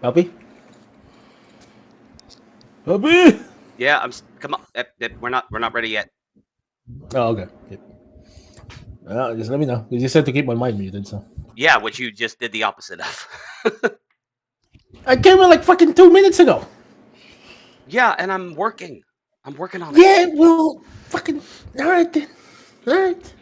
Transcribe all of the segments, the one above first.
Puppy? Puppy! Yeah, come on. We're not ready yet. Oh, okay. Yep. Just let me know. You just said to keep my mic muted, so. Yeah, which you just did the opposite of. I came in like fucking 2 minutes ago. Yeah, and I'm working. I'm working on it. Yeah, well, fucking. Alright then. Alright.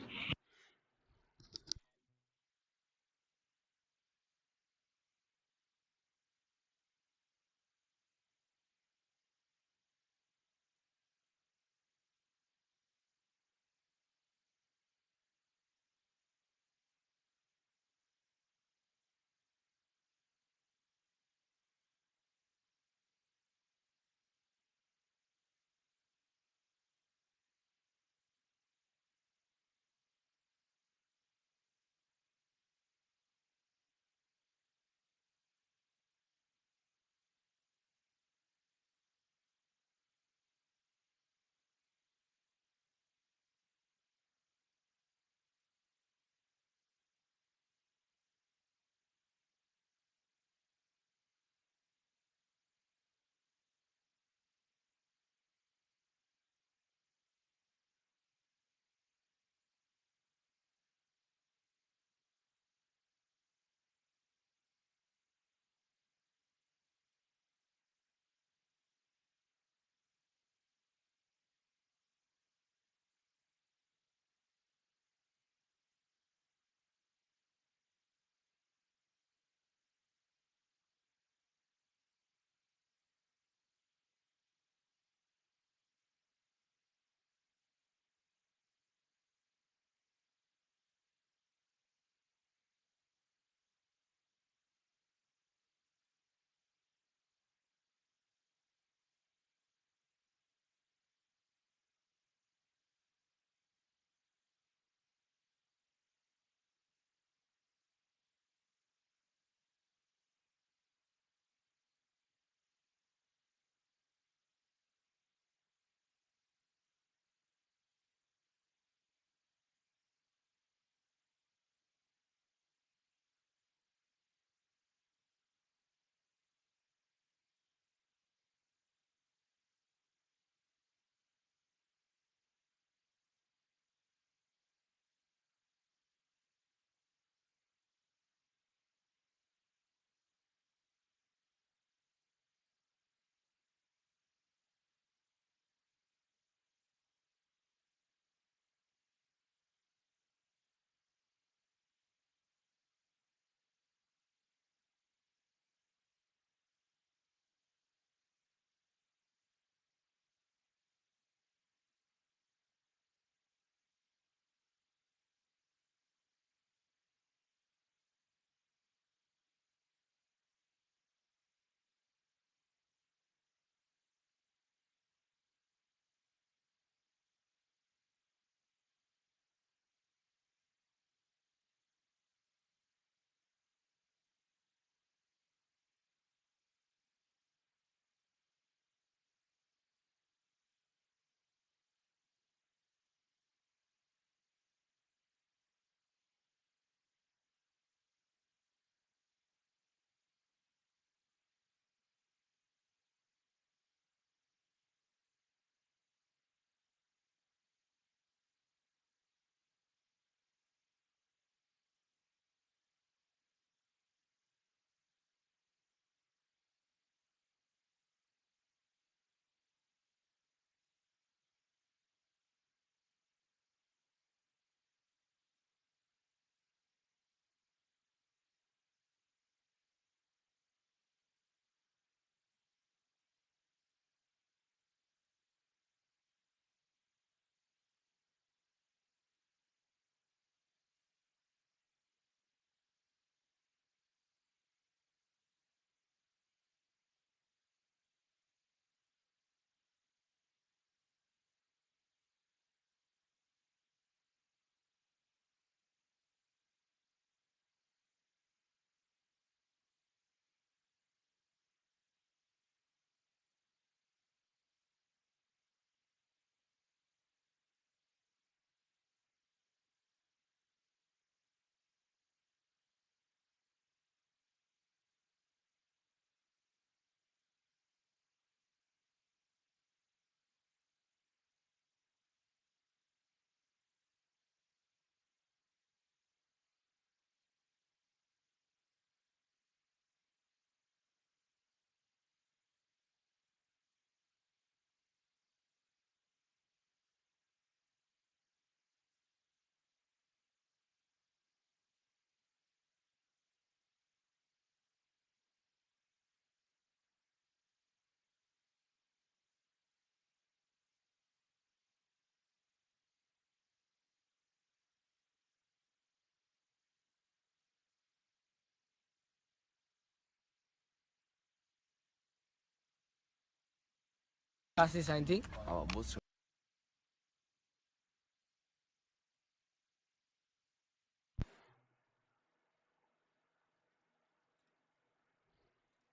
Kasi something.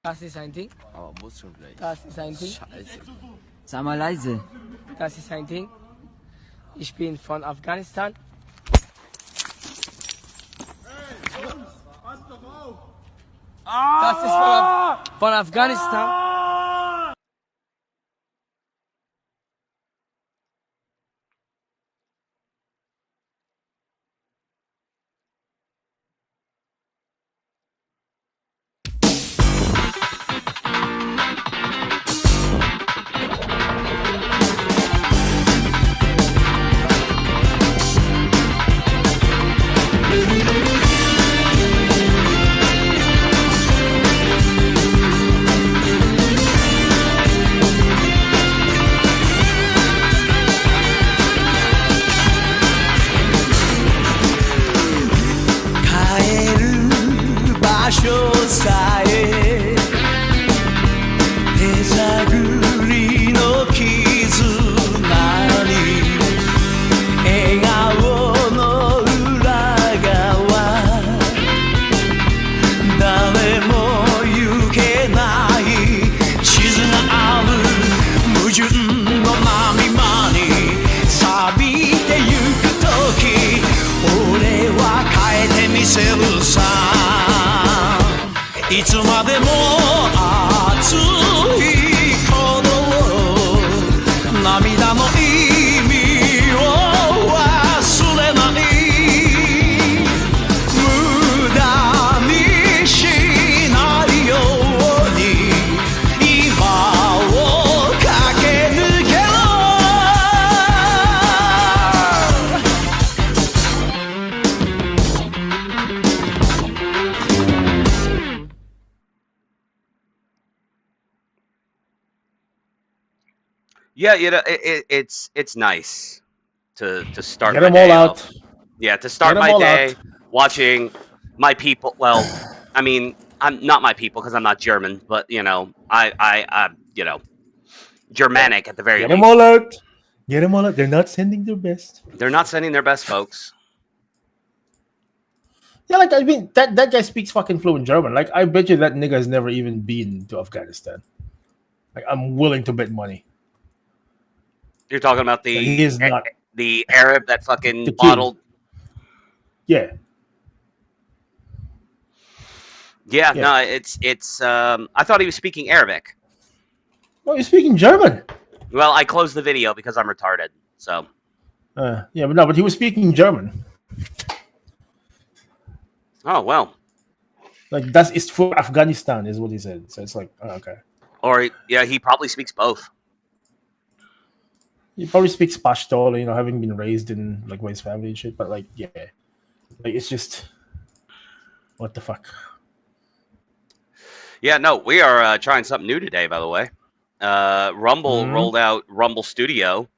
Kasi something. Kasi something. Sei mal leise. Kasi something. Ich bin von Afghanistan. Das ist von Afghanistan. Yeah, it's nice to start Get my them all day out. off. Yeah, to start Get 'em my all day out. watching my people. Well, I mean, I'm not my people because I'm not German, but I Germanic at the very Get them least. all out. Get them all out. They're not sending their best. They're not sending their best, folks. Yeah, like I mean, that guy speaks fucking fluent German. Like I bet you that nigga has never even been to Afghanistan. Like I'm willing to bet money. You're talking about Like, he is not the Arab that fucking the kid. bottled. Yeah. Yeah, Yeah. no, it's. I thought he was speaking Arabic. Oh, he's speaking German. Well, I closed the video because I'm retarded. So. Yeah, but he was speaking German. Oh well. Like das ist for Afghanistan is what he said. So it's like, okay. Or yeah, he probably speaks both. He probably speaks Pashto, having been raised in like his family and shit. But like, yeah, like it's just what the fuck. Yeah, no, we are trying something new today. By the way, Rumble rolled out Rumble Studio,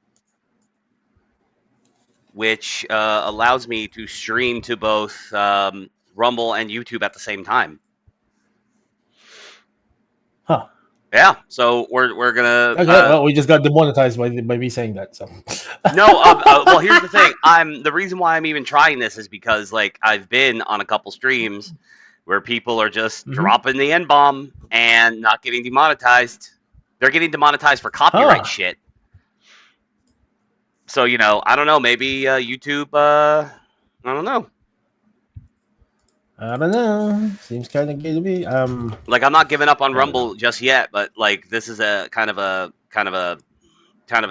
which allows me to stream to both Rumble and YouTube at the same time. Huh. Yeah, so we're gonna. Okay, well, we just got demonetized by me saying that. So. No, well, here's the thing. The reason why I'm even trying this is because like I've been on a couple streams where people are just dropping the N-bomb and not getting demonetized. They're getting demonetized for copyright shit. So I don't know. Maybe YouTube. I don't know. I don't know. Seems kind of gay to me. Like I'm not giving up on Rumble just yet, but like this is a kind of a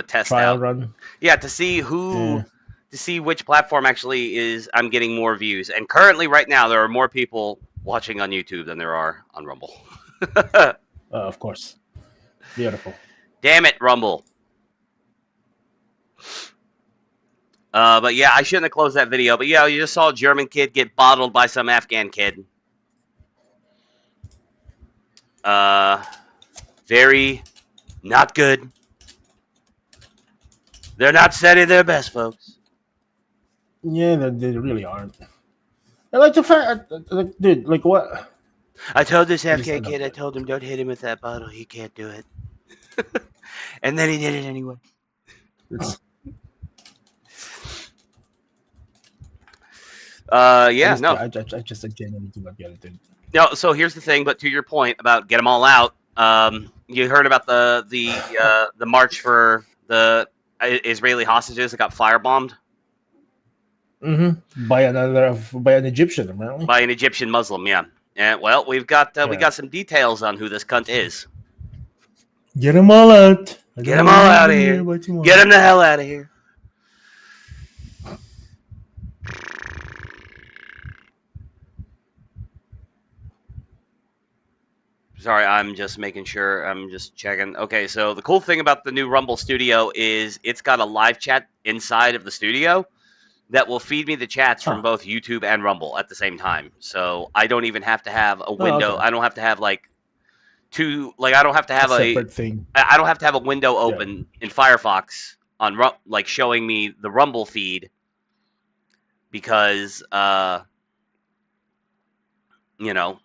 test trial out. run. Yeah, to see to see which platform actually I'm getting more views. And currently, right now, there are more people watching on YouTube than there are on Rumble. Of course. Beautiful. Damn it, Rumble. But yeah, I shouldn't have closed that video. But yeah, you just saw a German kid get bottled by some Afghan kid. Very not good. They're not setting their best, folks. Yeah, they really aren't. I like the fact, dude, like what? I told this Afghan kid, I told him, don't hit him with that bottle. He can't do it. And then he did it anyway. It's, Yeah, no. I just genuinely do not get it, dude. No, so here's the thing, but to your point about get them all out, you heard about the march for the Israeli hostages that got firebombed By an Egyptian, apparently. by an Egyptian Muslim, yeah. And well, we got Yeah. some details on who this cunt is. Get them all out. Get them all out of here. Get them the hell out of here. Sorry, I'm just making sure. I'm just checking. Okay, so the cool thing about the new Rumble Studio is it's got a live chat inside of the studio that will feed me the chats from both YouTube and Rumble at the same time. So I don't even have to have a window. Okay. I don't have to have like two. Like I don't have to have a separate thing. I don't have to have a window open in Firefox on like showing me the Rumble feed because you know,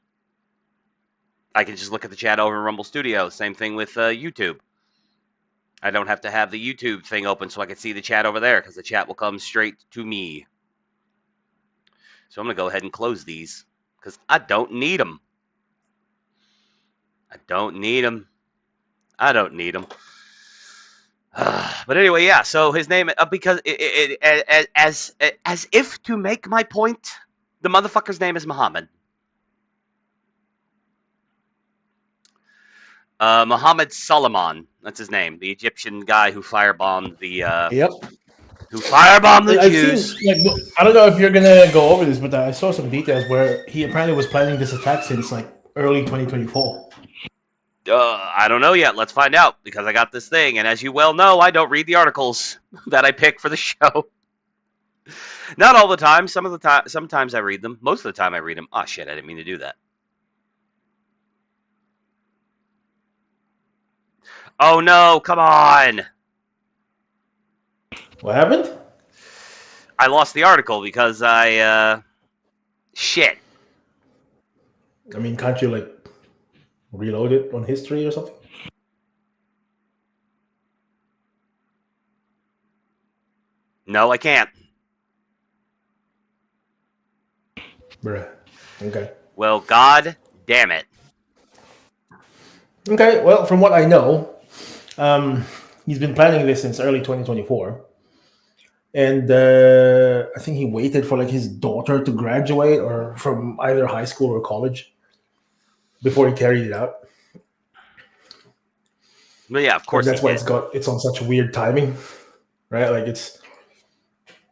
I can just look at the chat over in Rumble Studio. Same thing with YouTube. I don't have to have the YouTube thing open so I can see the chat over there because the chat will come straight to me. So I'm going to go ahead and close these because I don't need them. I don't need them. I don't need them. But anyway, yeah. So his name, because as if to make my point, the motherfucker's name is Muhammad. Muhammad Solomon, that's his name, the Egyptian guy who firebombed the who firebombed the Jews. Seen, like, I don't know if you're gonna go over this, but I saw some details where he apparently was planning this attack since like early 2024. I don't know yet. Let's find out because I got this thing, and as you well know, I don't read the articles that I pick for the show. Not all the time. Sometimes I read them. Most of the time, I read them. Oh shit! I didn't mean to do that. Oh no, come on. What happened? I lost the article because shit. I mean, can't you like reload it on history or something? No, I can't. Bruh. Okay. Well, god damn it. Okay, well, from what I know, he's been planning this since early 2024. And I think he waited for like his daughter to graduate or from either high school or college before he carried it out. Well, yeah, of course. That's why it's on such weird timing, right? Like it's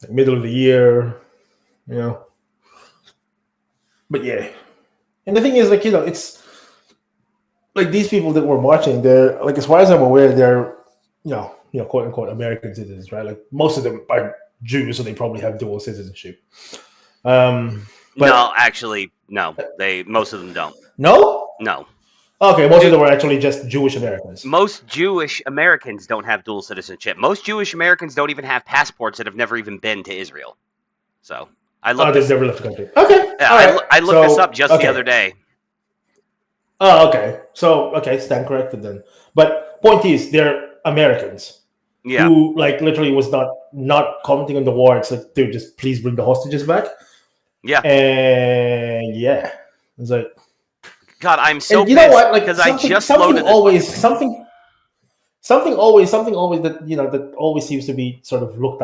like middle of the year, you know. But yeah, and the thing is, like, you know, it's like these people that we're watching, they're like, as far as I'm aware, they're you know, quote unquote American citizens, right? Like most of them are Jews, so they probably have dual citizenship. But, no, actually, no. Most of them don't. No. Okay, most of them are actually just Jewish Americans. Most Jewish Americans don't have dual citizenship. Most Jewish Americans don't even have passports that have never even been to Israel. So I looked. They've never left the country. Okay. Yeah, I looked this up just the other day. Oh, okay. So stand corrected then. But point is, they're Americans. Yeah. Who like literally was not commenting on the war. It's like, dude, just please bring the hostages back. Yeah. And yeah, it's like, God, I'm so pissed. You know what? Like, because I just loaded something always that that always seems to be sort of looked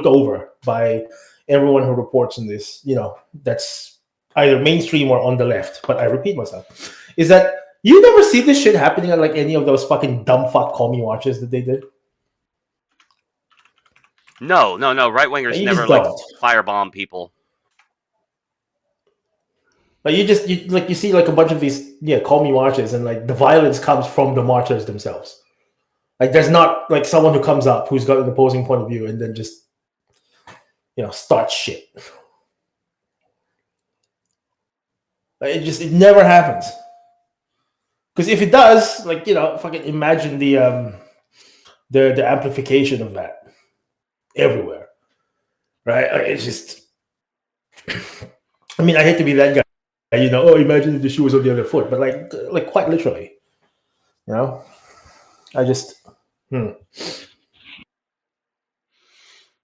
over by everyone who reports on this. You know, that's either mainstream or on the left. But I repeat myself, is that you never see this shit happening at like any of those fucking dumb fuck commie watches that they did. No. Right wingers never like firebomb people. But you see like a bunch of these commie marches, and like the violence comes from the marchers themselves. Like there's not like someone who comes up who's got an opposing point of view and then just starts shit. Like it never happens. Because if it does, like fucking imagine the amplification of that everywhere, right? Like, it's just. I mean, I hate to be that guy. Imagine if the shoe was on the other foot, but like quite literally, I just Hmm.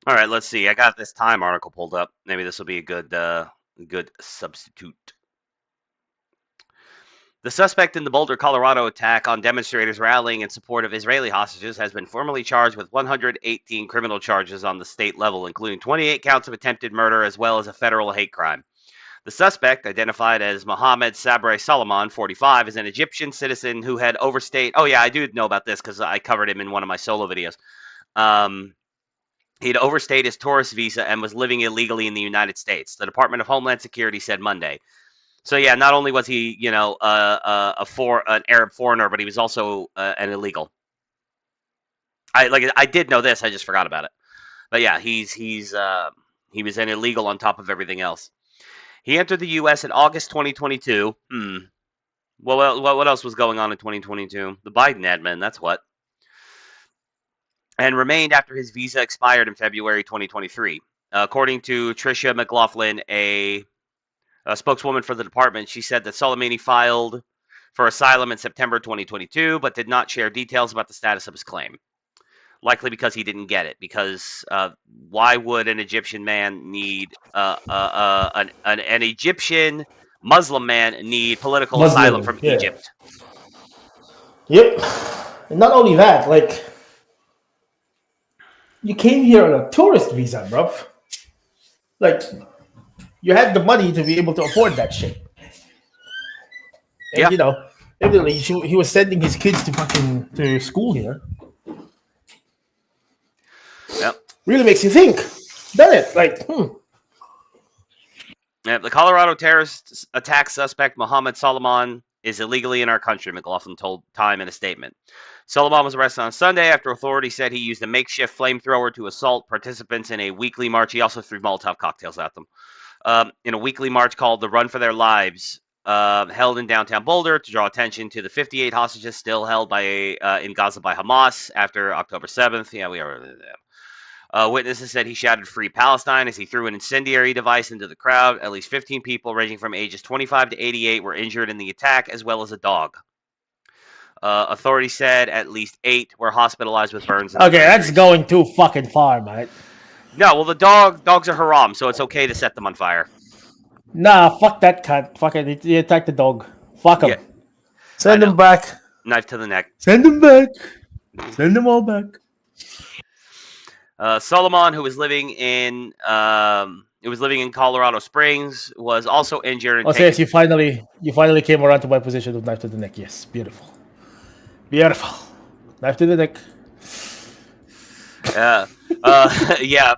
All right, let's see. I got this Time article pulled up. Maybe this will be a good substitute. The suspect in the Boulder, Colorado attack on demonstrators rallying in support of Israeli hostages has been formally charged with 118 criminal charges on the state level, including 28 counts of attempted murder as well as a federal hate crime. The suspect, identified as Mohammed Sabri Solomon, 45, is an Egyptian citizen who had overstayed. Oh, yeah, I do know about this because I covered him in one of my solo videos. He'd overstayed his tourist visa and was living illegally in the United States, the Department of Homeland Security said Monday. So yeah, not only was he, an Arab foreigner, but he was also an illegal. I did know this, I just forgot about it. But yeah, he was an illegal on top of everything else. He entered the U.S. in August 2022. Well, what else was going on in 2022? The Biden admin, that's what. And remained after his visa expired in February 2023. According to Tricia McLaughlin, a spokeswoman for the department, she said that Soleimani filed for asylum in September 2022, but did not share details about the status of his claim. Likely because he didn't get it. Because why would an Egyptian man need an Egyptian Muslim man need political asylum from Egypt? Yep. And not only that, like, you came here on a tourist visa, bro. Like, you had the money to be able to afford that shit. And, evidently he was sending his kids to school here. Yep. Really makes you think, doesn't it? Like, Yeah, the Colorado terrorist attack suspect Mohammed Solomon is illegally in our country, McLaughlin told Time in a statement. Solomon was arrested on Sunday after authorities said he used a makeshift flamethrower to assault participants in a weekly march. He also threw Molotov cocktails at them. In a weekly march called the Run for Their Lives, held in downtown Boulder to draw attention to the 58 hostages still held in Gaza by Hamas after October 7th. Yeah, we are. Witnesses said he shouted "Free Palestine" as he threw an incendiary device into the crowd. At least 15 people, ranging from ages 25 to 88, were injured in the attack, as well as a dog. Authorities said at least 8 were hospitalized with burns. And okay, that's going too fucking far, mate. No, well, the dogs are haram, so it's okay to set them on fire. Nah, fuck that cunt. Fuck it. He attacked the dog. Fuck him. Yeah. Send him back. Knife to the neck. Send him back. Send them all back. Solomon, who was living in Colorado Springs, was also injured. Yes, you finally came around to my position of knife to the neck. Yes, beautiful. Knife to the neck. Yeah.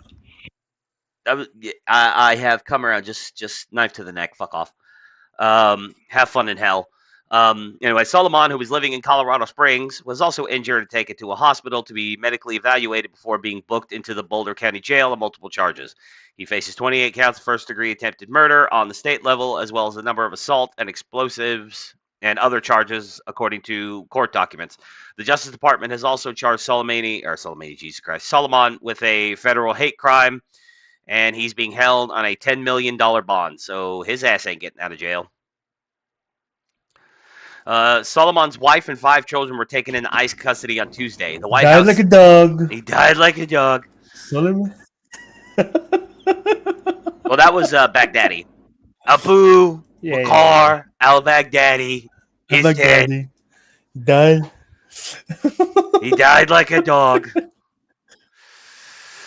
I have come around. Just knife to the neck. Fuck off. Have fun in hell. Anyway, Solomon, who was living in Colorado Springs, was also injured and taken to a hospital to be medically evaluated before being booked into the Boulder County Jail on multiple charges. He faces 28 counts of first-degree attempted murder on the state level, as well as a number of assault and explosives and other charges, according to court documents. The Justice Department has also charged Solomon with a federal hate crime, and he's being held on a $10 million bond, so his ass ain't getting out of jail. Solomon's wife and 5 children were taken into ICE custody on Tuesday. The White House like a dog. He died like a dog. Solomon. Well, that was Baghdadi. Abu Bakr al-Baghdadi is dead. He died. He died like a dog.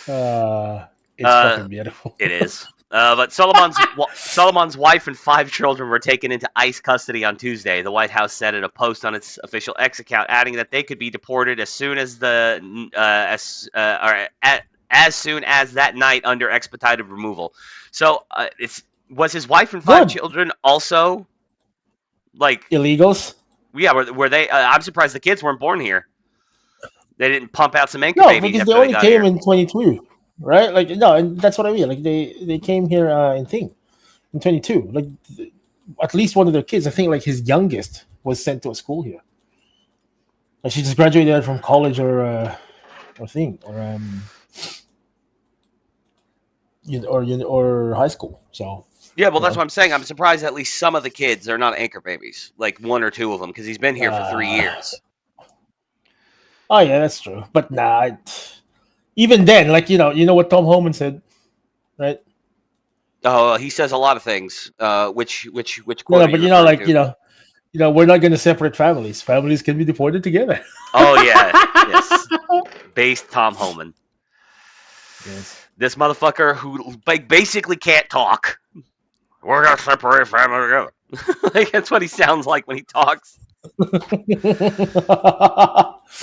It's fucking beautiful. It is. But Solomon's wife and 5 children were taken into ICE custody on Tuesday. The White House said in a post on its official X account, adding that they could be deported as soon as as soon as that night under expedited removal. So was his wife and 5 children also like illegals? Yeah, were they? I'm surprised the kids weren't born here. They didn't pump out some anchor babies. No, because they only came in 22. Right, like no, and that's what I mean. Like they came here in 22. Like at least one of their kids, I think, like his youngest was sent to a school here. Like she just graduated from college or high school. So yeah, well, that's what I'm saying. I'm surprised at least some of the kids are not anchor babies, like 1 or 2 of them, because he's been here for 3 years. Oh yeah, that's true. But nah, even then, like you know what Tom Homan said, right? Oh, he says a lot of things. Which No, quote no, are but you referring to? we're not going to separate families. Families can be deported together. Oh yeah, yes. Based Tom Homan. Yes. This motherfucker who like basically can't talk. We're gonna separate family together. Like that's what he sounds like when he talks.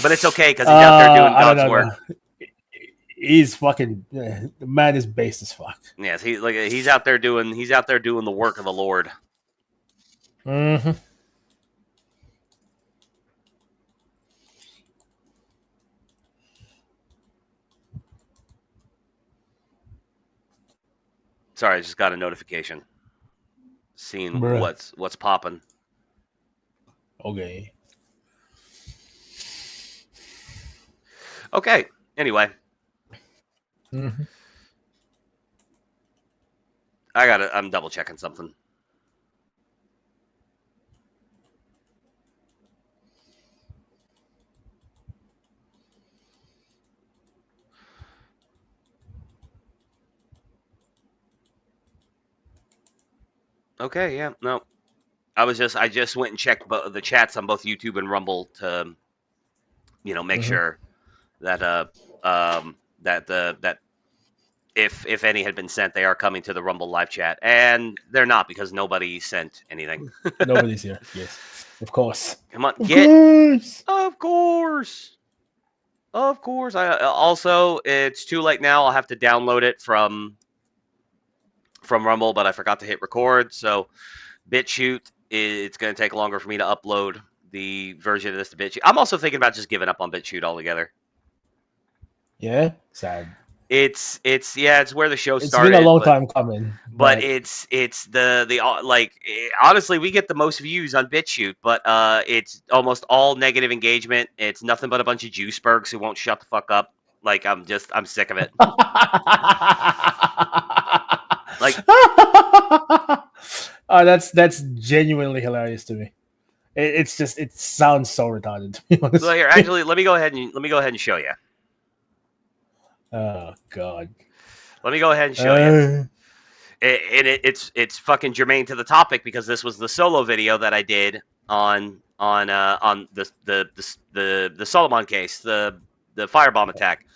But it's okay because he's out there doing I don't God's know. work. No. He's fucking. The man is based as fuck. Yes, he's out there doing the work of the Lord. Mm-hmm. Sorry, I just got a notification. Seeing Bruh. what's popping. Okay. Okay. Anyway, Mm-hmm. I'm double checking something. Okay, yeah, no. I just went and checked the chats on both YouTube and Rumble to make Mm-hmm. sure that that if any had been sent, they are coming to the Rumble live chat, and they're not because nobody sent anything. Nobody's here. Yes, of course. Come on, Of get. course. Of course. Of course. I also it's too late now. I'll have to download it from Rumble, but I forgot to hit record. So BitChute, it's going to take longer for me to upload the version of this to BitChute. I'm also thinking about just giving up on BitChute altogether. Yeah, sad. It's where the show It's started. been a long time coming, But it's the honestly, we get the most views on BitChute, but it's almost all negative engagement. It's nothing but a bunch of juicebergs who won't shut the fuck up. Like I'm sick of it. Like that's genuinely hilarious to me. It sounds so retarded, to be honest. here, actually, let me go ahead and show you. Oh God. Let me go ahead and show you. It's fucking germane to the topic because this was the solo video that I did on the Solomon case, the firebomb attack,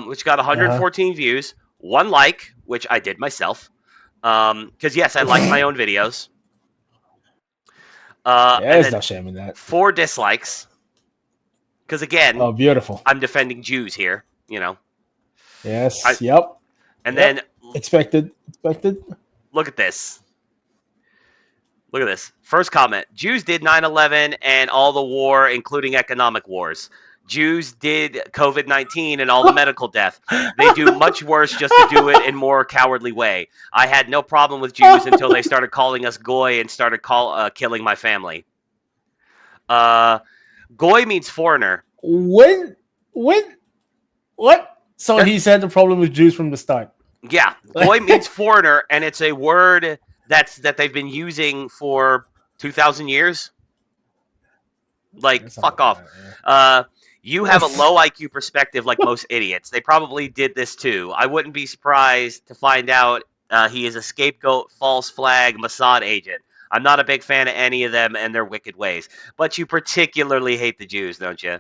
which got 114 views, 1 like, which I did myself, because yes, I like my own videos. There's no shame in that. 4 dislikes, because again, oh beautiful, I'm defending Jews here, Yes. Yep. And then expected. Look at this. Look at this. First comment. Jews did 9/11 and all the war, including economic wars. Jews did COVID-19 and all the medical death. They do much worse just to do it in more cowardly way. I had no problem with Jews until they started calling us goy and started killing my family. Goy means foreigner. When? What? So he's had the problem with Jews from the start. Yeah, goy means foreigner, and it's a word that they've been using for 2,000 years. Like, fuck off. You have a low IQ perspective like most idiots. They probably did this too. I wouldn't be surprised to find out he is a scapegoat, false flag, Mossad agent. I'm not a big fan of any of them and their wicked ways. But you particularly hate the Jews, don't you?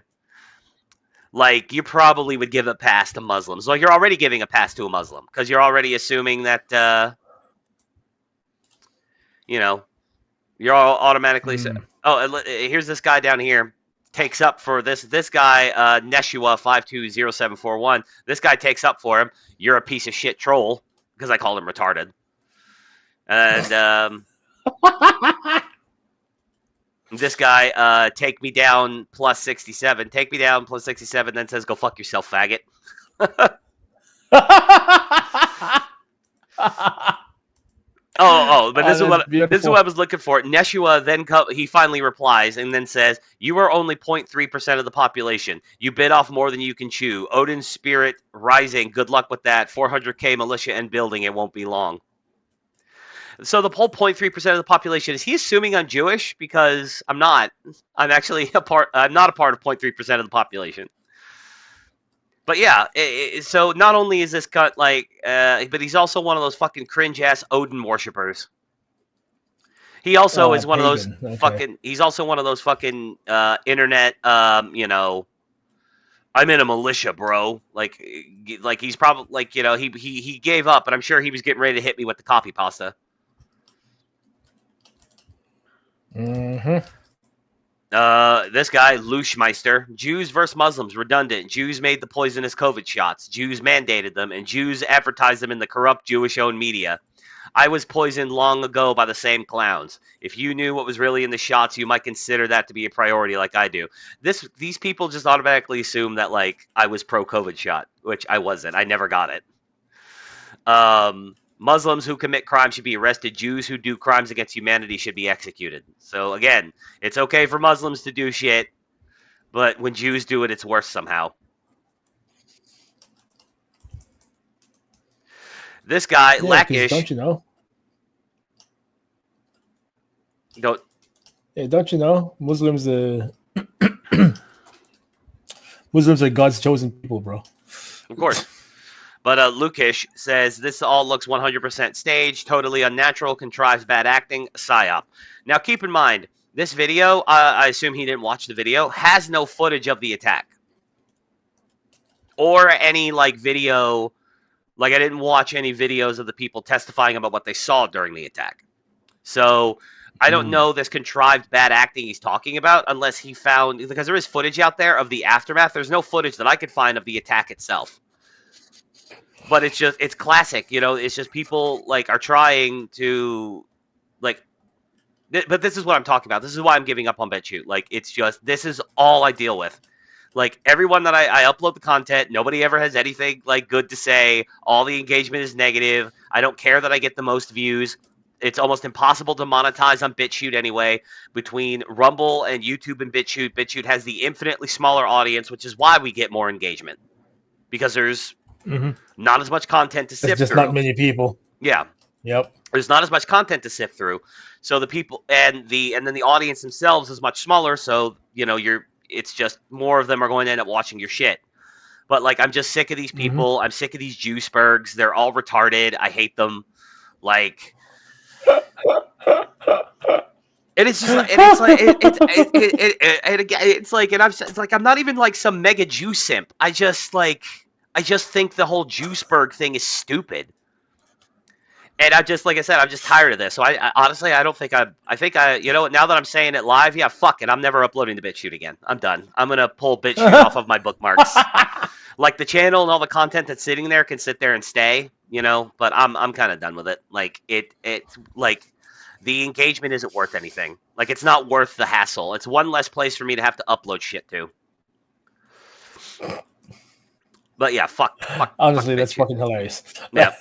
Like, you probably would give a pass to Muslims. Well, you're already giving a pass to a Muslim because you're already assuming that, you're all automatically... Oh, here's this guy down here. Takes up for this guy, Neshua 520741. This guy takes up for him. You're a piece of shit troll because I called him retarded. And this guy, take me down plus 67. Take me down plus 67, then says, go fuck yourself, faggot. But this is what I was looking for. Neshua then he finally replies and then says, "You are only 0.3% of the population. You bit off more than you can chew. Odin's spirit rising. Good luck with that. 400k militia and building. It won't be long." So the whole 0.3% of the population, is he assuming I'm Jewish? Because I'm not. I'm actually I'm not a part of 0.3% of the population. But yeah, so not only is this cut like, but he's also one of those fucking cringe ass Odin worshippers. He also is one of those pagan. Okay. fucking. He's also one of those fucking internet. I'm in a militia, bro. Like he's probably like he gave up, but I'm sure he was getting ready to hit me with the copy pasta. Mm-hmm. This guy, Luschmeister. Jews versus Muslims, redundant. Jews made the poisonous COVID shots. Jews mandated them, and Jews advertised them in the corrupt Jewish-owned media. I was poisoned long ago by the same clowns. If you knew what was really in the shots, you might consider that to be a priority like I do. These people just automatically assume that, like, I was pro-COVID shot, which I wasn't. I never got it. Muslims who commit crimes should be arrested. Jews who do crimes against humanity should be executed. So again, it's okay for Muslims to do shit, but when Jews do it, it's worse somehow. This guy, Lackish. Don't you know? Don't you know? Muslims Muslims are God's chosen people, bro. Of course. But Lukish says, this all looks 100% staged, totally unnatural, contrives bad acting, psyop. Now, keep in mind, this video, I assume he didn't watch the video, has no footage of the attack. Or any, like, video, like, I didn't watch any videos of the people testifying about what they saw during the attack. So, I don't know this contrived bad acting he's talking about, unless he found, because there is footage out there of the aftermath. There's no footage that I could find of the attack itself. But it's classic, it's just people, like, are trying to, like, but this is what I'm talking about. This is why I'm giving up on BitChute. Like, it's just, this is all I deal with. Like, everyone that I upload the content, nobody ever has anything, like, good to say. All the engagement is negative. I don't care that I get the most views. It's almost impossible to monetize on BitChute anyway. Between Rumble and YouTube and BitChute, BitChute has the infinitely smaller audience, which is why we get more engagement. Because there's not as much content to sift through. There's just not many people. Yeah. Yep. There's not as much content to sift through. So the people and then the audience themselves is much smaller. So, it's just more of them are going to end up watching your shit. But, like, I'm just sick of these people. I'm sick of these Jewsbergs. They're all retarded. I hate them. Like, and it's just, and it's like I'm not even like some mega Jew simp. I just think the whole Jewsberg thing is stupid. And I just, like I said, I'm just tired of this. So I honestly, I don't think I think now that I'm saying it live, yeah, fuck it. I'm never uploading to BitChute again. I'm done. I'm going to pull BitChute off of my bookmarks. Like, the channel and all the content that's sitting there can sit there and stay, but I'm kind of done with it. Like, it's like, the engagement isn't worth anything. Like, it's not worth the hassle. It's one less place for me to have to upload shit to. But yeah, fuck. Honestly, fuck that's BitChute. fucking hilarious. Yeah.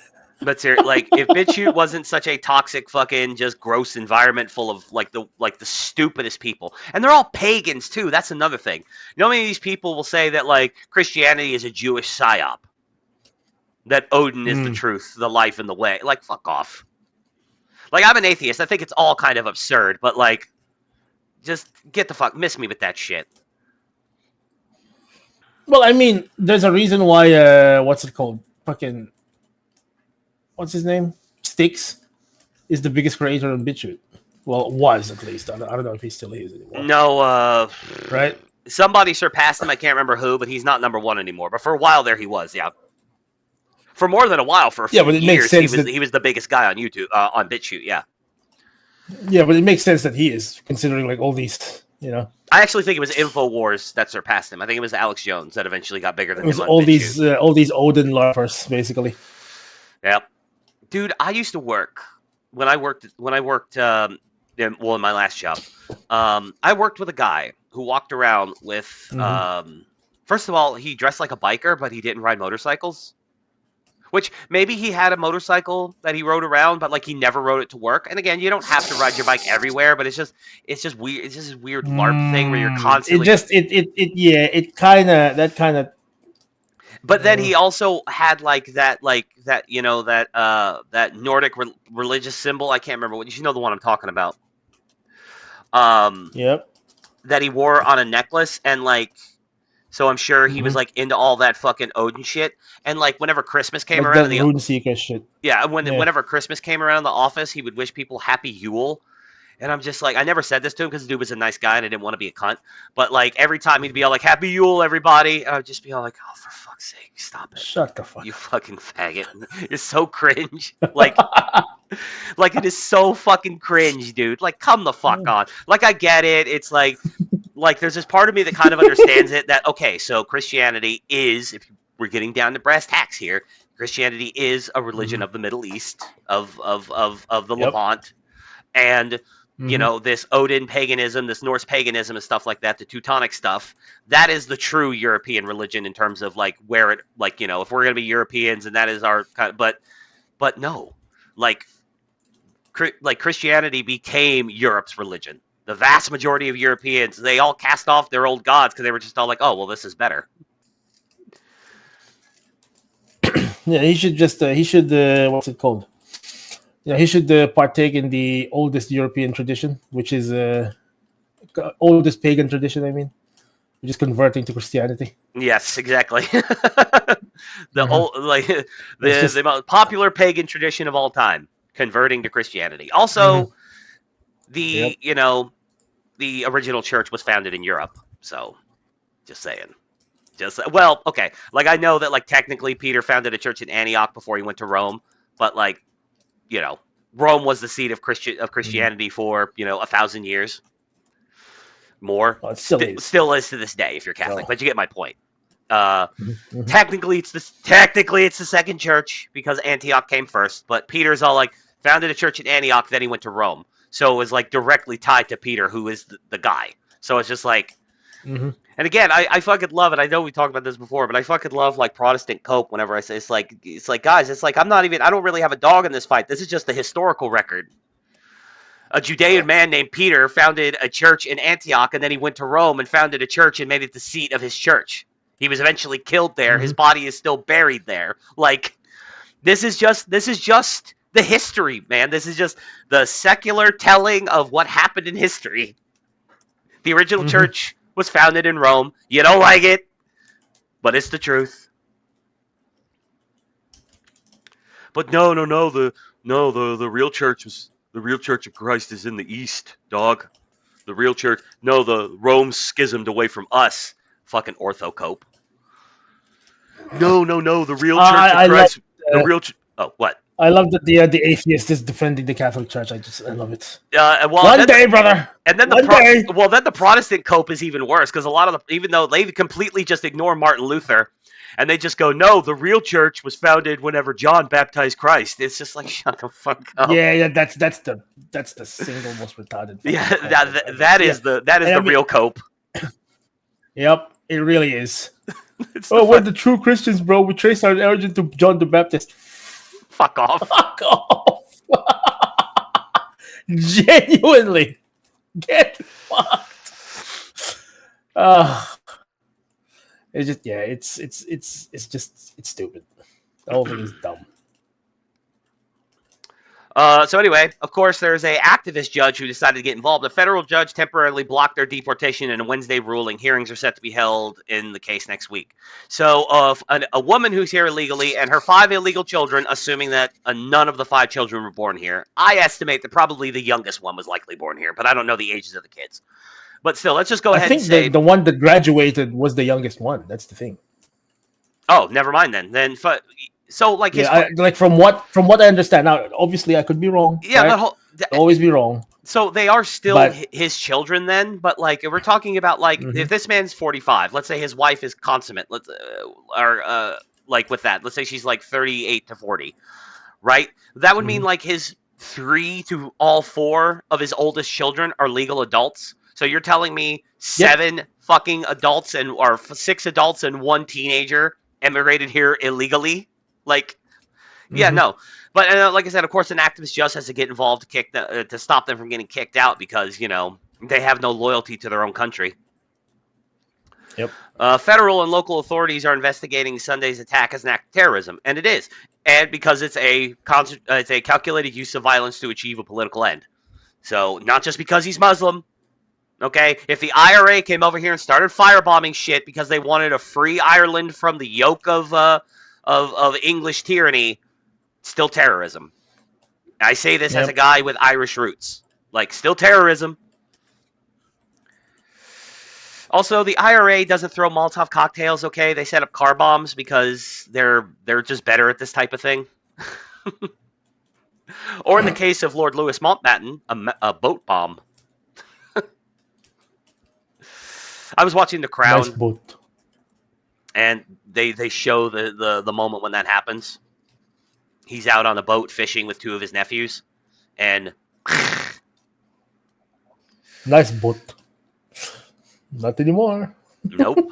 But seriously, like, if BitChute wasn't such a toxic, fucking, just gross environment full of the stupidest people, and they're all pagans too. That's another thing. You know, many of these people will say that, like, Christianity is a Jewish psyop, that Odin is the truth, the life, and the way. Like, fuck off. Like, I'm an atheist. I think it's all kind of absurd, but, like, just get the fuck, miss me with that shit. Well, I mean, there's a reason why. What's it called? Fucking. What's his name? Styx is the biggest creator on BitChute. Well, was at least. I don't know if he still is anymore. No, right? Somebody surpassed him. I can't remember who, but he's not number one anymore. But for a while there, he was. Yeah. For more than a while, for a few but it years, makes sense he was the biggest guy on YouTube, on BitChute. Yeah. Yeah, but it makes sense that he is, considering, like, all these. I actually think it was InfoWars that surpassed him. I think it was Alex Jones that eventually got bigger than him on BitChute. all these Odin larpers, basically. Yep. Dude, I used to work when I worked in my last job. I worked with a guy who walked around with first of all, he dressed like a biker, but he didn't ride motorcycles. Which, maybe he had a motorcycle that he rode around, but, like, he never rode it to work. And again, you don't have to ride your bike everywhere, but it's just weird. It's just this weird LARP thing where you're constantly. That kind of. But then he also had that that Nordic religious symbol. I can't remember what, you know the one I'm talking about. Yep. That he wore on a necklace, and so I'm sure he was into all that fucking Odin shit. And whenever Christmas came Like around, that rune seeker shit. yeah, whenever Christmas came around in the office, he would wish people Happy Yule. And I'm just I never said this to him because the dude was a nice guy and I didn't want to be a cunt. But every time he'd be all like, Happy Yule, everybody. And I'd just be all like, oh, for fuck's sake, stop it. Shut the fuck You up. fucking faggot. It's so cringe. It is so fucking cringe, dude. Come the fuck on. I get it. It's there's this part of me that kind of understands it, that, okay, so Christianity is, if we're getting down to brass tacks here, Christianity is a religion of the Middle East, of the Levant. And this Odin paganism, this Norse paganism and stuff like that, the Teutonic stuff, that is the true European religion in terms of where it, if we're going to be Europeans and that is our kind of, but no, Christianity became Europe's religion. The vast majority of Europeans, they all cast off their old gods because they were just all oh, well, this is better. Yeah, he should just, what's it called? Yeah, he should partake in the oldest European tradition, which is oldest pagan tradition. I mean, which is converting to Christianity. Yes, exactly. The old, the most popular pagan tradition of all time, converting to Christianity. Also, the the original church was founded in Europe. So, just saying. Okay. I know that technically Peter founded a church in Antioch before he went to Rome, but Rome was the seat of Christianity for 1,000 years. More. Well, it still is to this day if you're Catholic, but you get my point. Technically it's the second church because Antioch came first, but Peter's all founded a church in Antioch, then he went to Rome. So it was directly tied to Peter, who is the guy. So it's just and again, I fucking love it. I know we talked about this before, but I fucking love Protestant cope whenever I say guys, I don't really have a dog in this fight. This is just the historical record. A Judean man named Peter founded a church in Antioch, and then he went to Rome and founded a church and made it the seat of his church. He was eventually killed there. His body is still buried there. This is just the history, man. This is just the secular telling of what happened in history. The original church was founded in Rome. You don't like it, but it's the truth. But no, the real church was the real church of Christ is in the East, dog. The real church. No, the Rome schismed away from us. Fucking orthocope. No, the real church of Christ. The real. Oh, what? I love that the atheist is defending the Catholic Church. I love it. Well, one day, brother. And then then the Protestant cope is even worse because a lot of even though they completely just ignore Martin Luther, and they just go, no, the real church was founded whenever John baptized Christ. It's just shut the fuck up. Yeah, that's the single most retarded. Yeah, that is the real cope. Yep, it really is. We're the true Christians, bro. We trace our origin to John the Baptist. Fuck off. Fuck off. Genuinely. Get fucked. It's just it's stupid. The whole thing is dumb. So anyway, of course, there's a activist judge who decided to get involved. A federal judge temporarily blocked their deportation in a Wednesday ruling. Hearings are set to be held in the case next week. So a woman who's here illegally and her 5 illegal children, assuming that none of the 5 children were born here. I estimate that probably the youngest one was likely born here, but I don't know the ages of the kids. But still, let's just go ahead and say... I think the one that graduated was the youngest one. That's the thing. Oh, never mind then. So from what I understand now, obviously I could be wrong. Yeah, right? But always be wrong. So they are still his children then, but if we're talking about if this man's 45, let's say his wife is consummate, with that, let's say she's 38 to 40, right? That would mean his 3 to all 4 of his oldest children are legal adults. So you're telling me 7 fucking adults or 6 adults and 1 teenager immigrated here illegally? No. But like I said, of course, an activist just has to get involved to stop them from getting kicked out because, they have no loyalty to their own country. Yep. Federal and local authorities are investigating Sunday's attack as an act of terrorism, and it is, and because it's a calculated use of violence to achieve a political end. So not just because he's Muslim. Okay, if the IRA came over here and started firebombing shit because they wanted to free Ireland from the yoke of English tyranny, still terrorism. I say this as a guy with Irish roots. Like, still terrorism. Also, the IRA doesn't throw Molotov cocktails, okay? They set up car bombs because they're just better at this type of thing. Or in the case of Lord Louis Mountbatten, a boat bomb. I was watching The Crown. Nice boat. And they show the moment when that happens. He's out on a boat fishing with two of his nephews. And... Nice boat. Not anymore. Nope.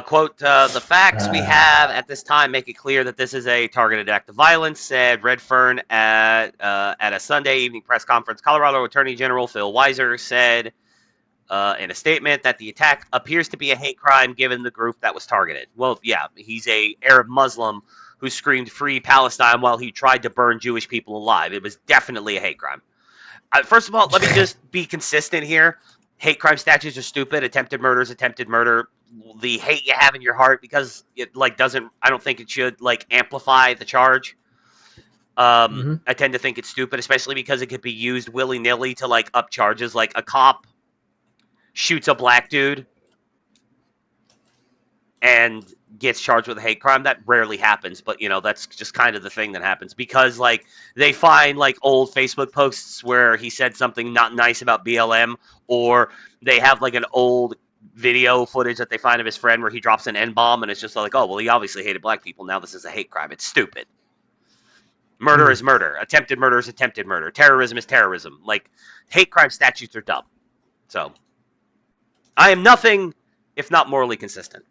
Quote, the facts we have at this time make it clear that this is a targeted act of violence, said Redfern at a Sunday evening press conference. Colorado Attorney General Phil Weiser said in a statement that the attack appears to be a hate crime given the group that was targeted. Well, yeah, he's a Arab Muslim who screamed free Palestine while he tried to burn Jewish people alive. It was definitely a hate crime. First of all, let me just be consistent here. Hate crime statutes are stupid. Attempted murder is attempted murder. The hate you have in your heart, because it doesn't. I don't think it should amplify the charge. I tend to think it's stupid, especially because it could be used willy nilly to up charges. Like a cop shoots a black dude and gets charged with a hate crime. That rarely happens, but that's just kind of the thing that happens, because they find old Facebook posts where he said something not nice about BLM, or they have an old video footage that they find of his friend where he drops an N-bomb, and it's just oh, well, he obviously hated black people. Now this is a hate crime. It's stupid. Murder is murder. Attempted murder is attempted murder. Terrorism is terrorism. Hate crime statutes are dumb. So, I am nothing if not morally consistent.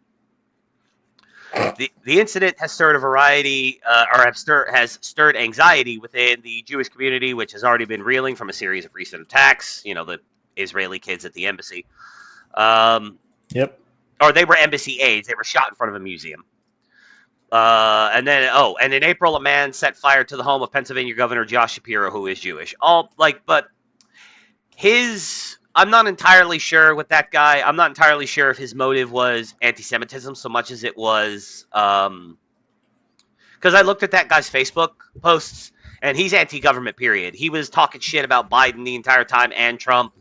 The incident has stirred a variety, has stirred anxiety within the Jewish community, which has already been reeling from a series of recent attacks. The Israeli kids at the embassy. Yep. Or they were embassy aides. They were shot in front of a museum. And in April, a man set fire to the home of Pennsylvania Governor Josh Shapiro, who is Jewish. But I'm not entirely sure with that guy. I'm not entirely sure if his motive was anti-Semitism so much as it was, because I looked at that guy's Facebook posts, and he's anti-government, period. He was talking shit about Biden the entire time and Trump.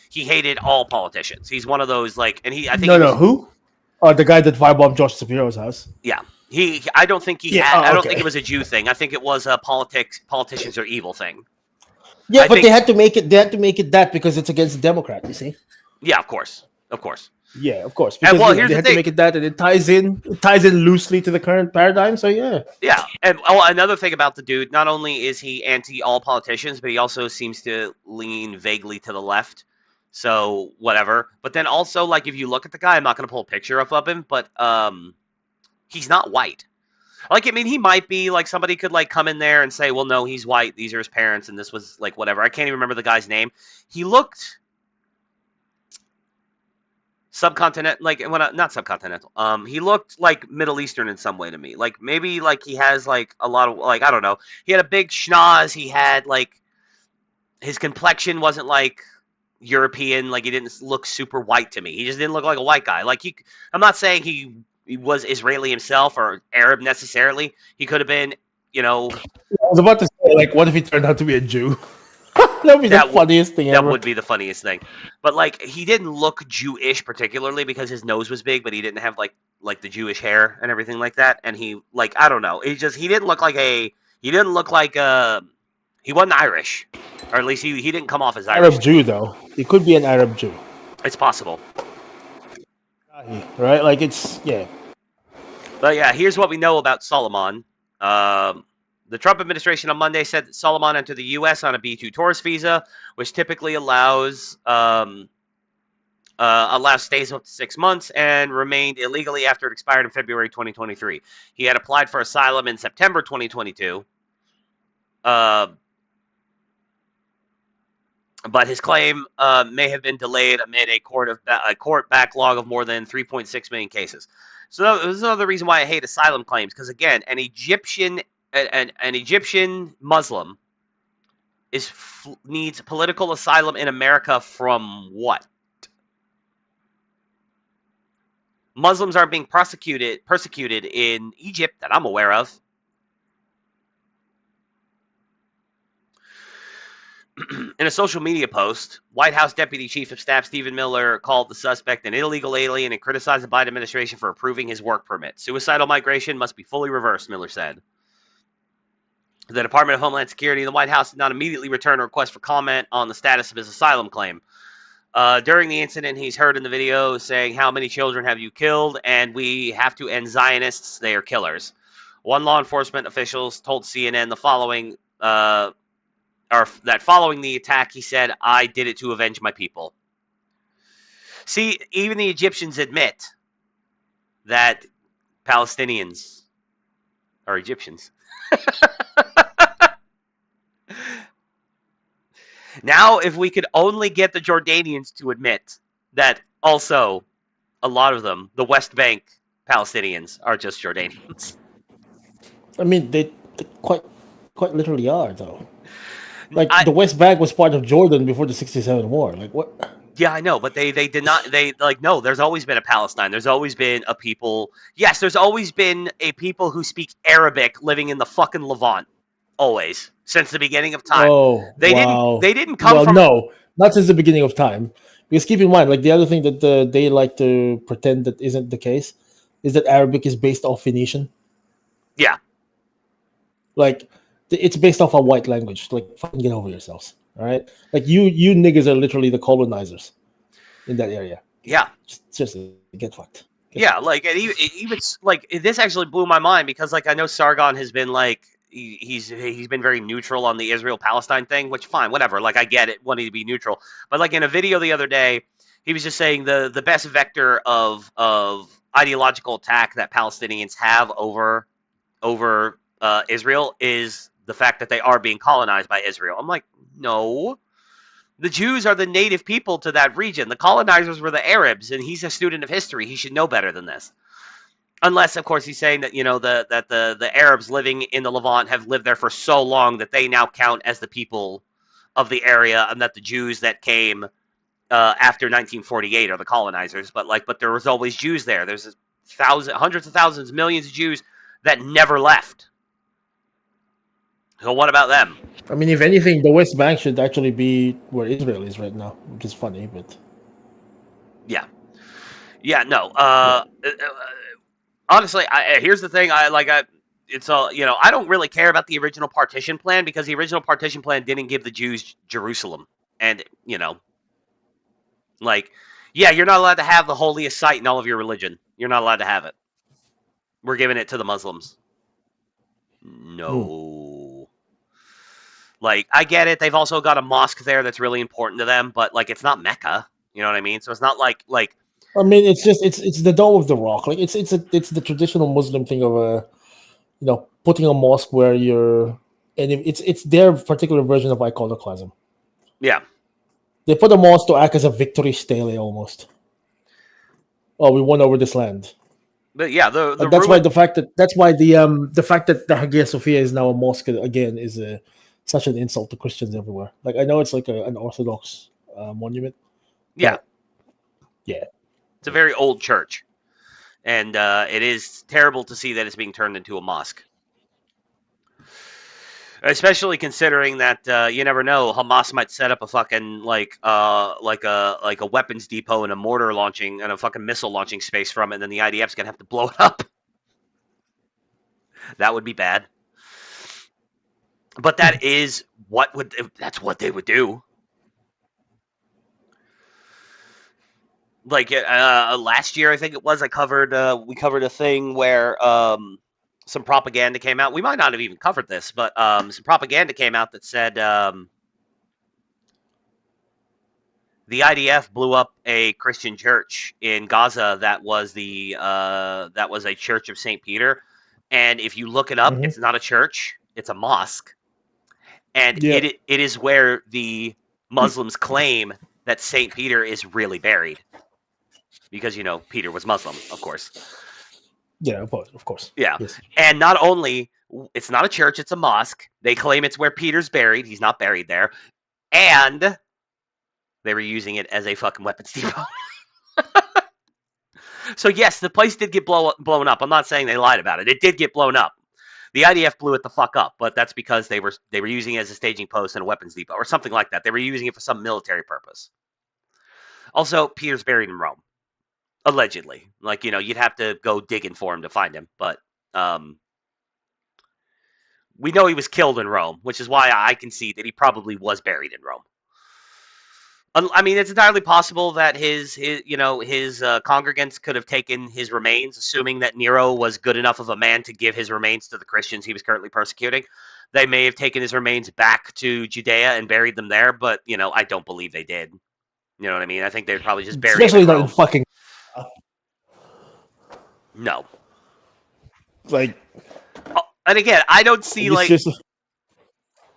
He hated all politicians. He's one of those, who? Oh, the guy that firebombed Josh Shapiro's house. Yeah. I don't think I don't think it was a Jew thing. I think it was a politicians are evil thing. Yeah, but they had to make it. They had to make it that because it's against the Democrat. You see? Yeah, of course. Yeah, of course. Because here's they had to make it that, and it ties in loosely to the current paradigm. So yeah. Yeah, and another thing about the dude, not only is he anti all politicians, but he also seems to lean vaguely to the left. So whatever. But then also, if you look at the guy, I'm not going to pull a picture up of him, but he's not white. He might be somebody could come in there and say, well, no, he's white. These are his parents, and this was whatever. I can't even remember the guy's name. He looked subcontinental, not subcontinental. He looked Middle Eastern in some way to me. Maybe he has a lot of I don't know. He had a big schnoz. He had his complexion wasn't European. He didn't look super white to me. He just didn't look like a white guy. I'm not saying he was Israeli himself or Arab necessarily. He could have been, I was about to say, what if he turned out to be a Jew? That would be the funniest thing ever. That would be the funniest thing. But he didn't look Jewish particularly because his nose was big, but he didn't have the Jewish hair and everything like that. And he I don't know. He didn't look he wasn't Irish, or at least he didn't come off as Irish. Arab Jew though. He could be an Arab Jew. It's possible. Right? It's, yeah. But yeah, here's what we know about Solomon. The Trump administration on Monday said that Solomon entered the U.S. on a B-2 tourist visa, which typically allows stays up to 6 months, and remained illegally after it expired in February 2023. He had applied for asylum in September 2022. But his claim may have been delayed amid a court backlog of more than 3.6 million cases. So this is another reason why I hate asylum claims, because again, an Egyptian Muslim needs political asylum in America from what? Muslims aren't being persecuted in Egypt that I'm aware of. In a social media post, White House Deputy Chief of Staff Stephen Miller called the suspect an illegal alien and criticized the Biden administration for approving his work permit. Suicidal migration must be fully reversed, Miller said. The Department of Homeland Security and the White House did not immediately return a request for comment on the status of his asylum claim. During the incident, he's heard in the video saying, "How many children have you killed? And we have to end Zionists. They are killers." One law enforcement official told CNN the following, that following the attack, he said, "I did it to avenge my people." See, even the Egyptians admit that Palestinians are Egyptians. Now, if we could only get the Jordanians to admit that also a lot of them, the West Bank Palestinians, are just Jordanians. I mean, they quite literally are, though. Like, the West Bank was part of Jordan before the 67 war. Like, what? Yeah, I know, but they did not. They no. There's always been a Palestine. There's always been a people. Yes, there's always been a people who speak Arabic living in the fucking Levant. Always, since the beginning of time. Oh, wow. They didn't come from. No, not since the beginning of time. Because keep in mind, like, the other thing that they like to pretend that isn't the case is that Arabic is based off Phoenician. Yeah. Like, it's based off a white language. Like, fucking get over yourselves. All right? Like, you niggas are literally the colonizers in that area. Yeah. Just get fucked. Yeah, like, and even like, this actually blew my mind, because, like, I know Sargon has been, like, he's been very neutral on the Israel-Palestine thing, which, fine, whatever. Like, I get it, wanting to be neutral. But, like, in a video the other day, he was just saying the best vector of ideological attack that Palestinians have over Israel is the fact that they are being colonized by Israel. I'm like, no. The Jews are the native people to that region. The colonizers were the Arabs, and he's a student of history. He should know better than this. Unless, of course, he's saying that, you know, that the Arabs living in the Levant have lived there for so long that they now count as the people of the area, and that the Jews that came after 1948 are the colonizers. But there was always Jews there. There's hundreds of thousands, millions of Jews that never left. So what about them? I mean, if anything, the West Bank should actually be where Israel is right now, which is funny, but yeah, no. Honestly, here's the thing. It's all, you know, I don't really care about the original partition plan, because the original partition plan didn't give the Jews Jerusalem, and, you know, like, yeah, you're not allowed to have the holiest site in all of your religion. You're not allowed to have it. We're giving it to the Muslims. No. Like, I get it. They've also got a mosque there that's really important to them, but, like, it's not Mecca. You know what I mean? So it's not like. I mean, it's just it's the Dome of the Rock. Like, it's the traditional Muslim thing of putting a mosque where you're, and it's their particular version of iconoclasm. Yeah. They put a mosque to act as a victory stele almost. Oh, we won over this land. But yeah, that's why the fact that the Hagia Sophia is now a mosque again is such an insult to Christians everywhere. Like, I know it's like an Orthodox monument. Yeah. Yeah. It's a very old church. And it is terrible to see that it's being turned into a mosque. Especially considering that you never know, Hamas might set up a fucking like a weapons depot and a mortar launching and a fucking missile launching space from it, and then the IDF's gonna have to blow it up. That would be bad. But that's what they would do. Like last year, I think it was, we covered a thing where some propaganda came out. We might not have even covered this, but some propaganda came out that said the IDF blew up a Christian church in Gaza that was a church of St. Peter. And if you look it up, it's not a church, it's a mosque. And it is where the Muslims claim that St. Peter is really buried. Because, Peter was Muslim, of course. Yeah, of course. Yeah. Yes. And not only, it's not a church, it's a mosque. They claim it's where Peter's buried. He's not buried there. And they were using it as a fucking weapons depot. So, yes, the place did get blown up. I'm not saying they lied about it. It did get blown up. The IDF blew it the fuck up, but that's because they were using it as a staging post and a weapons depot or something like that. They were using it for some military purpose. Also, Peter's buried in Rome. Allegedly. Like, you'd have to go digging for him to find him. But we know he was killed in Rome, which is why I can see that he probably was buried in Rome. I mean, it's entirely possible that his congregants could have taken his remains, assuming that Nero was good enough of a man to give his remains to the Christians he was currently persecuting. They may have taken his remains back to Judea and buried them there, but, I don't believe they did. You know what I mean? I think they'd probably just bury Especially him in not Rome. in fucking. No. Like. And again, I don't see,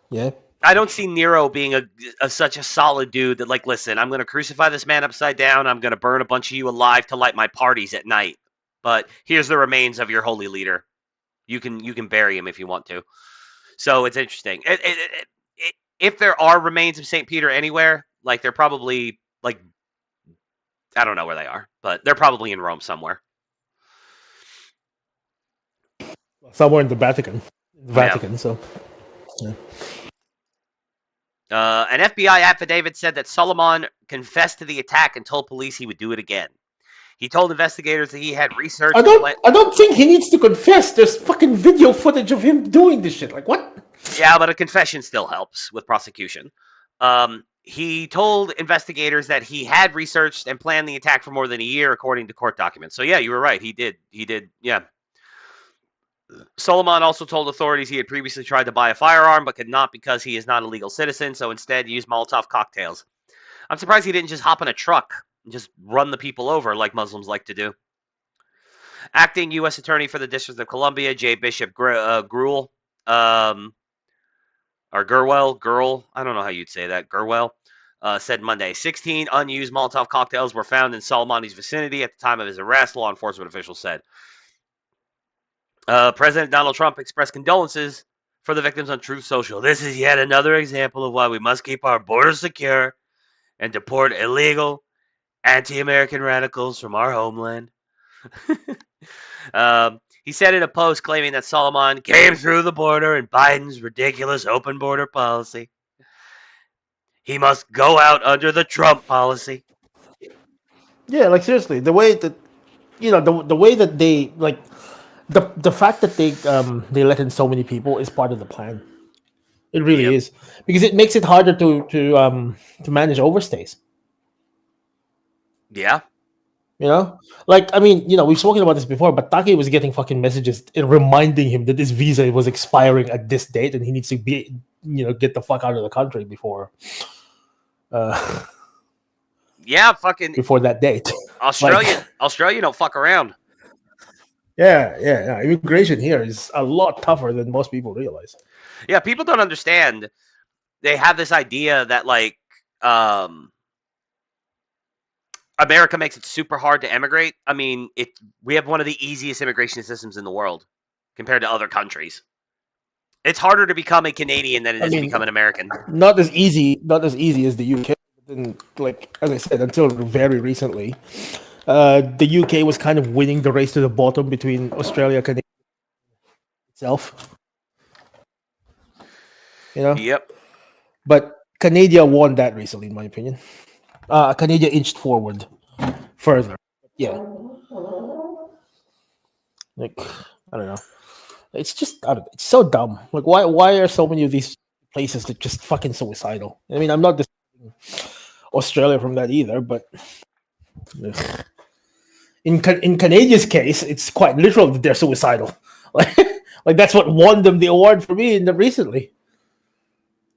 yeah. I don't see Nero being such a solid dude that, like, listen, I'm going to crucify this man upside down. I'm going to burn a bunch of you alive to light my parties at night. But here's the remains of your holy leader. You can bury him if you want to. So it's interesting. If there are remains of St. Peter anywhere, like, they're probably, like, I don't know where they are, but they're probably in Rome somewhere. Somewhere in the Vatican. So. Yeah. An FBI affidavit said that Solomon confessed to the attack and told police he would do it again. He told investigators that he had researched. I don't think he needs to confess. There's fucking video footage of him doing this shit. Like, what? Yeah, but a confession still helps with prosecution. He told investigators that he had researched and planned the attack for more than a year, according to court documents. So yeah, you were right. He did. Yeah. Solomon also told authorities he had previously tried to buy a firearm, but could not because he is not a legal citizen, so instead used Molotov cocktails. I'm surprised he didn't just hop in a truck and just run the people over like Muslims like to do. Acting U.S. Attorney for the District of Columbia, J. Bishop Gruel, I don't know how you'd say that, Gurwell, said Monday, 16 unused Molotov cocktails were found in Solomoni's vicinity at the time of his arrest, law enforcement officials said. President Donald Trump expressed condolences for the victims on Truth Social. This is yet another example of why we must keep our borders secure and deport illegal, anti-American radicals from our homeland. He said in a post claiming that Solomon came through the border in Biden's ridiculous open border policy. He must go out under the Trump policy. Yeah, like, seriously, the way that, the way that they, like, the fact that they let in so many people is part of the plan. It really is, because it makes it harder to manage overstays. Yeah. Like, I mean, we've spoken about this before, but Take was getting fucking messages reminding him that his visa was expiring at this date and he needs to get the fuck out of the country before before that date. Australia don't fuck around. Yeah. Immigration here is a lot tougher than most people realize. Yeah, people don't understand. They have this idea that, like, America makes it super hard to emigrate. I mean, we have one of the easiest immigration systems in the world compared to other countries. It's harder to become a Canadian than it is to become an American. Not as easy as the UK. And, like, as I said, until very recently, the UK was kind of winning the race to the bottom between Australia and Canada itself. Yep. But Canada won that recently, in my opinion. Canada inched forward further. Yeah. Like, I don't know. It's just, it's so dumb. Like, why are so many of these places like just fucking suicidal? I mean, I'm not dismissing Australia from that either, but in Canadia's case, it's quite literal that they're suicidal. Like that's what won them the award for me recently.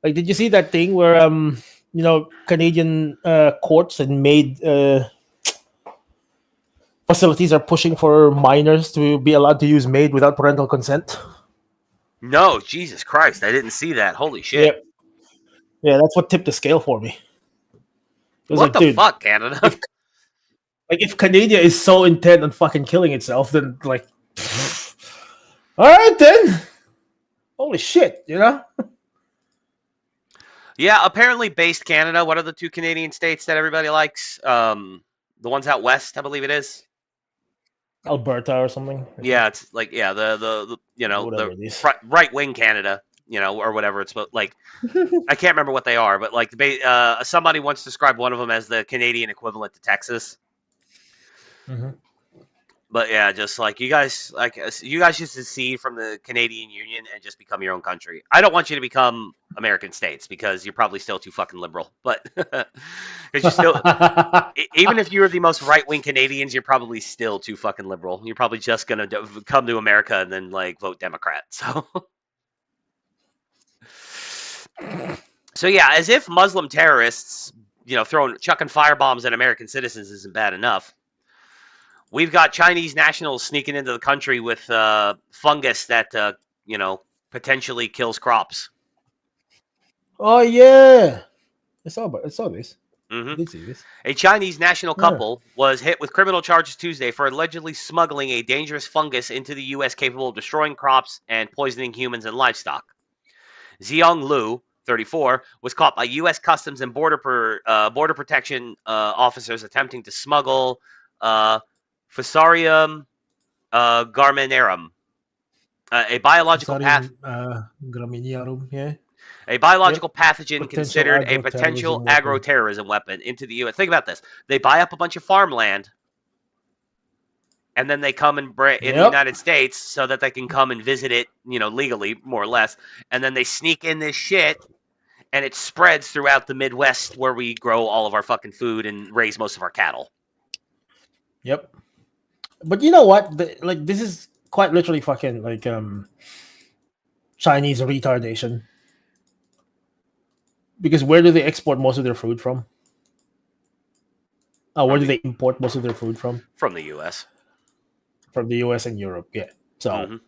Like, did you see that thing where Canadian courts and maid facilities are pushing for minors to be allowed to use maid without parental consent? No, Jesus Christ, I didn't see that. Holy shit. Yeah, that's what tipped the scale for me. It was What like, the dude, fuck, Canada? if Canada is so intent on fucking killing itself, then like, all right then. Holy shit, you know? Yeah, apparently based Canada. What are the two Canadian states that everybody likes? The ones out west, I believe it is. Alberta or something. Yeah, it's like the you know Whatever the it is. right wing Canada, you know, or whatever it's like. I can't remember what they are, but like somebody once described one of them as the Canadian equivalent to Texas. Mm-hmm. But yeah, just like you guys should secede from the Canadian Union and just become your own country. I don't want you to become American states because you're probably still too fucking liberal. But because you're still, even if you're the most right wing Canadians, you're probably still too fucking liberal. You're probably just gonna come to America and then like vote Democrat. So yeah, as if Muslim terrorists, you know, chucking firebombs at American citizens isn't bad enough. We've got Chinese nationals sneaking into the country with fungus that you know, potentially kills crops. Oh yeah, I saw this. Mm-hmm. I did see this. A Chinese national Yeah. couple was hit with criminal charges Tuesday for allegedly smuggling a dangerous fungus into the U.S. capable of destroying crops and poisoning humans and livestock. Xiong Lu, 34, was caught by U.S. Customs and Border Protection officers attempting to smuggle Fusarium garminarum, a biological Graminearum, yeah. A biological pathogen Potential considered a potential agro-terrorism agro-terrorism weapon into the U.S. Think about this. They buy up a bunch of farmland, and then they come in the United States so that they can come and visit it, you know, legally, more or less. And then they sneak in this shit, and it spreads throughout the Midwest where we grow all of our fucking food and raise most of our cattle. Yep. But you know what? Like, this is quite literally fucking like Chinese retardation. Because where do they export most of their food from? Where do they import most of their food from? From the U.S. From the U.S. and Europe, yeah. So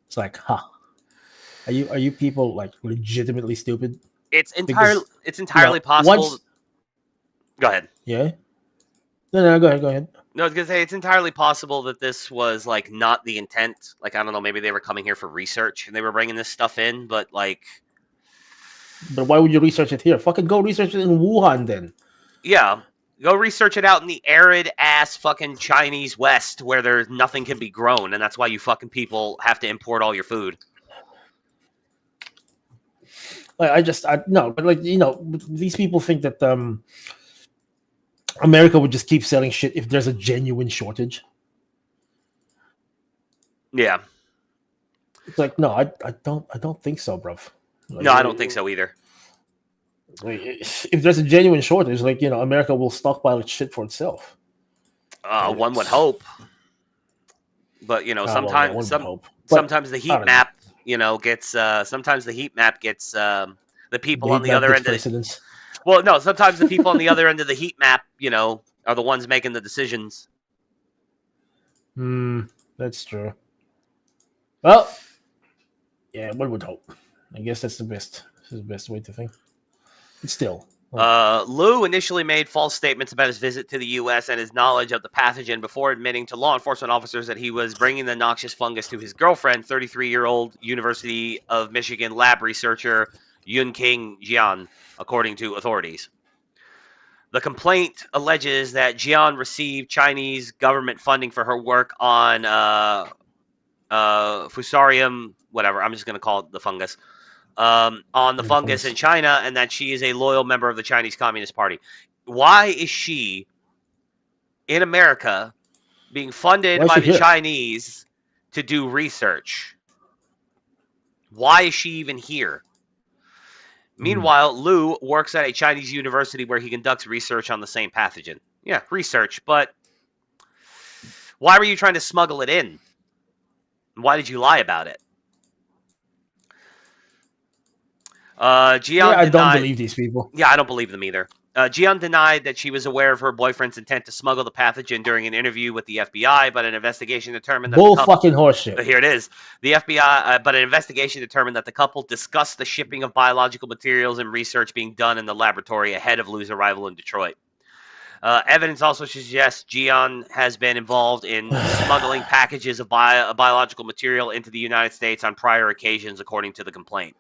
it's like, are you people like legitimately stupid? It's entirely possible. Go ahead. Yeah. No, go ahead. No, I was gonna say it's entirely possible that this was like not the intent. Like, I don't know, maybe they were coming here for research and they were bringing this stuff in, but like. But why would you research it here? Fucking go research it in Wuhan then. Yeah, go research it out in the arid ass fucking Chinese West where nothing can be grown, and that's why you fucking people have to import all your food. Like, no, but like, you know, these people think that America would just keep selling shit if there's a genuine shortage. Yeah. It's like, no, I don't think so, bruv. Like, no, I don't think so either. Like, if there's a genuine shortage, like, you know, America will stockpile shit for itself. One would hope. But, you know, sometimes the heat map, you know, gets sometimes the heat map gets the people on the other end of the Well, no, sometimes the people on the other end of the heat map, you know, are the ones making the decisions. That's true. Well, yeah, one would hope. I guess that's the best. This is the best way to think. But still. Liu initially made false statements about his visit to the U.S. and his knowledge of the pathogen before admitting to law enforcement officers that he was bringing the noxious fungus to his girlfriend, 33-year-old University of Michigan lab researcher Yunqing Jian, according to authorities. The complaint alleges that Jian received Chinese government funding for her work on Fusarium, whatever, I'm just going to call it the fungus, on the fungus in China, and that she is a loyal member of the Chinese Communist Party. Why is she in America being funded by the Chinese to do research? Why is she even here? Meanwhile, Liu works at a Chinese university where he conducts research on the same pathogen. Yeah, research, but why were you trying to smuggle it in? Why did you lie about it? Jian I don't believe these people. Yeah, I don't believe them either. Jian denied that she was aware of her boyfriend's intent to smuggle the pathogen during an interview with the FBI, but an investigation determined that fucking horseshit. Here it is. The FBI, but an investigation determined that the couple discussed the shipping of biological materials and research being done in the laboratory ahead of Liu's arrival in Detroit. Evidence also suggests Gian has been involved in smuggling packages of biological material into the United States on prior occasions, according to the complaint.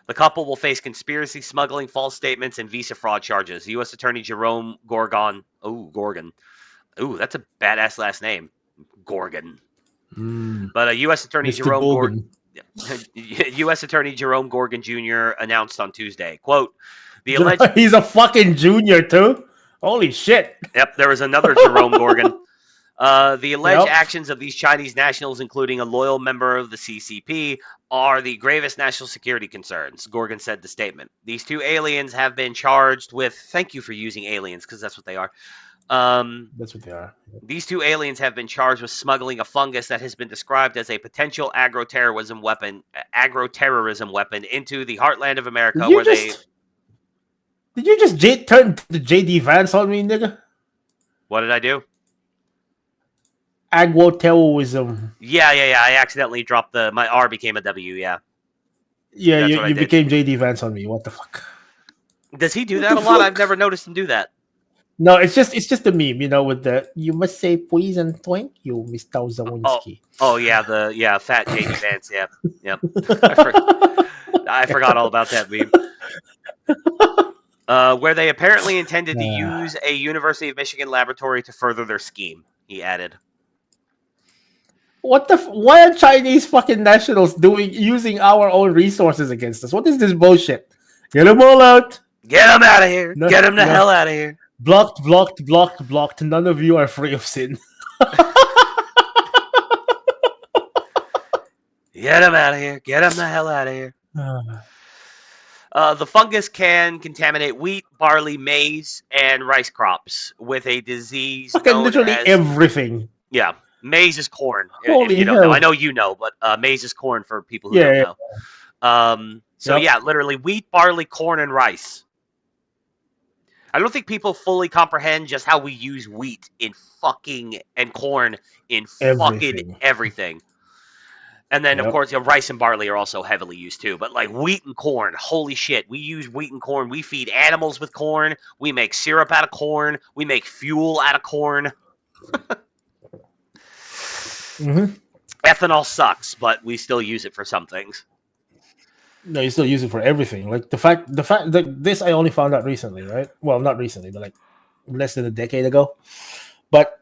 The couple will face conspiracy, smuggling, false statements, and visa fraud charges. U.S. Attorney Jerome Gorgon. Gorgon. That's a badass last name. Gorgon. But U.S. Attorney Mr. Jerome Gorgon. U.S. Attorney Jerome Gorgon Jr. announced on Tuesday, quote, the alleged... He's a fucking junior, too? Holy shit. Yep, there was another Jerome Gorgon. The alleged Yep. actions of these Chinese nationals, including a loyal member of the CCP, are the gravest national security concerns, Gorgon said in the statement. These two aliens have been charged with... Thank you for using aliens, because that's what they are. That's what they are. These two aliens have been charged with smuggling a fungus that has been described as a potential agroterrorism weapon into the heartland of America, Did you just turn the JD Vance on me, nigga? What did I do? Agroterrorism. Yeah. I accidentally dropped my R became a W. Yeah. Yeah, That's what I you did. became JD Vance on me. What the fuck? Does he do What that a the lot? fuck? I've never noticed him do that. No, it's just a meme, with the you must say poison twink, you Mr. Zawinski. Oh yeah, fat JD Vance. Yeah, yep. I forgot all about that meme. Where they apparently intended to use a University of Michigan laboratory to further their scheme, he added. Why are Chinese fucking nationals using our own resources against us? What is this bullshit? Get them all out. Get them out of here. Get them the hell out of here. Blocked. None of you are free of sin. Get them out of here. Get them the hell out of here. The fungus can contaminate wheat, barley, maize, and rice crops with a disease. Fucking literally everything. Yeah, maize is corn. Holy if you don't hell. know, I know you know, but maize is corn for people who don't know. Literally wheat, barley, corn, and rice. I don't think people fully comprehend just how we use wheat and corn in fucking everything. And then, of course, rice and barley are also heavily used too. But like wheat and corn, holy shit. We use wheat and corn. We feed animals with corn. We make syrup out of corn. We make fuel out of corn. Ethanol sucks, but we still use it for some things. No, you still use it for everything. Like the fact that this I only found out recently, right? Well, not recently, but like less than a decade ago. But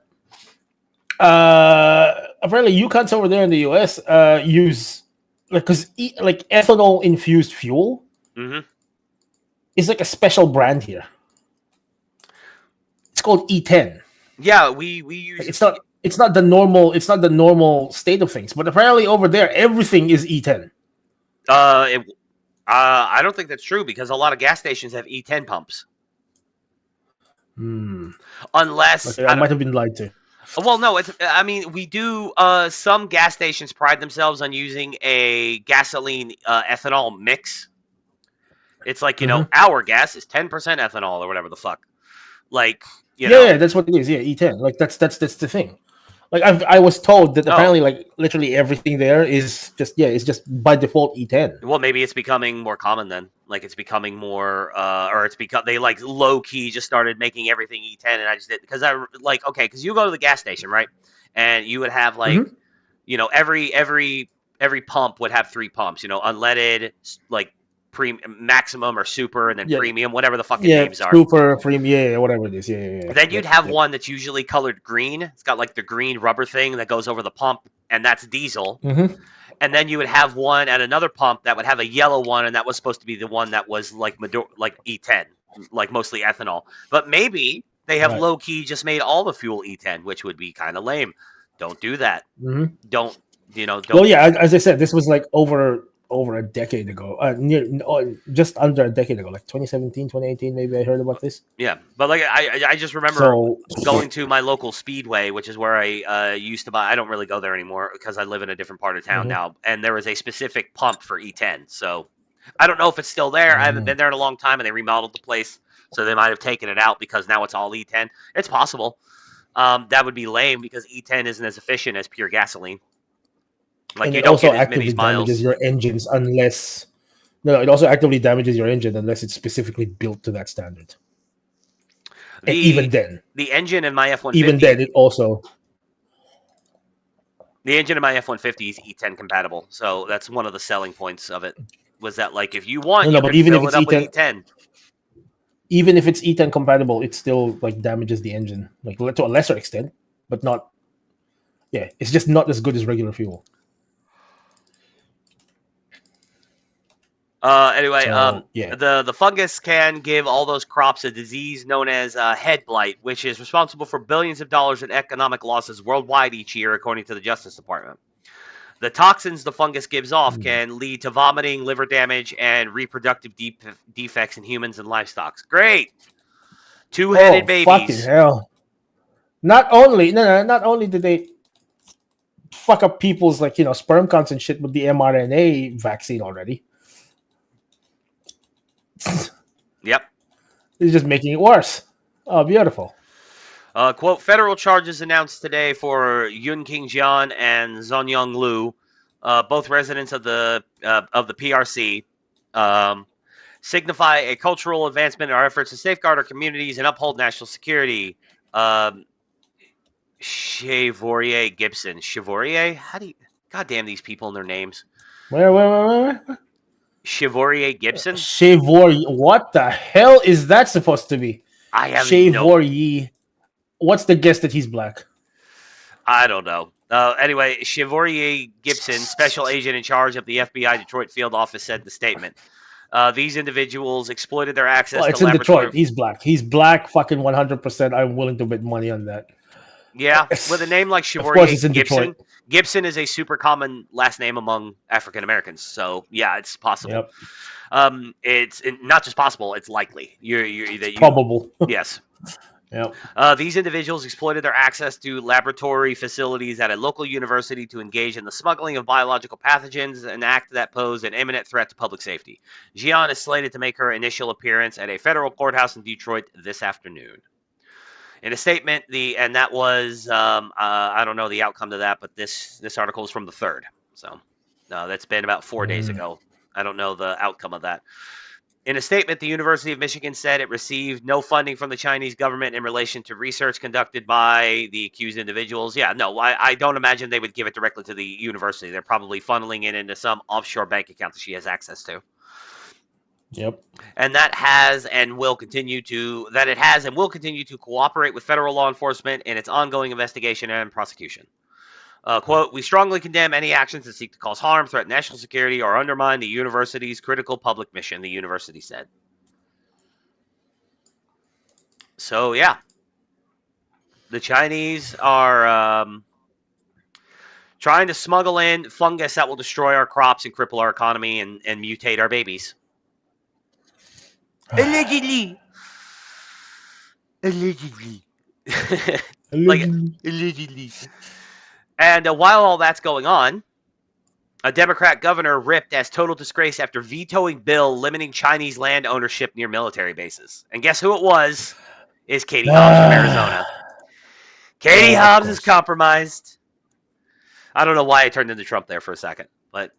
apparently, UConns over there in the US use because ethanol infused fuel is like a special brand here. It's called E10. Yeah, we use. It's not the normal state of things, but apparently over there everything is E10. I don't think that's true because a lot of gas stations have E10 pumps. Unless I might have been lied to. Well, no, we do. Some gas stations pride themselves on using a gasoline ethanol mix. It's like our gas is 10% ethanol or whatever the fuck. Like that's what it is. Yeah, E10. Like that's the thing. Like I was told that apparently like literally everything there is it's just by default E10. Well, maybe it's becoming more common then. Like it's becoming more or it's become they like low key just started making everything E10 and I just did because because you go to the gas station, right? And you would have like every pump would have 3 pumps, unleaded, like maximum or super, and then premium, whatever the fucking names are. Super, premium, whatever it is. Yeah. Then you'd have one that's usually colored green. It's got like the green rubber thing that goes over the pump, and that's diesel. And then you would have one at another pump that would have a yellow one, and that was supposed to be the one that was like E10, like mostly ethanol. But maybe they have low key just made all the fuel E10, which would be kind of lame. Don't do that. Don't. Well, yeah, as I said, this was like over a decade ago, just under a decade ago, like 2017, 2018, maybe I heard about this. Yeah, but like I just remember going to my local Speedway, which is where I used to buy. I don't really go there anymore because I live in a different part of town now, and there was a specific pump for E10. So I don't know if it's still there. I haven't been there in a long time, and they remodeled the place, so they might have taken it out because now it's all E10. It's possible. That would be lame because E10 isn't as efficient as pure gasoline. Like and you it don't also get as many actively miles. damages your engines unless it also actively damages your engine unless it's specifically built to that standard. And even then, the engine in my F-150, even then, it also. the engine in my F-150 is E10 compatible. So that's one of the selling points of it. Was that like if you want, No, you but could even if fill it it's up with E10, E10. even if it's E10 compatible, it still like damages the engine, like to a lesser extent, but not. Yeah, it's just not as good as regular fuel. Anyway, So, yeah. the fungus can give all those crops a disease known as head blight, which is responsible for billions of dollars in economic losses worldwide each year, according to the Justice Department. The toxins the fungus gives off can lead to vomiting, liver damage, and reproductive defects in humans and livestock. Great, two-headed Fucking babies. hell! Not only did they fuck up people's sperm counts and shit with the mRNA vaccine already. Yep. It's just making it worse. Oh, beautiful. Quote, federal charges announced today for Yun King Jian and Zhonyong Lu, both residents of the PRC, signify a cultural advancement in our efforts to safeguard our communities and uphold national security. Chevorier Gibson. Chevorier? How do you... God damn these people and their names. Where? Chevorier Gibson? Chevorier. What the hell is that supposed to be? I have Chevorier. What's the guess that he's black? I don't know. Anyway, Chevorier Gibson, special agent in charge of the FBI Detroit field office, said in the statement. These individuals exploited their access It's to in laboratory. Detroit. He's black. He's black, fucking 100%. I'm willing to bet money on that. Yeah, with a name like Chevorier Gibson. Gibson is a super common last name among African Americans. So, yeah, it's possible. Yep. It's not just possible, it's likely. Probable. Yes. Yep. These individuals exploited their access to laboratory facilities at a local university to engage in the smuggling of biological pathogens, an act that posed an imminent threat to public safety. Jian is slated to make her initial appearance at a federal courthouse in Detroit this afternoon. In a statement, and that was I don't know the outcome to that, but this article is from the 3rd, so that's been about 4 days ago. I don't know the outcome of that. In a statement, the University of Michigan said it received no funding from the Chinese government in relation to research conducted by the accused individuals. Yeah, no, I don't imagine they would give it directly to the university. They're probably funneling it into some offshore bank account that she has access to. Yep. And that has and will continue to cooperate with federal law enforcement in its ongoing investigation and prosecution. Quote, we strongly condemn any actions that seek to cause harm, threaten national security, or undermine the university's critical public mission, the university said. So, yeah. The Chinese are trying to smuggle in fungus that will destroy our crops and cripple our economy and mutate our babies. Allegedly. Allegedly. Allegedly. And while all that's going on, a Democrat governor ripped as total disgrace after vetoing bill limiting Chinese land ownership near military bases. And guess who it was? Is Katie Hobbs from Arizona. Katie Hobbs is compromised. I don't know why I turned into Trump there for a second, but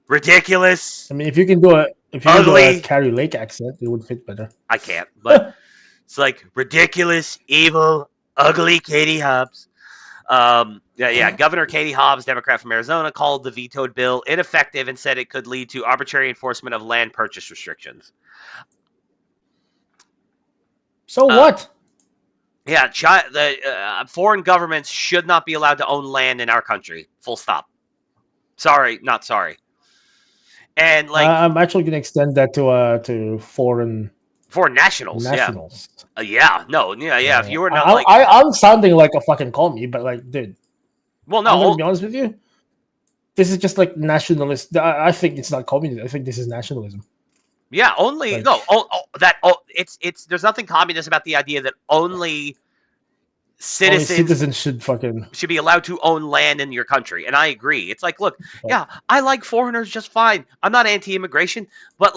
ridiculous. I mean, if you can do a Carrie Lake accent, it would fit better. I can't, but it's like ridiculous, evil, ugly Katie Hobbs. Governor Katie Hobbs, Democrat from Arizona, called the vetoed bill ineffective and said it could lead to arbitrary enforcement of land purchase restrictions. So what? Yeah, foreign governments should not be allowed to own land in our country. Full stop. Sorry, not sorry. And I'm actually going to extend that to foreign nationals. Yeah. If you were not I'm sounding like a fucking commie, but dude. Well, no. I'm going to be honest with you. This is just nationalist. I think it's not communism. I think this is nationalism. Yeah, there's nothing communist about the idea that only citizens should be allowed to own land in your country. And I agree. It's like, look, I like foreigners just fine. I'm not anti-immigration, but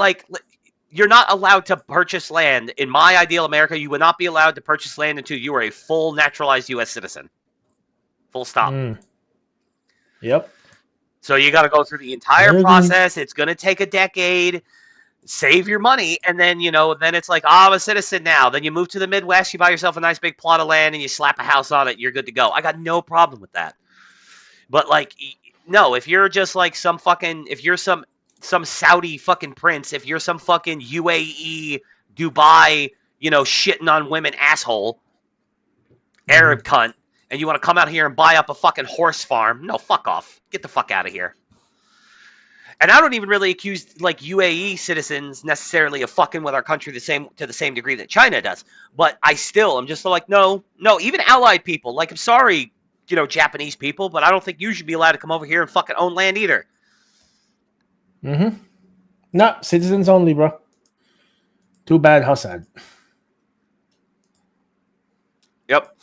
you're not allowed to purchase land. In my ideal America, you would not be allowed to purchase land until you are a full naturalized U.S. citizen. Full stop. Yep. So you got to go through the entire process. It's going to take a decade. save your money, and then then it's like, I'm a citizen now. Then you move to the Midwest, you buy yourself a nice big plot of land, and you slap a house on it. You're good to go. I got no problem with that. But like, no, if you're just like if you're some Saudi fucking prince, if you're some fucking UAE, Dubai, shitting on women asshole, Arab cunt, and you want to come out here and buy up a fucking horse farm, no, fuck off. Get the fuck out of here. And I don't even really accuse like UAE citizens necessarily of fucking with our country to the same degree that China does. But I'm just like, no, even allied people. Like, I'm sorry, Japanese people, but I don't think you should be allowed to come over here and fucking own land either. No, citizens only, bro. Too bad, how sad. Yep.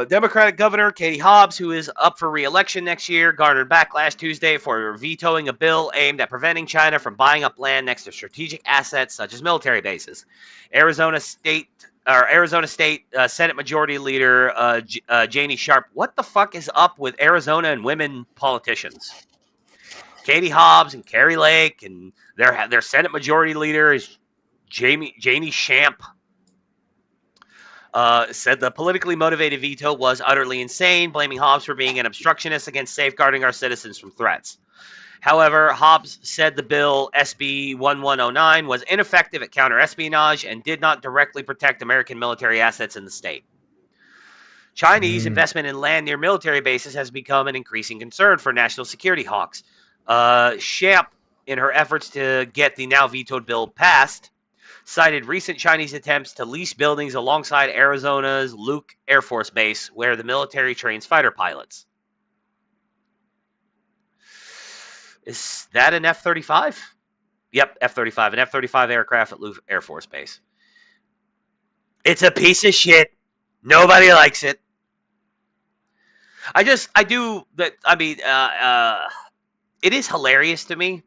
Democratic Governor Katie Hobbs, who is up for re-election next year, garnered backlash Tuesday for vetoing a bill aimed at preventing China from buying up land next to strategic assets such as military bases. Arizona State Senate Majority Leader Janie Sharp. What the fuck is up with Arizona and women politicians? Katie Hobbs and Carrie Lake, and their Senate Majority Leader is Janie Shamp. Said the politically motivated veto was utterly insane, blaming Hobbs for being an obstructionist against safeguarding our citizens from threats. However, Hobbs said the bill, SB 1109, was ineffective at counter-espionage and did not directly protect American military assets in the state. Chinese investment in land near military bases has become an increasing concern for national security hawks. Shamp, in her efforts to get the now vetoed bill passed, cited recent Chinese attempts to lease buildings alongside Arizona's Luke Air Force Base, where the military trains fighter pilots. Is that an F-35? Yep, F-35. An F-35 aircraft at Luke Air Force Base. It's a piece of shit. Nobody likes it. It is hilarious to me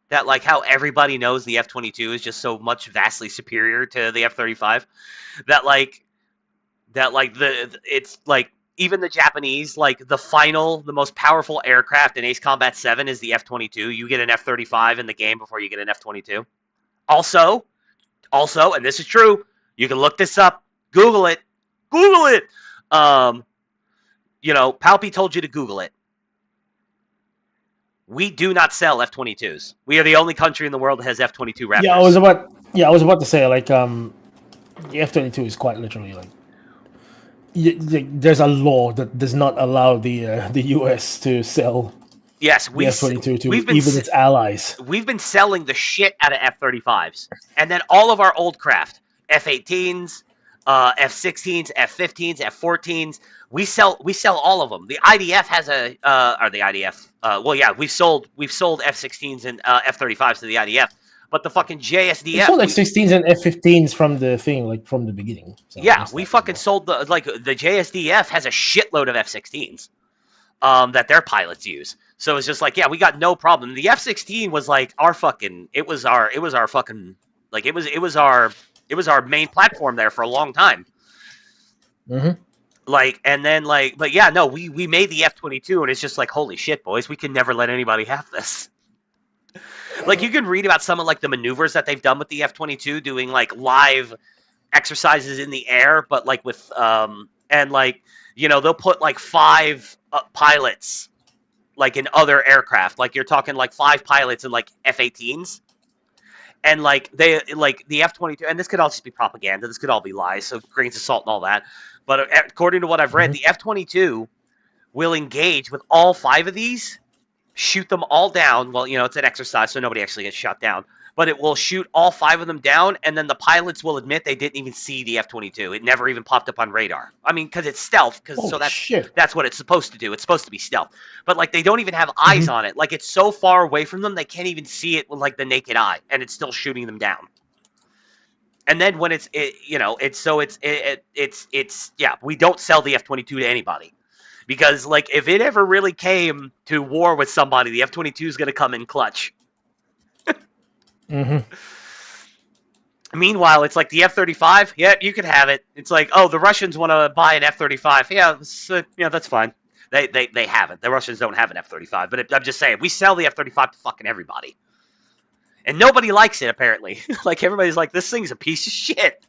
that like how everybody knows the F-22 is just so much vastly superior to the F-35 it's like even the Japanese, like the most powerful aircraft in Ace Combat 7 is the F-22. You get an F-35 in the game before you get an F-22. Also, and this is true, you can look this up, Google it. Palpy told you to Google it. We do not sell F-22s. We are the only country in the world that has F-22 Raptors. I was about to say, like, the F-22 is quite literally like, there's a law that does not allow the U.S. to sell the F-22 to even its allies. We've been selling the shit out of F-35s, and then all of our old craft, F-18s, F-16s, F-15s, F-14s. We sell all of them. The IDF has we've sold F-16s and F-35s to the IDF, but the fucking JSDF. We sold F-16s and F-15s from the thing, like from the beginning. So we fucking sold the JSDF has a shitload of F-16s that their pilots use. So it's just like, we got no problem. The F-16 was like our fucking. It was our fucking like it was our main platform there for a long time. Mm-hmm. Like, and then like, but yeah, no, we made the F-22, and it's just like, holy shit, boys, we can never let anybody have this. Like, you can read about some of like the maneuvers that they've done with the F-22, doing like live exercises in the air, but like with and like, they'll put like 5 pilots like in other aircraft. Like, you're talking like 5 pilots in like F-18s. And like they like the F-22, and this could all just be propaganda. This could all be lies, so grains of salt and all that. But according to what I've read, the F-22 will engage with all 5 of these, shoot them all down. Well, it's an exercise, so nobody actually gets shot down. But it will shoot all 5 of them down, and then the pilots will admit they didn't even see the F-22. It never even popped up on radar. I mean, because it's stealth. That's what it's supposed to do. It's supposed to be stealth. But like, they don't even have eyes on it. Like, it's so far away from them, they can't even see it with like the naked eye, and it's still shooting them down. And then when we don't sell the F-22 to anybody. Because, like, if it ever really came to war with somebody, the F-22 is going to come in clutch. Mm-hmm. Meanwhile, it's like the F-35, you can have it. It's like, oh, the Russians want to buy an F-35. That's fine. They have it. The Russians don't have an F-35. But I'm just saying, we sell the F-35 to fucking everybody. And nobody likes it, apparently. Like, everybody's like, this thing's a piece of shit.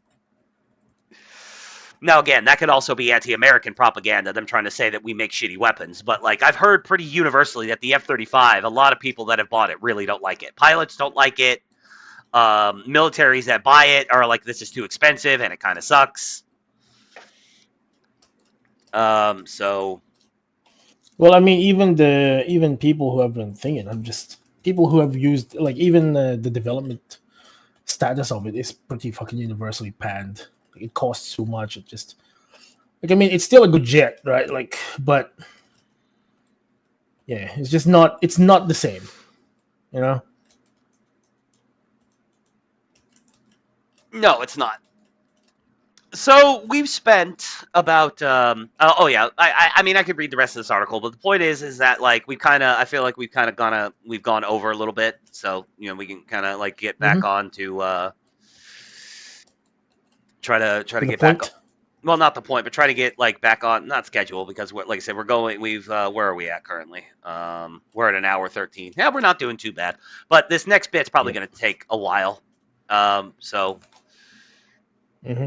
Now, again, that could also be anti-American propaganda, them trying to say that we make shitty weapons. But, like, I've heard pretty universally that the F-35, a lot of people that have bought it really don't like it. Pilots don't like it. Militaries that buy it are like, this is too expensive, and it kind of sucks. So... Well, I mean, even people who have been thinking, I'm just people who have used, like, even the development status of it is pretty fucking universally panned. Like, it costs too much. It just, like, I mean, it's still a good jet, right? Like, but yeah, it's just not. It's not the same, you know. No, it's not. So we've spent about I mean, I could read the rest of this article, but the point is that, like, I feel like we've gone over a little bit, so, you know, we can kind of, like, get back on to try to get back on. Well, not the point, but try to get, like, back on, not schedule, because like I said, where are we at currently? We're at an hour 13. Yeah, we're not doing too bad, but this next bit's probably going to take a while. So. Mm-hmm.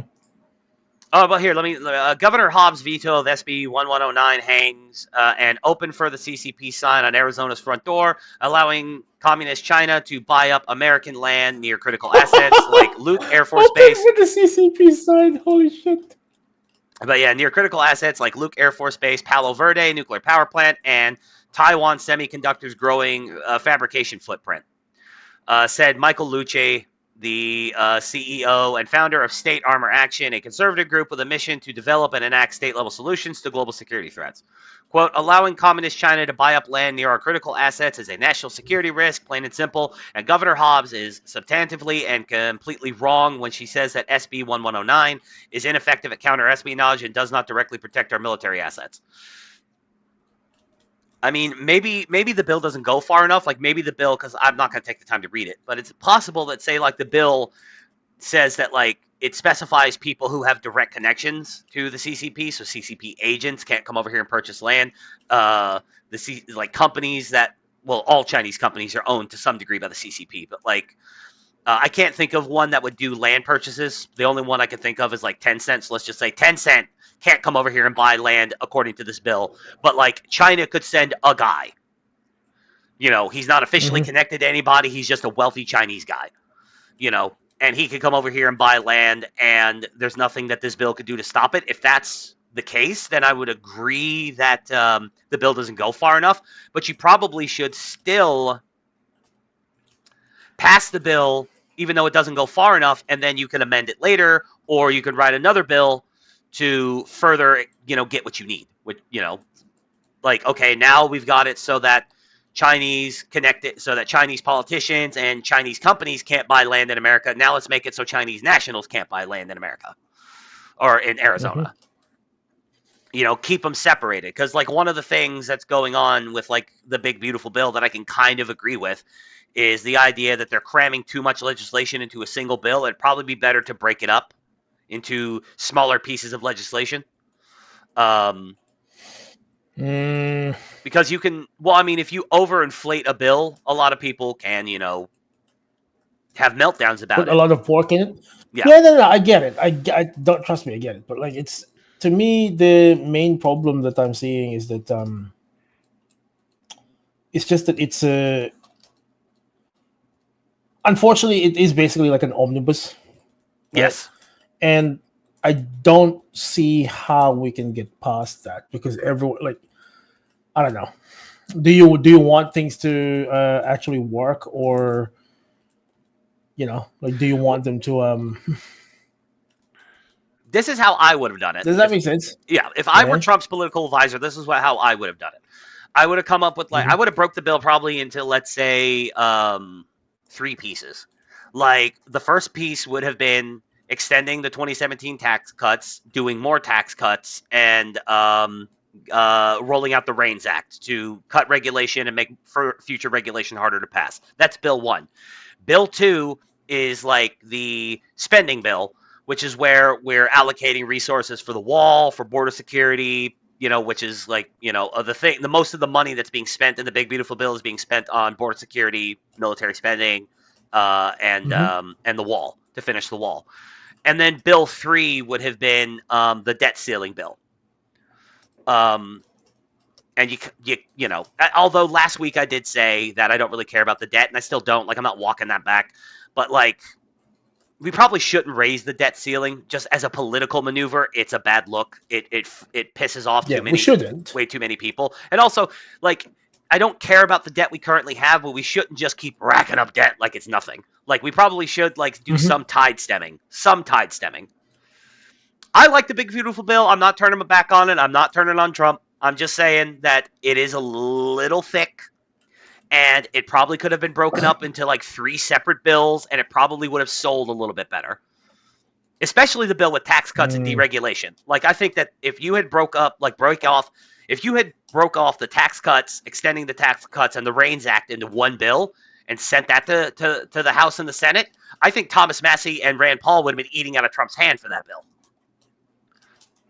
Oh, but here, let me. Governor Hobbs' veto of SB 1109 hangs and open for the CCP sign on Arizona's front door, allowing communist China to buy up American land near critical assets like Luke Air Force Base. Open for the CCP sign, holy shit. But yeah, near critical assets like Luke Air Force Base, Palo Verde nuclear power plant, and Taiwan Semiconductor's growing fabrication footprint. Said Michael Luce, the CEO and founder of State Armor Action, a conservative group with a mission to develop and enact state-level solutions to global security threats. Quote, allowing communist China to buy up land near our critical assets is a national security risk, plain and simple, and Governor Hobbs is substantively and completely wrong when she says that SB 1109 is ineffective at counter-espionage and does not directly protect our military assets. I mean, maybe the bill doesn't go far enough. Like, maybe the bill, because I'm not going to take the time to read it, but it's possible that, say, like, the bill says that, like, it specifies people who have direct connections to the CCP, so CCP agents can't come over here and purchase land. Like, companies that, well, all Chinese companies are owned to some degree by the CCP, but, like, I can't think of one that would do land purchases. The only one I can think of is, like, Tencent. So let's just say Tencent can't come over here and buy land according to this bill. But, like, China could send a guy. You know, he's not officially connected to anybody. He's just a wealthy Chinese guy. You know, and he could come over here and buy land, and there's nothing that this bill could do to stop it. If that's the case, then I would agree that the bill doesn't go far enough. But you probably should still pass the bill, even though it doesn't go far enough, and then you can amend it later, or you can write another bill to further, you know, get what you need. You know, like, okay, now we've got it so that Chinese politicians and Chinese companies can't buy land in America. Now let's make it so Chinese nationals can't buy land in America or in Arizona. You know, keep them separated. Because, like, one of the things that's going on with, like, the big, beautiful bill that I can kind of agree with is the idea that they're cramming too much legislation into a single bill. It'd probably be better to break it up into smaller pieces of legislation. Because you can, well, I mean, if you overinflate a bill, a lot of people can, you know, have meltdowns about it. Put a lot of work in it. Yeah. No, I get it. I don't, trust me, I get it. But, like, it's, to me, the main problem that I'm seeing is that it's just that it's unfortunately, it is basically like an omnibus. Right? Yes. And I don't see how we can get past that, because everyone, like, I don't know. Do you want things to actually work, or, you know, like, do you want them to This is how I would have done it. Does that make sense? Yeah. If I were Trump's political advisor, this is how I would have done it. I would have come up with, like, I would have broke the bill probably into, let's say, 3 pieces. Like, the first piece would have been extending the 2017 tax cuts, doing more tax cuts, and rolling out the REINS Act to cut regulation and make future regulation harder to pass. That's Bill 1. Bill 2 is, like, the spending bill, which is where we're allocating resources for the wall, for border security, you know, which is, like, you know, the most of the money that's being spent in the big, beautiful bill is being spent on border security, military spending, and the wall to finish the wall. And then Bill 3 would have been the debt ceiling bill. And you know, although last week I did say that I don't really care about the debt, and I still don't. Like, I'm not walking that back. But, like, we probably shouldn't raise the debt ceiling just as a political maneuver. It's a bad look. It pisses off we shouldn't. way too many people. And also, like, I don't care about the debt we currently have, but we shouldn't just keep racking up debt like it's nothing. Like, we probably should, like, do some tide stemming. I like the big beautiful bill. I'm not turning my back on it. I'm not turning on Trump. I'm just saying that it is a little thick, and it probably could have been broken up into like 3 separate bills, and it probably would have sold a little bit better. Especially the bill with tax cuts and deregulation. Like, I think that if you had broke off the tax cuts, extending the tax cuts, and the REINS Act into one bill and sent that to the House and the Senate, I think Thomas Massie and Rand Paul would have been eating out of Trump's hand for that bill.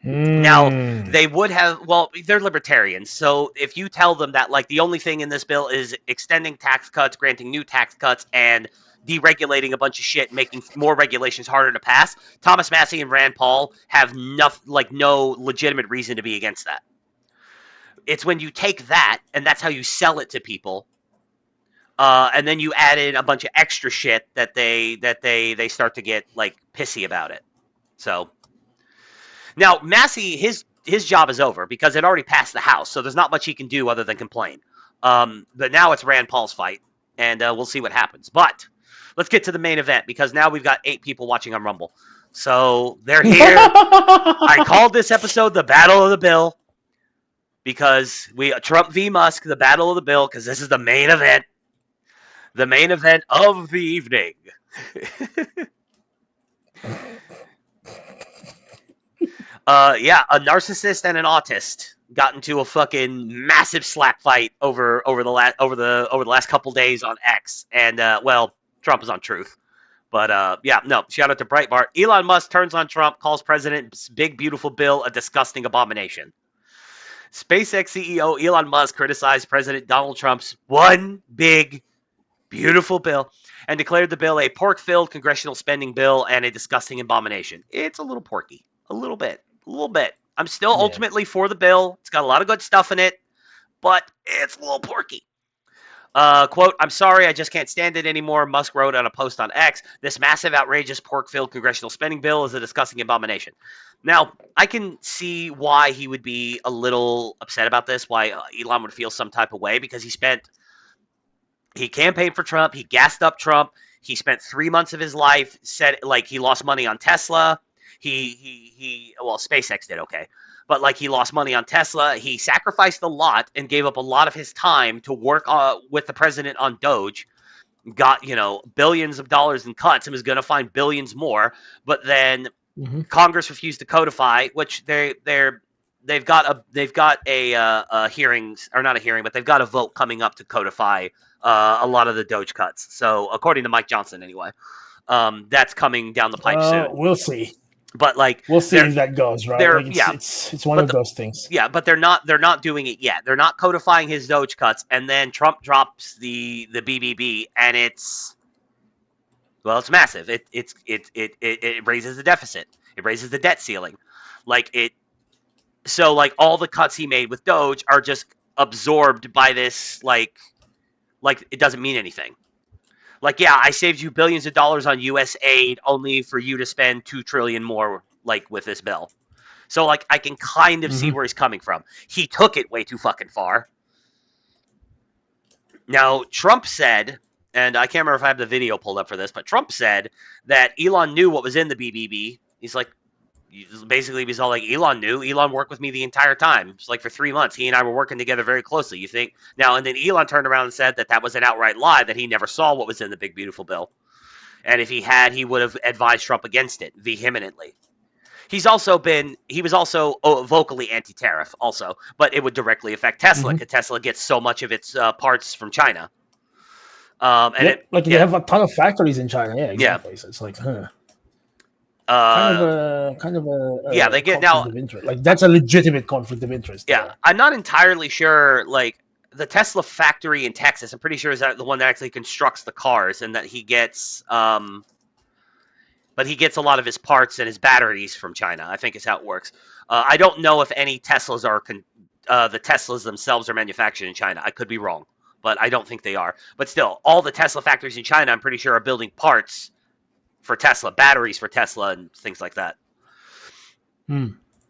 Now, they would have, well, they're libertarians, so if you tell them that, like, the only thing in this bill is extending tax cuts, granting new tax cuts, and deregulating a bunch of shit, making more regulations harder to pass, Thomas Massie and Rand Paul have no legitimate reason to be against that. It's when you take that, and that's how you sell it to people, and then you add in a bunch of extra shit that they start to get, like, pissy about it. So... Now, Massie, his job is over because it already passed the House, so there's not much he can do other than complain. But now it's Rand Paul's fight, and we'll see what happens. But let's get to the main event, because now we've got 8 people watching on Rumble. So they're here. I called this episode the Battle of the Bill, because Trump v. Musk, the Battle of the Bill, because this is the main event. The main event of the evening. A narcissist and an autist got into a fucking massive slap fight over the last couple days on X, and Trump is on Truth, but shout out to Breitbart. Elon Musk turns on Trump, calls President's big beautiful bill a disgusting abomination. SpaceX CEO Elon Musk criticized President Donald Trump's one big beautiful bill and declared the bill a pork-filled congressional spending bill and a disgusting abomination. It's a little porky, a little bit. I'm still ultimately for the bill. It's got a lot of good stuff in it, but it's a little porky. Quote, "I'm sorry, I just can't stand it anymore," Musk wrote on a post on X. "This massive, outrageous, pork-filled congressional spending bill is a disgusting abomination." Now, I can see why he would be a little upset about this, why Elon would feel some type of way, because he campaigned for Trump, he gassed up Trump, he spent 3 months of his life, said, like, he lost money on Tesla. SpaceX did okay, but, like, he lost money on Tesla. He sacrificed a lot and gave up a lot of his time to work with the president on Doge. Got, billions of dollars in cuts and was going to find billions more. But then Congress refused to codify, which they've got a hearings, or not a hearing, but they've got a vote coming up to codify a lot of the Doge cuts. So according to Mike Johnson, anyway, that's coming down the pipe soon. We'll see. But, like, we'll see if that goes right. Like, it's one of those things. Yeah, but they're not doing it yet. They're not codifying his Doge cuts, and then Trump drops the BBB, and it's massive. It raises the deficit. It raises the debt ceiling. So all the cuts he made with Doge are just absorbed by this. Like it doesn't mean anything. Like, yeah, I saved you billions of dollars on U.S. aid only for you to spend $2 trillion more, like, with this bill. So, like, I can kind of see where he's coming from. He took it way too fucking far. Now, Trump said, and I can't remember if I have the video pulled up for this, but Trump said that Elon knew what was in the BBB. He's like, basically, he's all like, Elon knew. Elon worked with me the entire time. It's like for 3 months. He and I were working together very closely. You think? Now, and then Elon turned around and said that was an outright lie, that he never saw what was in the big, beautiful bill. And if he had, he would have advised Trump against it vehemently. He was also vocally anti-tariff also, but it would directly affect Tesla, because Tesla gets so much of its parts from China. They have a ton of factories in China. Yeah, exactly. So it's like, kind of a they get now of interest. Like, that's a legitimate conflict of interest. Yeah, I'm not entirely sure. Like, the Tesla factory in Texas, I'm pretty sure is the one that actually constructs the cars, and that he gets, but he gets a lot of his parts and his batteries from China, I think is how it works. I don't know if any Teslas are, the Teslas themselves are manufactured in China. I could be wrong, but I don't think they are. But still, all the Tesla factories in China, I'm pretty sure, are building parts for Tesla, batteries for Tesla, and things like that.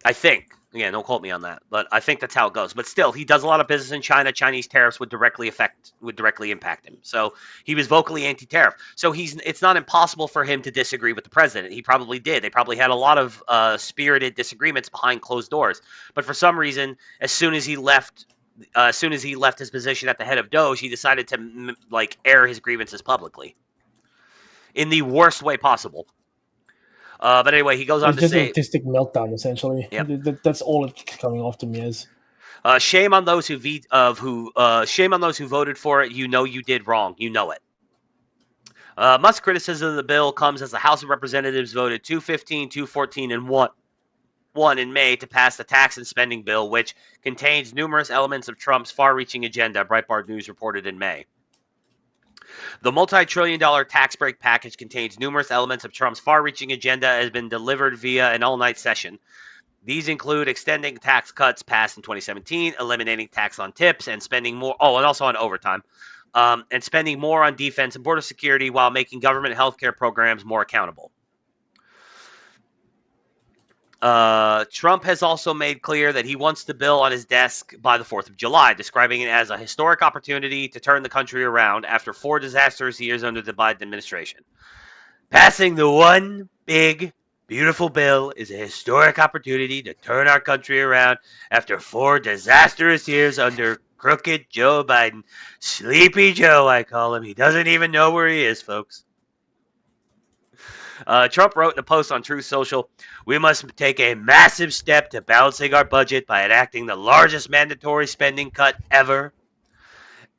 I think. Again, don't quote me on that, but I think that's how it goes. But still, he does a lot of business in China. Chinese tariffs would directly impact him. So he was vocally anti-tariff. So it's not impossible for him to disagree with the president. He probably did. They probably had a lot of spirited disagreements behind closed doors. But for some reason, as soon as he left his position at the head of Doge, he decided to air his grievances publicly in the worst way possible. But anyway, he goes on to say, "It's just an artistic meltdown, essentially." Yep. That's all it's coming off to me as. Shame on those who shame on those who voted for it. You know you did wrong. You know it. Musk's criticism of the bill comes as the House of Representatives voted 215, 214, and 1 in May to pass the tax and spending bill, which contains numerous elements of Trump's far-reaching agenda, Breitbart News reported in May. The multi-trillion-dollar tax break package contains numerous elements of Trump's far-reaching agenda and has been delivered via an all-night session. These include extending tax cuts passed in 2017, eliminating tax on tips, and spending more. Oh, and also on overtime, and spending more on defense and border security while making government healthcare programs more accountable. Trump has also made clear that he wants the bill on his desk by the 4th of July, describing it as a historic opportunity to turn the country around after 4 disastrous years under the Biden administration. Passing the one big, beautiful bill is a historic opportunity to turn our country around after 4 disastrous years under crooked Joe Biden. Sleepy Joe, I call him. He doesn't even know where he is, folks. Trump wrote in a post on Truth Social, "We must take a massive step to balancing our budget by enacting the largest mandatory spending cut ever.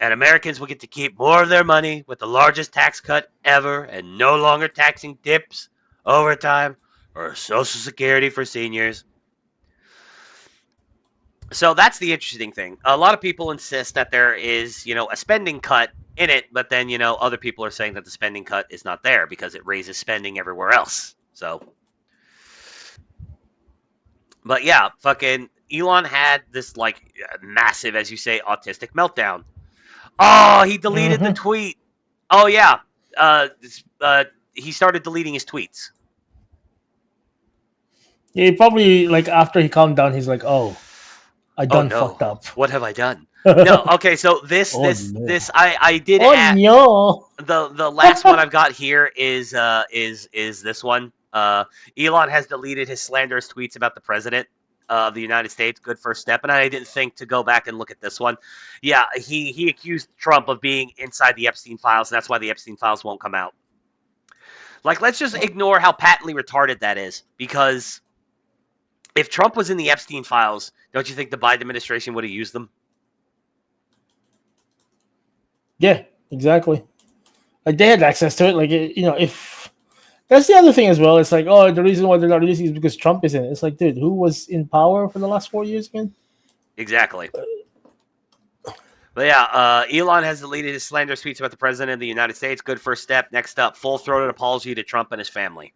And Americans will get to keep more of their money with the largest tax cut ever and no longer taxing tips, overtime, or Social Security for seniors." So that's the interesting thing. A lot of people insist that there is, a spending cut in it, but then, other people are saying that the spending cut is not there because it raises spending everywhere else. So, but yeah, fucking Elon had this massive, as you say, autistic meltdown. Oh, he deleted the tweet. Oh yeah, he started deleting his tweets. Yeah, he probably after he calmed down, he's like, "Oh, I done fucked up. What have I done?" No, okay, so this I did add. No. The last one I've got here is this one. Elon has deleted his slanderous tweets about the president of the United States. Good first step. And I didn't think to go back and look at this one. Yeah, he accused Trump of being inside the Epstein files, and that's why the Epstein files won't come out. Let's just ignore how patently retarded that is, because if Trump was in the Epstein files, don't you think the Biden administration would have used them? Yeah, exactly. They had access to it. If that's the other thing as well, it's the reason why they're not releasing is because Trump is in it. It's dude, who was in power for the last 4 years again? Exactly. But yeah, Elon has deleted his slanderous tweets about the president of the United States. Good first step. Next up, full-throated apology to Trump and his family.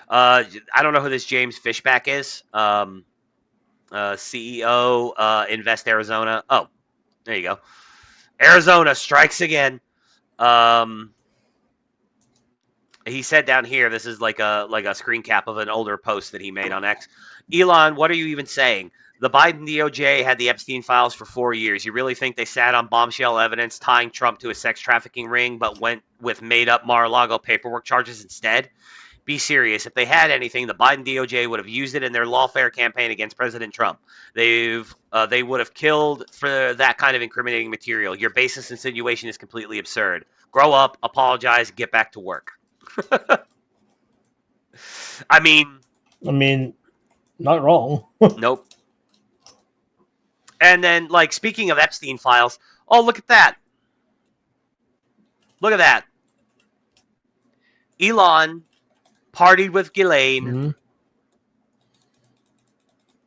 I don't know who this James Fishback is. CEO, Invest Arizona. Oh, there you go. Arizona strikes again. He said down here, this is like a screen cap of an older post that he made on X. Elon, what are you even saying? The Biden DOJ had the Epstein files for 4 years. You really think they sat on bombshell evidence tying Trump to a sex trafficking ring, but went with made-up Mar-a-Lago paperwork charges instead? Be serious. If they had anything, the Biden DOJ would have used it in their lawfare campaign against President Trump. They would have killed for that kind of incriminating material. Your baseless insinuation is completely absurd. Grow up, apologize, get back to work. I mean, not wrong. Nope. And then, speaking of Epstein files, oh, look at that. Look at that. Elon partied with Ghislaine.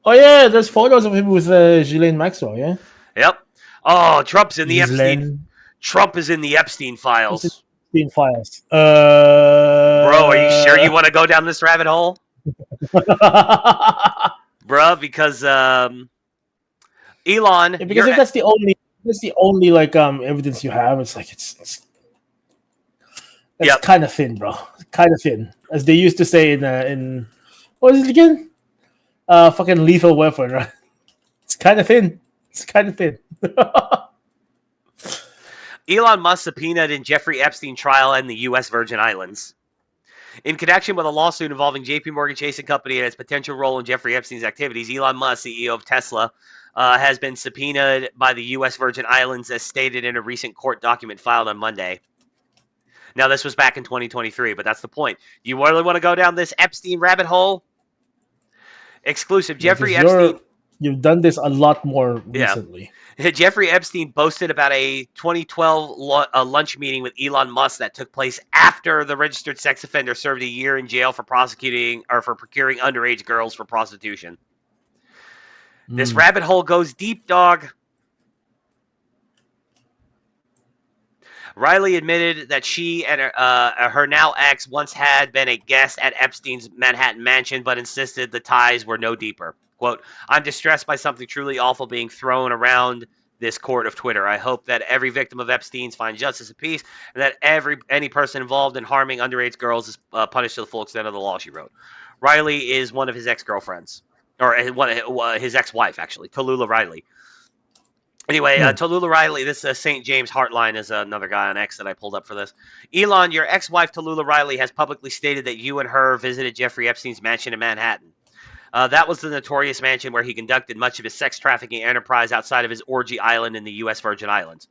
Oh yeah, there's photos of him with Ghislaine Maxwell. Yeah, Yep. Oh, Trump's in the Epstein. Ghislaine. Trump is in the Epstein What's it? files. Epstein files. Bro, are you sure you want to go down this rabbit hole? Bruh, because Elon, because if that's the only like evidence you have, it's like it's Yep. kind of thin, bro. Kind of thin, as they used to say in what is it again? Fucking Lethal Weapon, right? It's kind of thin. It's kind of thin. Elon Musk subpoenaed in Jeffrey Epstein trial in the U.S. Virgin Islands. In connection with a lawsuit involving J.P. Morgan Chase & Company and its potential role in Jeffrey Epstein's activities, Elon Musk, CEO of Tesla, has been subpoenaed by the U.S. Virgin Islands, as stated in a recent court document filed on Monday. Now, this was back in 2023, but that's the point. You really want to go down this Epstein rabbit hole? Exclusive. Jeffrey Epstein. You've done this a lot more recently. Yeah. Jeffrey Epstein boasted about a 2012 lunch meeting with Elon Musk that took place after the registered sex offender served a year in jail for procuring underage girls for prostitution. This rabbit hole goes deep, dog. Riley admitted that she and her now ex once had been a guest at Epstein's Manhattan mansion, but insisted the ties were no deeper. Quote, I'm distressed by something truly awful being thrown around this court of Twitter. I hope that every victim of Epstein's finds justice and peace, and that any person involved in harming underage girls is punished to the full extent of the law, she wrote. Riley is one of his ex-girlfriends, or his ex-wife, actually, Tallulah Riley. Anyway, Tallulah Riley, this St. James Heartline is another guy on X that I pulled up for this. Elon, your ex-wife Tallulah Riley has publicly stated that you and her visited Jeffrey Epstein's mansion in Manhattan. That was the notorious mansion where he conducted much of his sex trafficking enterprise outside of his orgy island in the U.S. Virgin Islands.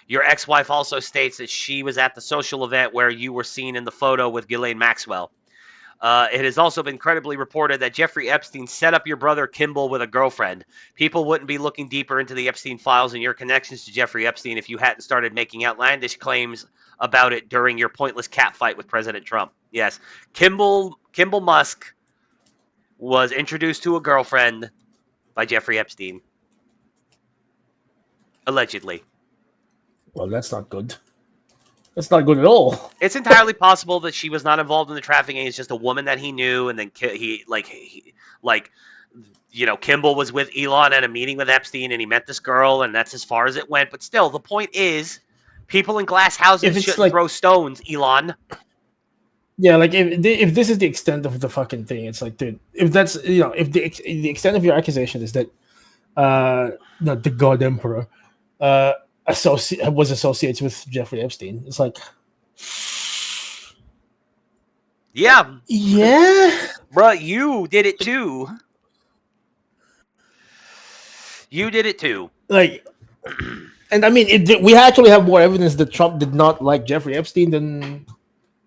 Your ex-wife also states that she was at the social event where you were seen in the photo with Ghislaine Maxwell. It has also been credibly reported that Jeffrey Epstein set up your brother Kimball with a girlfriend. People wouldn't be looking deeper into the Epstein files and your connections to Jeffrey Epstein if you hadn't started making outlandish claims about it during your pointless catfight with President Trump. Yes, Kimball Musk was introduced to a girlfriend by Jeffrey Epstein. Allegedly. Well, that's not good. That's not good at all. It's entirely possible that she was not involved in the trafficking. It's just a woman that he knew, and then Kimball was with Elon at a meeting with Epstein, and he met this girl, and that's as far as it went. But still, the point is, people in glass houses shouldn't throw stones, Elon. Yeah, like if this is the extent of the fucking thing, it's like, dude, if that's if the extent of your accusation is that the God Emperor was associates with Jeffrey Epstein, it's like, yeah, bro, you did it too. You did it too. Like, and I mean, we actually have more evidence that Trump did not like Jeffrey Epstein than.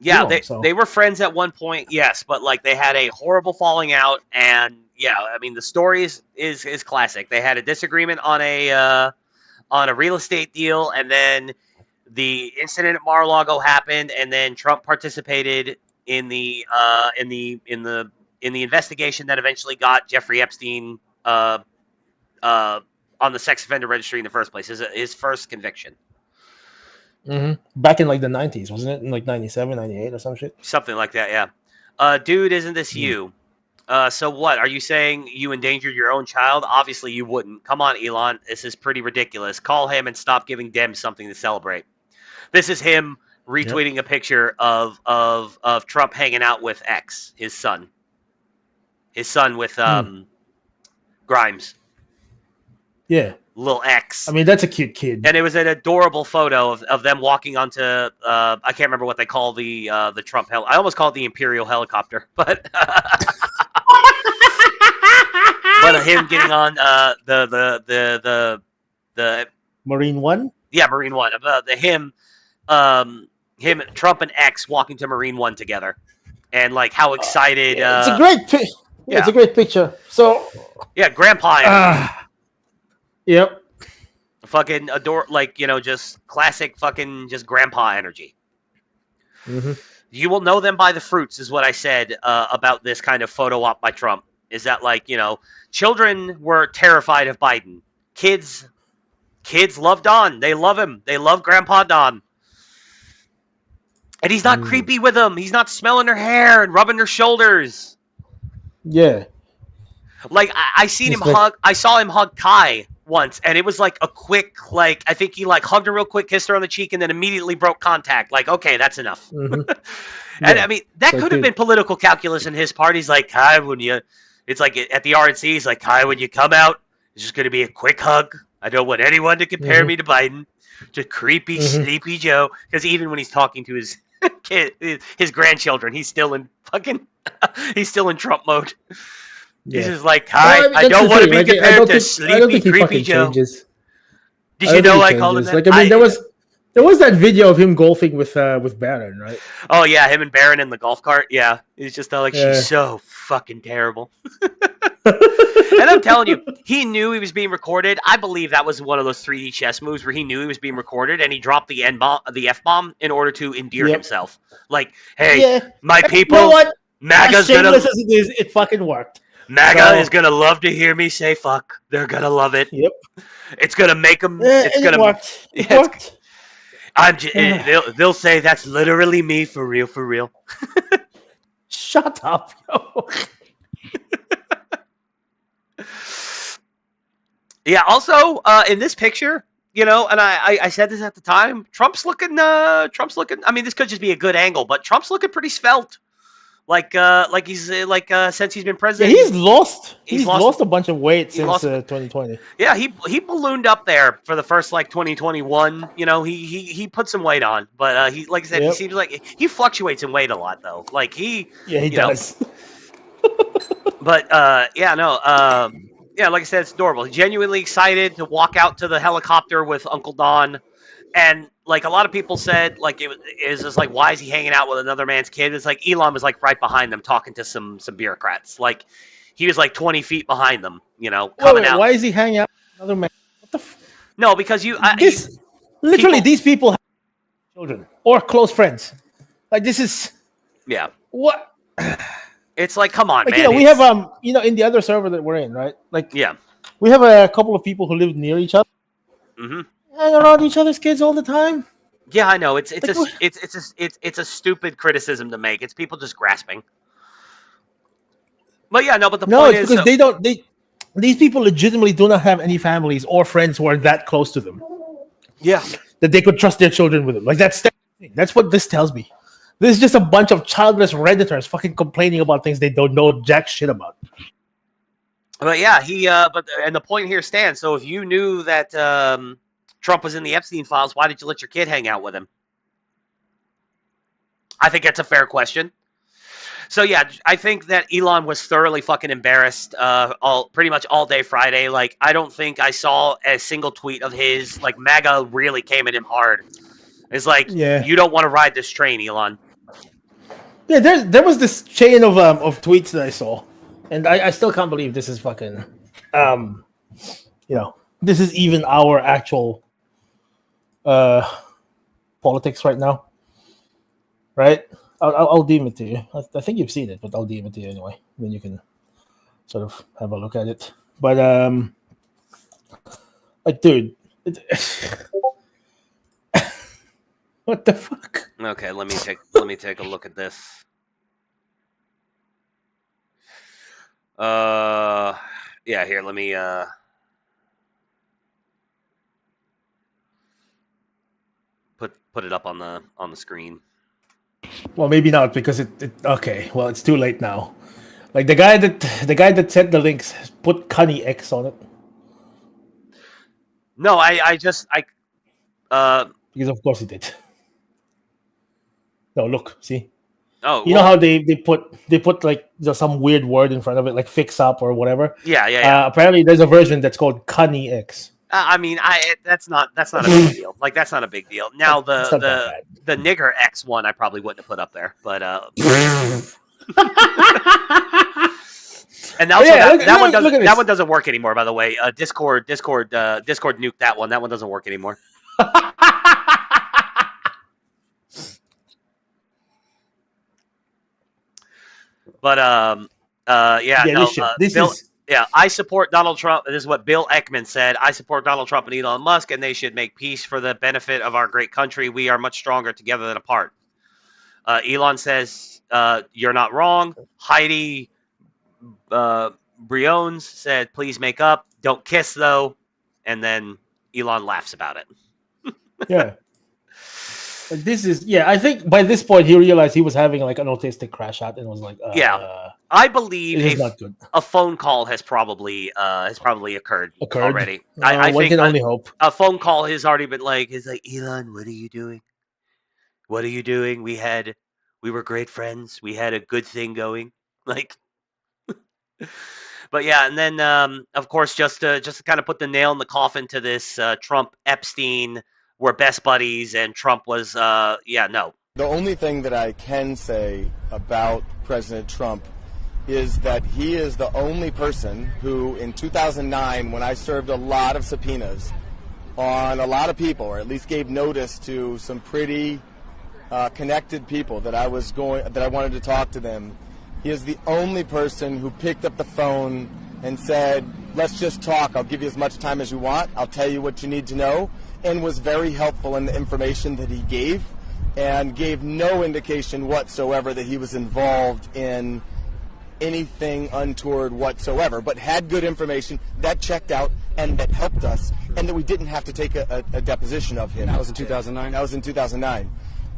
Yeah, they were friends at one point, yes, but like they had a horrible falling out, and yeah, I mean the story is classic. They had a disagreement on a real estate deal, and then the incident at Mar-a-Lago happened, and then Trump participated in the investigation that eventually got Jeffrey Epstein on the sex offender registry in the first place. His first conviction. Mm-hmm. Back in like the 90s, wasn't it? In like 97, 98 or some shit? Something like that, yeah. Dude, isn't this you? So what? Are you saying you endangered your own child? Obviously you wouldn't. Come on, Elon. This is pretty ridiculous. Call him and stop giving Dems something to celebrate. This is him retweeting a picture of Trump hanging out with X, his son. His son with Grimes. Yeah. Little X. I mean, that's a cute kid. And it was an adorable photo of them walking onto I can't remember what they call the Trump I almost call it the Imperial helicopter, but but him getting on the Marine One? Yeah, Marine One. Him Trump and X walking to Marine One together. And like how excited it's a great picture. Yeah, it's a great picture. So yeah, grandpa. Yep. Fucking adore, like, just classic fucking just grandpa energy. Mm-hmm. You will know them by the fruits, is what I said about this kind of photo op by Trump. is that, like, children were terrified of Biden. Kids love Don. They love him. They love Grandpa Don. And he's not creepy with them. He's not smelling her hair and rubbing her shoulders. Yeah. Like, I seen him It's like- hug. I saw him hug Kai once, and it was like a quick, like, I think he like hugged her real quick, kissed her on the cheek, and then immediately broke contact. Like, okay, that's enough. Mhm. And Yeah. I mean, that So, could have dude- been political calculus in his part. He's like, Kai, when you, it's like at the RNC, he's like, Kai, when you come out, it's just going to be a quick hug. I don't want anyone to compare Mhm. me to Biden. Just creepy, sleepy Joe. Because even when he's talking to his kid, his grandchildren, he's still in fucking, he's still in Trump mode. He's Yeah. just like, Kai, Well, I don't that's want to the be thing. Like, compared to I don't sleepy, think he creepy fucking Joe. changes. Did I you don't know think I he called him changes. that? Like, I mean, there was that video of him golfing with Barron, right? Oh yeah, him and Barron in the golf cart. Yeah, he's just like, Yeah. she's so fucking terrible. And I'm telling you, he knew he was being recorded. I believe that was one of those 3D chess moves where he knew he was being recorded, and he dropped the F bomb in order to endear Yep. himself. Like, hey, Yeah. my You people, know what? MAGA's As gonna shameless as it is, it fucking worked. MAGA So- is gonna love to hear me say fuck. They're gonna love it. Yep. It's gonna make them. Yeah, It's and gonna. it worked. It Yeah, worked. they'll say that's literally me for real, for real. Shut up, yo. Yeah. Also, in this picture, and I said this at the time. Trump's looking. I mean, this could just be a good angle, but Trump's looking pretty svelte. Like he's since he's been Yeah, president. he's lost. he's He's lost- lost a bunch of weight he since lost- 2020. Yeah, he ballooned up there for the first 2021. He put some weight on, but he, like I said, he Yep. seems like he fluctuates in weight a lot though. Like Yeah, he you know, does. But yeah, like I said, it's adorable. Genuinely excited to walk out to the helicopter with Uncle Don, and like a lot of people said, like it is just like, why is he hanging out with another man's kid? It's like Elon was like right behind them talking to some bureaucrats. Like he was like 20 feet behind them, coming out. Why is he hanging out with another man? What the? No, because Literally, people- these people have children or close friends. Like this is yeah, what. it's like, come on, Like, man. we have in the other server that we're in, right? Like, Yeah. we have a couple of people who live near each other, Hmm. hang around each other's kids all the time. Yeah, I know. It's Like, a stupid criticism to make. It's people just grasping. But yeah, no. But the No, point it's is, because these people legitimately do not have any families or friends who are that close to them yeah, that they could trust their children with them. Like that's what this tells me. This is just a bunch of childless redditors fucking complaining about things they don't know jack shit about. but yeah, and the point here stands. So if you knew that Trump was in the Epstein files, why did you let your kid hang out with him? I think that's a fair question. So yeah, I think that Elon was thoroughly fucking embarrassed pretty much all day Friday. Like, I don't think I saw a single tweet of his. Like, MAGA really came at him hard. It's like, Yeah. you don't want to ride this train, Elon. Yeah, there was this chain of tweets that I saw, and I still can't believe this is fucking, this is even our actual politics right now, right? I'll DM it to you. I think you've seen it, but I'll DM it to you anyway. Then you can sort of have a look at it. But like, dude, what the fuck? Okay, let me take a look at this. Yeah, here, let me put it up on the screen. Well, maybe not because it. Okay, well, it's too late now. Like the guy that sent the links put Cunny X on it No, because of course he did. No, look, see. oh, You know how they put like some weird word in front of it, like fix up or whatever. yeah. Apparently, there's a version that's called Cunny X. I mean, that's not a big deal. Like, that's not a big deal. Now It's not that the nigger X one I probably wouldn't have put up there, but and also Yeah, that one doesn't work anymore. By the way, Discord nuked that one. That one doesn't work anymore. But Yeah, no. listen, this Bill. is Yeah, I support Donald Trump. This is what Bill Ekman said. I support Donald Trump and Elon Musk, and they should make peace for the benefit of our great country. We are much stronger together than apart. Elon says, you're not wrong. Heidi Briones said, please make up. Don't kiss, though. And then Elon laughs about it. yeah. This is I think by this point he realized he was having like an autistic crash out and was like, Yeah. I believe it is not good. a phone call has probably occurred already. I One think can only hope. a phone call has already been like, Elon, what are you doing? What are you doing? We were great friends. We had a good thing going. Like, but yeah, and then of course just to kind of put the nail in the coffin to this, Trump Epstein were best buddies, and Trump was no. The only thing that I can say about President Trump is that he is the only person who, in 2009, when I served a lot of subpoenas on a lot of people, or at least gave notice to some pretty connected people that I wanted to talk to them, he is the only person who picked up the phone and said, let's just talk. I'll give you as much time as you want. I'll tell you what you need to know, and was very helpful in the information that he gave, and gave no indication whatsoever that he was involved in anything untoward whatsoever, but had good information that checked out and that helped us, and that we didn't have to take a deposition of him. That was in 2009? That was in 2009.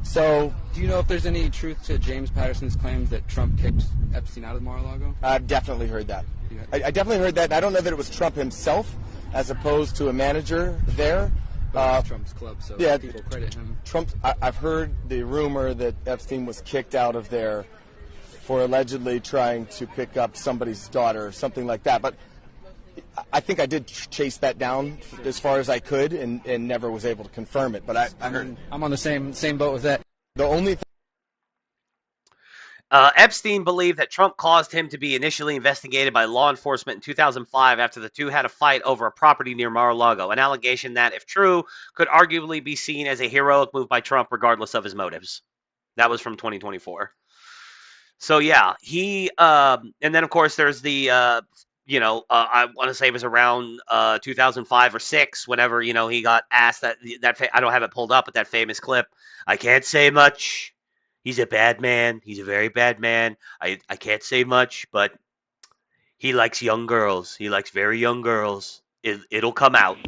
So, do you know if there's any truth to James Patterson's claims that Trump kicked Epstein out of Mar-a-Lago? I've definitely heard that. I definitely heard that. I don't know that it was Trump himself as opposed to a manager there. But it's Trump's club, so yeah, people credit him. I've heard the rumor that Epstein was kicked out of there for allegedly trying to pick up somebody's daughter or something like that. But I think I did chase that down as far as I could and never was able to confirm it. But I heard. I'm on the same boat with that. The only thing. Epstein believed that Trump caused him to be initially investigated by law enforcement in 2005 after the two had a fight over a property near Mar-a-Lago, an allegation that, if true, could arguably be seen as a heroic move by Trump regardless of his motives. That was from 2024. So yeah, he and then of course there's the I want to say it was around 2005 or 6 whenever he got asked that I don't have it pulled up, but that famous clip, I can't say much. He's a bad man. He's a very bad man. I can't say much, but he likes young girls. He likes very young girls. It'll come out.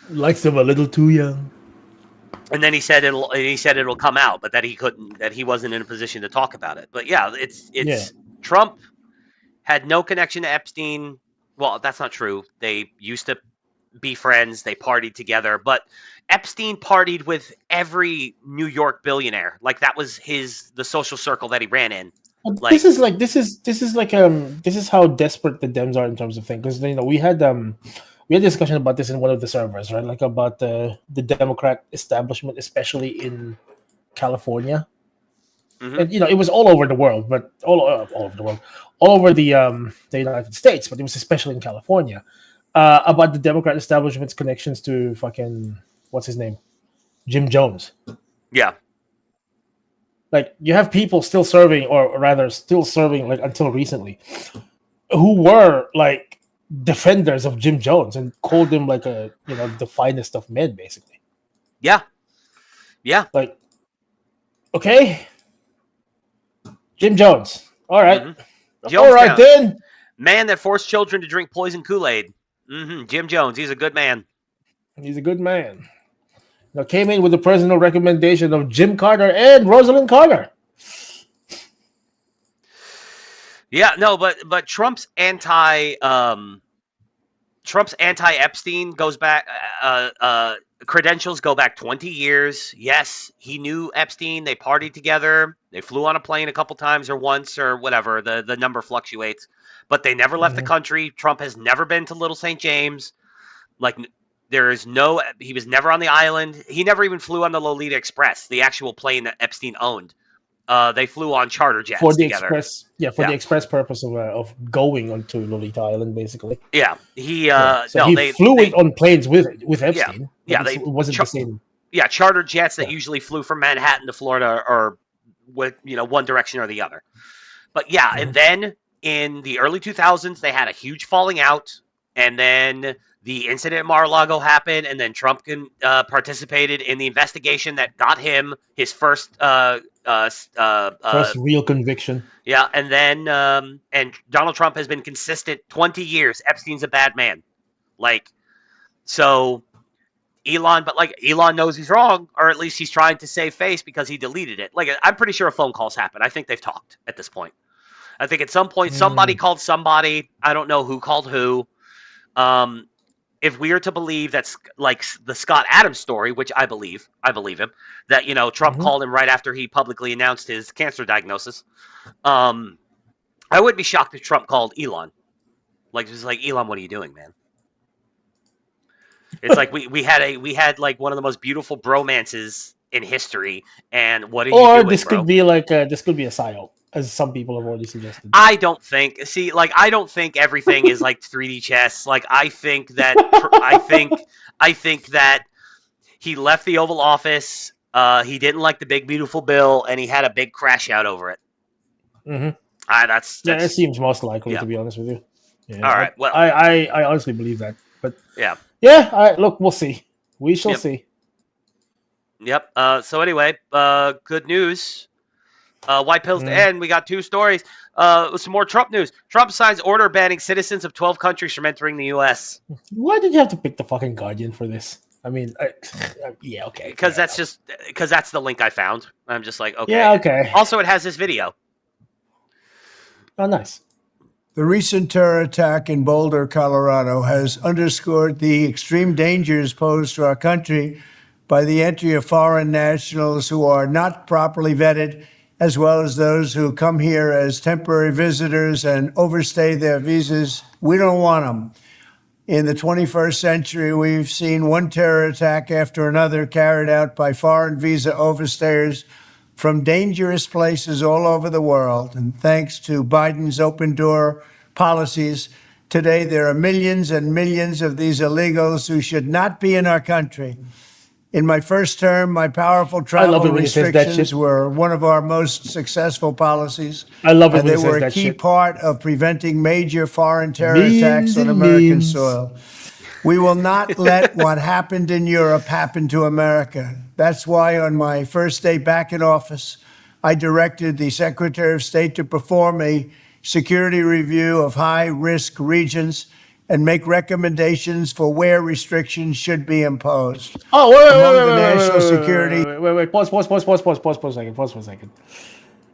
Likes them a little too young. And then he said it'll come out, but that he couldn't, that he wasn't in a position to talk about it. But yeah, it's Trump had no connection to Epstein. Well, that's not true. They used to be friends. They partied together, but Epstein partied with every New York billionaire. Like that was the social circle that he ran in. Like, this is how desperate the Dems are in terms of things. Because we had a discussion about this in one of the servers, right? Like about the Democrat establishment, especially in California. Mm-hmm. And it was all over the world, but all over the world, all over the United States, but it was especially in California, about the Democrat establishment's connections to fucking what's his name, Jim Jones. Yeah. Like you have people still serving, or rather still serving, like until recently, who were like defenders of Jim Jones and called him like the finest of men, basically. Yeah. Yeah. Like, okay. Jim Jones. All right. Mm-hmm. All right, then. Man that forced children to drink poison Kool-Aid. Mm-hmm. Jim Jones. He's a good man. He's a good man. Now came in with the personal recommendation of Jim Carter and Rosalind Carter. Yeah, no, but Trump's anti-Epstein goes back. Credentials go back 20 years. Yes, he knew Epstein. They partied together. They flew on a plane a couple times or once or whatever. The number fluctuates, but they never left the country. Trump has never been to Little St. James. Like he was never on the island. He never even flew on the Lolita Express, the actual plane that Epstein owned. They flew on charter jets for the together. the express purpose of going onto Lolita Island, basically. Yeah, he flew on planes with Epstein. Yeah, it wasn't the same. Yeah, charter jets that usually flew from Manhattan to Florida, or with one direction or the other. But yeah, and then in the early 2000s, they had a huge falling out, and then the incident at Mar-a-Lago happened, and then Trump participated in the investigation that got him his first First real conviction. Yeah, and then and Donald Trump has been consistent 20 years. Epstein's a bad man. Like, so Elon, but like Elon knows he's wrong, or at least he's trying to save face because he deleted it. Like, I'm pretty sure phone calls happen. I think they've talked at this point. I think at some point somebody called somebody. I don't know who called who. If we are to believe that's like the Scott Adams story, which I believe him, that, you know, Trump called him right after he publicly announced his cancer diagnosis. I wouldn't be shocked if Trump called Elon. Like, just like, Elon, what are you doing, man? It's like we had like one of the most beautiful bromances in history, and what are you doing, Or this bro? could be like this could be a psyop, as some people have already suggested. I don't think everything is like 3D chess. Like, I think that he left the Oval Office. He didn't like the big beautiful bill, and he had a big crash out over it. Mm-hmm. That's It seems most likely, yeah. to be honest with you. Yeah, All right. Well, I honestly believe that, but yeah. Look, we'll see. We shall see. Yep. So anyway, good news. White pills to end. We got two stories. Some more Trump news. Trump signs order banning citizens of 12 countries from entering the U.S. Why did you have to pick the fucking Guardian for this? I mean, yeah, okay. Because that's the link I found. I'm just like, okay. Yeah, okay. Also, it has this video. Oh, nice. The recent terror attack in Boulder, Colorado, has underscored the extreme dangers posed to our country by the entry of foreign nationals who are not properly vetted, as well as those who come here as temporary visitors and overstay their visas. We don't want them. In the 21st century, we've seen one terror attack after another carried out by foreign visa overstayers from dangerous places all over the world. And thanks to Biden's open door policies, today there are millions and millions of these illegals who should not be in our country. In my first term, my powerful travel restrictions were one of our most successful policies. I love it and when they were a key part of preventing major foreign terror attacks on American soil. We will not let what happened in Europe happen to America. That's why on my first day back in office, I directed the Secretary of State to perform a security review of high-risk regions and make recommendations for where restrictions should be imposed. Oh, wait, pause for a second.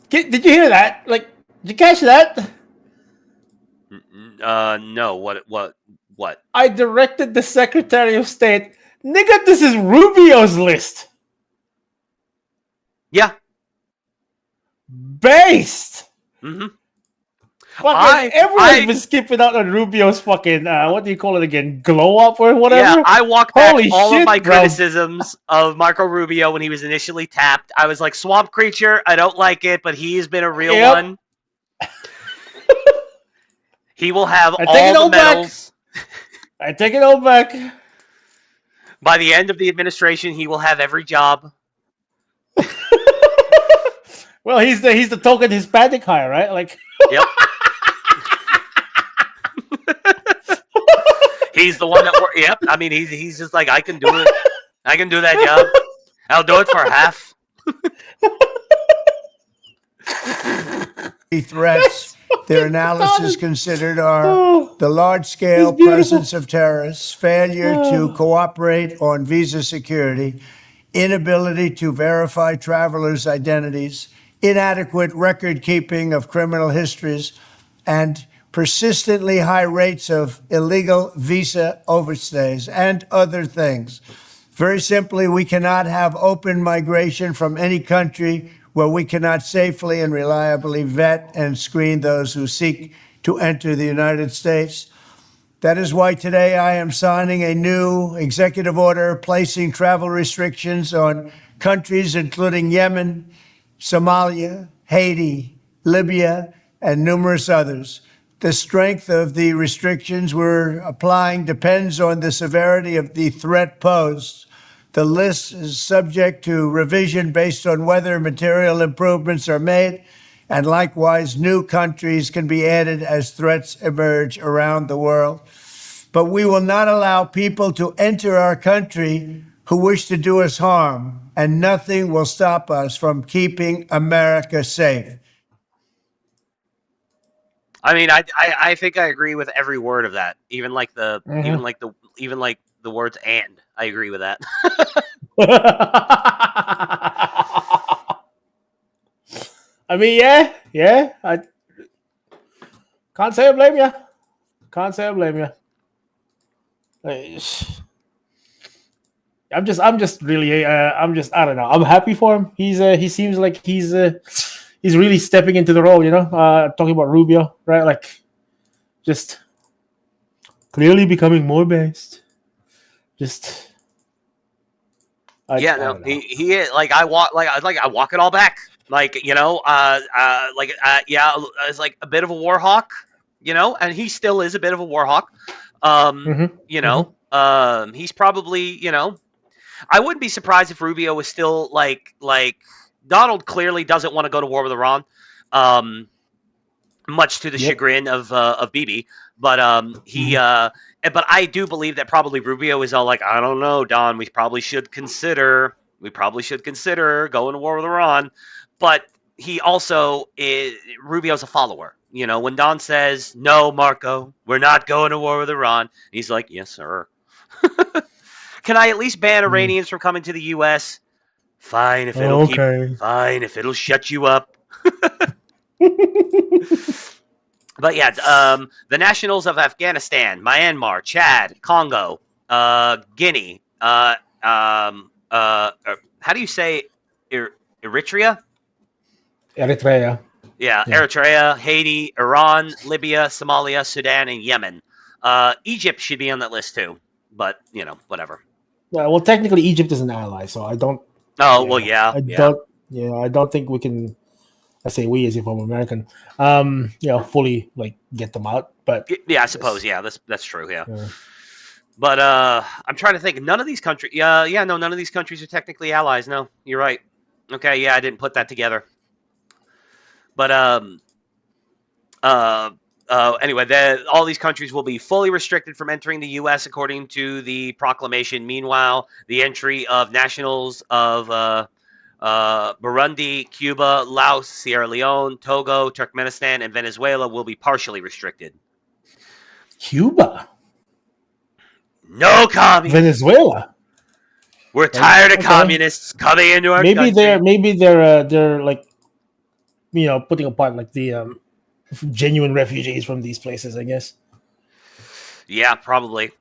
Did you hear that? Like, did you catch that? No. What? I directed the Secretary of State. Nigga, this is Rubio's list. Yeah. Based. Mm-hmm. Everyone's been skipping out on Rubio's fucking, what do you call it again? Glow up or whatever? Yeah, I walked back all of my bro. criticisms of Marco Rubio when he was initially tapped. I was like, Swamp Creature, I don't like it, but he has been a real one. He will have all the medals. I take it all back. By the end of the administration, he will have every job. Well, he's the token Hispanic hire, right? Like, yep. He's the one that works. Yep. I mean, he's just like, I can do it. I can do that job. I'll do it for half. Threats. Their analysis considered are the large-scale presence of terrorists, failure to cooperate on visa security, inability to verify travelers' identities, inadequate record-keeping of criminal histories, and persistently high rates of illegal visa overstays, and other things. Very simply, we cannot have open migration from any country where we cannot safely and reliably vet and screen those who seek to enter the United States. That is why today I am signing a new executive order placing travel restrictions on countries including Yemen, Somalia, Haiti, Libya, and numerous others. The strength of the restrictions we're applying depends on the severity of the threat posed. The list is subject to revision based on whether material improvements are made, And likewise, new countries can be added as threats emerge around the world. But we will not allow people to enter our country who wish to do us harm, and nothing will stop us from keeping America safe. I mean, I think I agree with every word of that. Even like the words "and." I agree with that. I mean, yeah. I can't say I blame you. Can't say I blame you. I'm just really, I don't know. I'm happy for him. He seems like he's really stepping into the role. Talking about Rubio, right? Like, just clearly becoming more based. Just. I don't know. He like I walk it all back. Like it's like a bit of a war hawk, and he still is a bit of a war hawk. He's probably, I wouldn't be surprised if Rubio was still like Donald clearly doesn't want to go to war with Iran, much to the chagrin of Bibi. But but I do believe that probably Rubio is all like, I don't know, Don, we probably should consider going to war with Iran. But he also Rubio's a follower. When Don says, no, Marco, we're not going to war with Iran, he's like, yes, sir. Can I at least ban Iranians from coming to the U.S.? Fine, if it'll shut you up. But yeah, the nationals of Afghanistan, Myanmar, Chad, Congo, Guinea, how do you say Eritrea? Eritrea. Yeah, Eritrea, Haiti, Iran, Libya, Somalia, Sudan, and Yemen. Egypt should be on that list too, but whatever. Yeah, well, technically Egypt is an ally, so I don't. Oh well, yeah. I don't think we can. I say we as if I'm American. Fully like get them out, but yeah, I suppose that's true. Yeah. But I'm trying to think. None of these countries. None of these countries are technically allies. No, you're right. Okay, yeah, I didn't put that together. But anyway, all these countries will be fully restricted from entering the U.S. according to the proclamation. Meanwhile, the entry of nationals of Burundi, Cuba, Laos, Sierra Leone, Togo, Turkmenistan, and Venezuela will be partially restricted. Cuba? No commies. Venezuela? We're tired of communists coming into our country. Maybe they're like, putting apart like the genuine refugees from these places, I guess. Yeah, probably.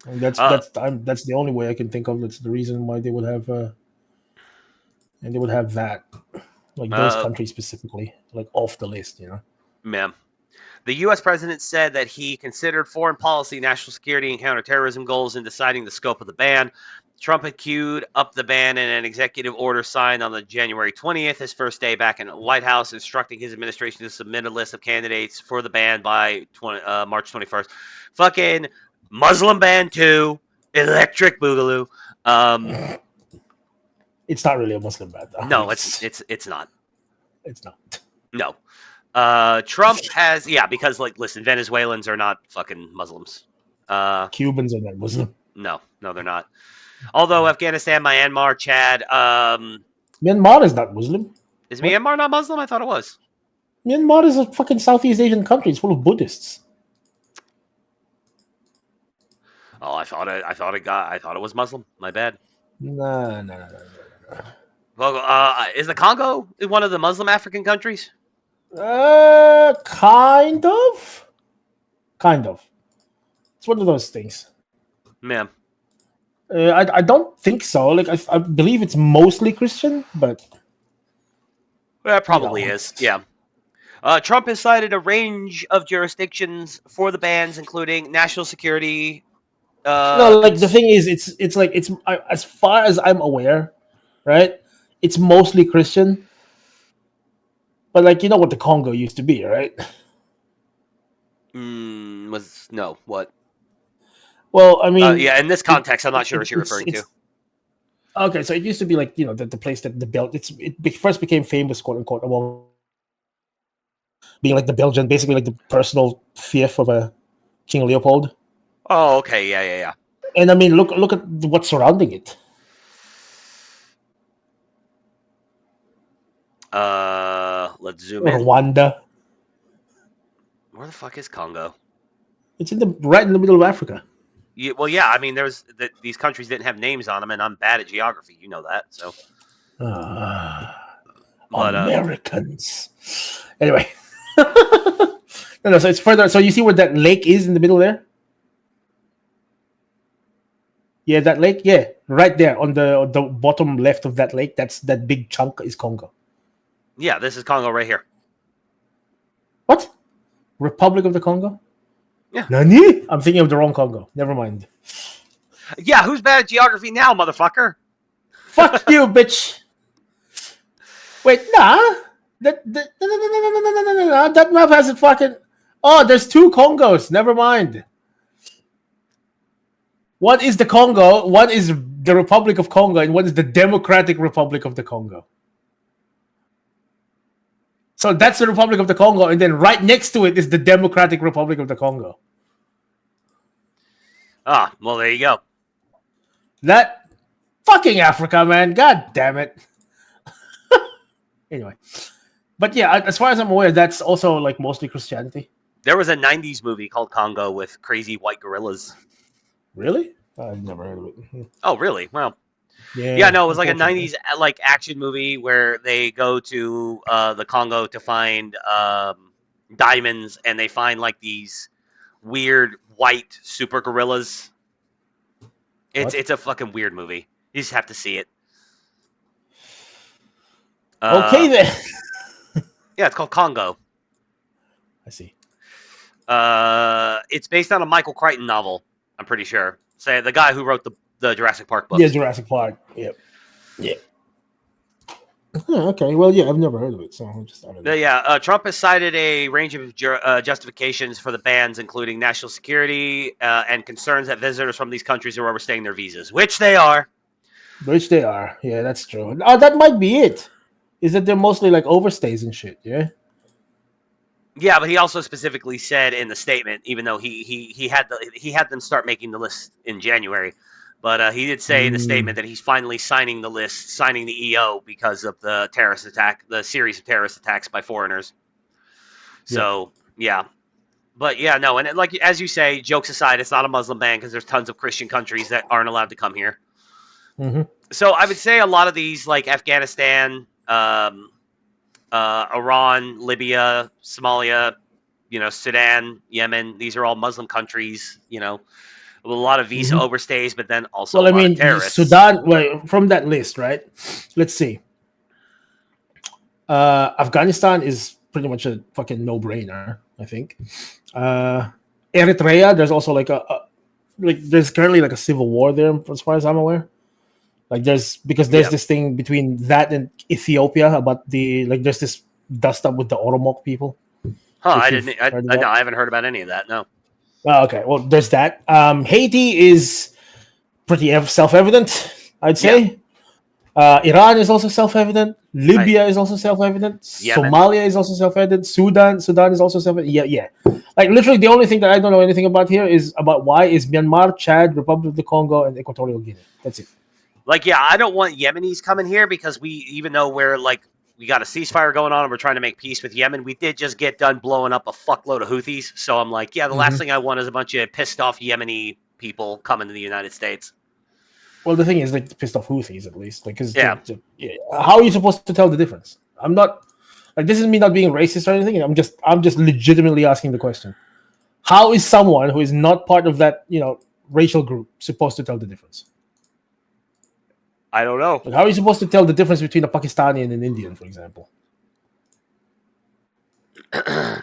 And that's the only way I can think of. That's the reason why they would have. And they would have that, like those countries specifically, like off the list, Ma'am. The U.S. president said that he considered foreign policy, national security, and counterterrorism goals in deciding the scope of the ban. Trump had queued up the ban in an executive order signed on the January 20th, his first day back in the White House, instructing his administration to submit a list of candidates for the ban by March 21st. Fucking Muslim ban 2, electric boogaloo. It's not really a Muslim ban, though. No, it's not. It's not. No. Trump has, because, listen, Venezuelans are not fucking Muslims. Cubans are not Muslim. No, they're not. Although Afghanistan, Myanmar, Chad... Myanmar is not Muslim. Is Myanmar not Muslim? I thought it was. Myanmar is a fucking Southeast Asian country. It's full of Buddhists. Oh, I thought it was Muslim. My bad. No. Well, is the Congo one of the Muslim African countries? Kind of. It's one of those things. Ma'am. I don't think so. Like I believe it's mostly Christian, but it probably is. Yeah. Trump has cited a range of jurisdictions for the bans, including national security. The thing is, it's as far as I'm aware, right? It's mostly Christian, but what the Congo used to be, right? What? Well, I mean, in this context, I'm not sure what you're referring to. Okay, so it used to be the place that the belt. It first became famous, quote unquote, being like the Belgian, basically like the personal fief of a King Leopold. Oh, okay, yeah. And I mean, look at what's surrounding it. Let's zoom in. Rwanda. Where the fuck is Congo? It's right in the middle of Africa. Well, yeah. I mean, these countries didn't have names on them, and I'm bad at geography. You know that, so. But Americans. Anyway. No, so it's further. So you see where that lake is in the middle there? Yeah, that lake. Yeah, right there on the bottom left of that lake. That big chunk is Congo. yeah, this is Congo right here. What? Republic of the Congo? Yeah. Nani? I'm thinking of the wrong Congo. Never mind. Yeah, who's bad at geography now, motherfucker? Fuck you, bitch. Wait, nah. That map has a fucking. Oh, there's two Congos. Never mind. What is the Congo? What is the Republic of Congo? And what is the Democratic Republic of the Congo? So that's the Republic of the Congo, and then right next to it is the Democratic Republic of the Congo. Ah, well, there you go. That fucking Africa, man. God damn it. Anyway. But yeah, as far as I'm aware, that's also like mostly Christianity. There was a 90s movie called Congo with crazy white gorillas. Really? I've never heard of it. Oh, really? Well, Yeah, no, it was like a 90s like action movie where they go to the Congo to find diamonds, and they find like these weird white super gorillas. It's a fucking weird movie. You just have to see it. Okay then. Yeah, it's called Congo. I see. It's based on a Michael Crichton novel, I'm pretty sure. Say the guy who wrote the Jurassic Park books. Yeah, Jurassic Park. Yep. Yeah. Okay. Well, yeah, I've never heard of it, so I'm just. Trump has cited a range of justifications for the bans, including national security and concerns that visitors from these countries are overstaying their visas, which they are. Which they are. Yeah, that's true. That might be it. Is that they're mostly like overstays and shit? Yeah. Yeah, but he also specifically said in the statement, even though he had them start making the list in January, but he did say in the statement that he's finally signing the list, signing the EO because of the terrorist attack, the series of terrorist attacks by foreigners. So yeah, but yeah, no, and like as you say, jokes aside, it's not a Muslim ban because there's tons of Christian countries that aren't allowed to come here. Mm-hmm. So I would say a lot of these, like Afghanistan, Iran, Libya, Somalia, Sudan, Yemen. These are all Muslim countries. A lot of visa overstays, but then also a lot of terrorists. Sudan. Well, from that list, right? Let's see. Afghanistan is pretty much a fucking no-brainer, I think. Eritrea, there's also like there's currently like a civil war there, as far as I'm aware. Like there's this thing between that and Ethiopia about there's this dust up with the Oromok people. Huh? I haven't heard about any of that. No. Oh, okay. Well, there's that. Haiti is pretty self-evident, I'd say. Iran is also self-evident. Libya is also self-evident. Yemen. Somalia is also self-evident. Sudan is also self-evident. Yeah. Like literally, the only thing that I don't know anything about here is Myanmar, Chad, Republic of the Congo, and Equatorial Guinea. That's it. Like, yeah, I don't want Yemenis coming here because even though we got a ceasefire going on and we're trying to make peace with Yemen, we did just get done blowing up a fuckload of Houthis. So I'm like, yeah, the last thing I want is a bunch of pissed off Yemeni people coming to the United States. Well, the thing is, like, pissed off Houthis at least, because how are you supposed to tell the difference? I'm not like, this is me not being racist or anything. I'm just legitimately asking the question: how is someone who is not part of that racial group supposed to tell the difference? I don't know. Like, how are you supposed to tell the difference between a Pakistani and an Indian, for example? Right,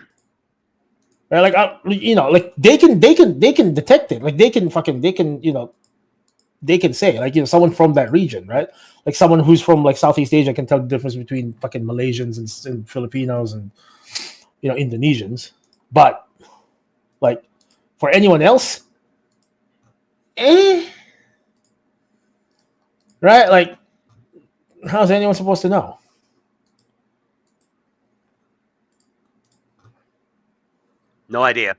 like like they can detect it. Like they can say, like, someone from that region, right? Like someone who's from like Southeast Asia can tell the difference between fucking Malaysians and Filipinos and Indonesians. But like for anyone else, right? Like, how's anyone supposed to know? No idea.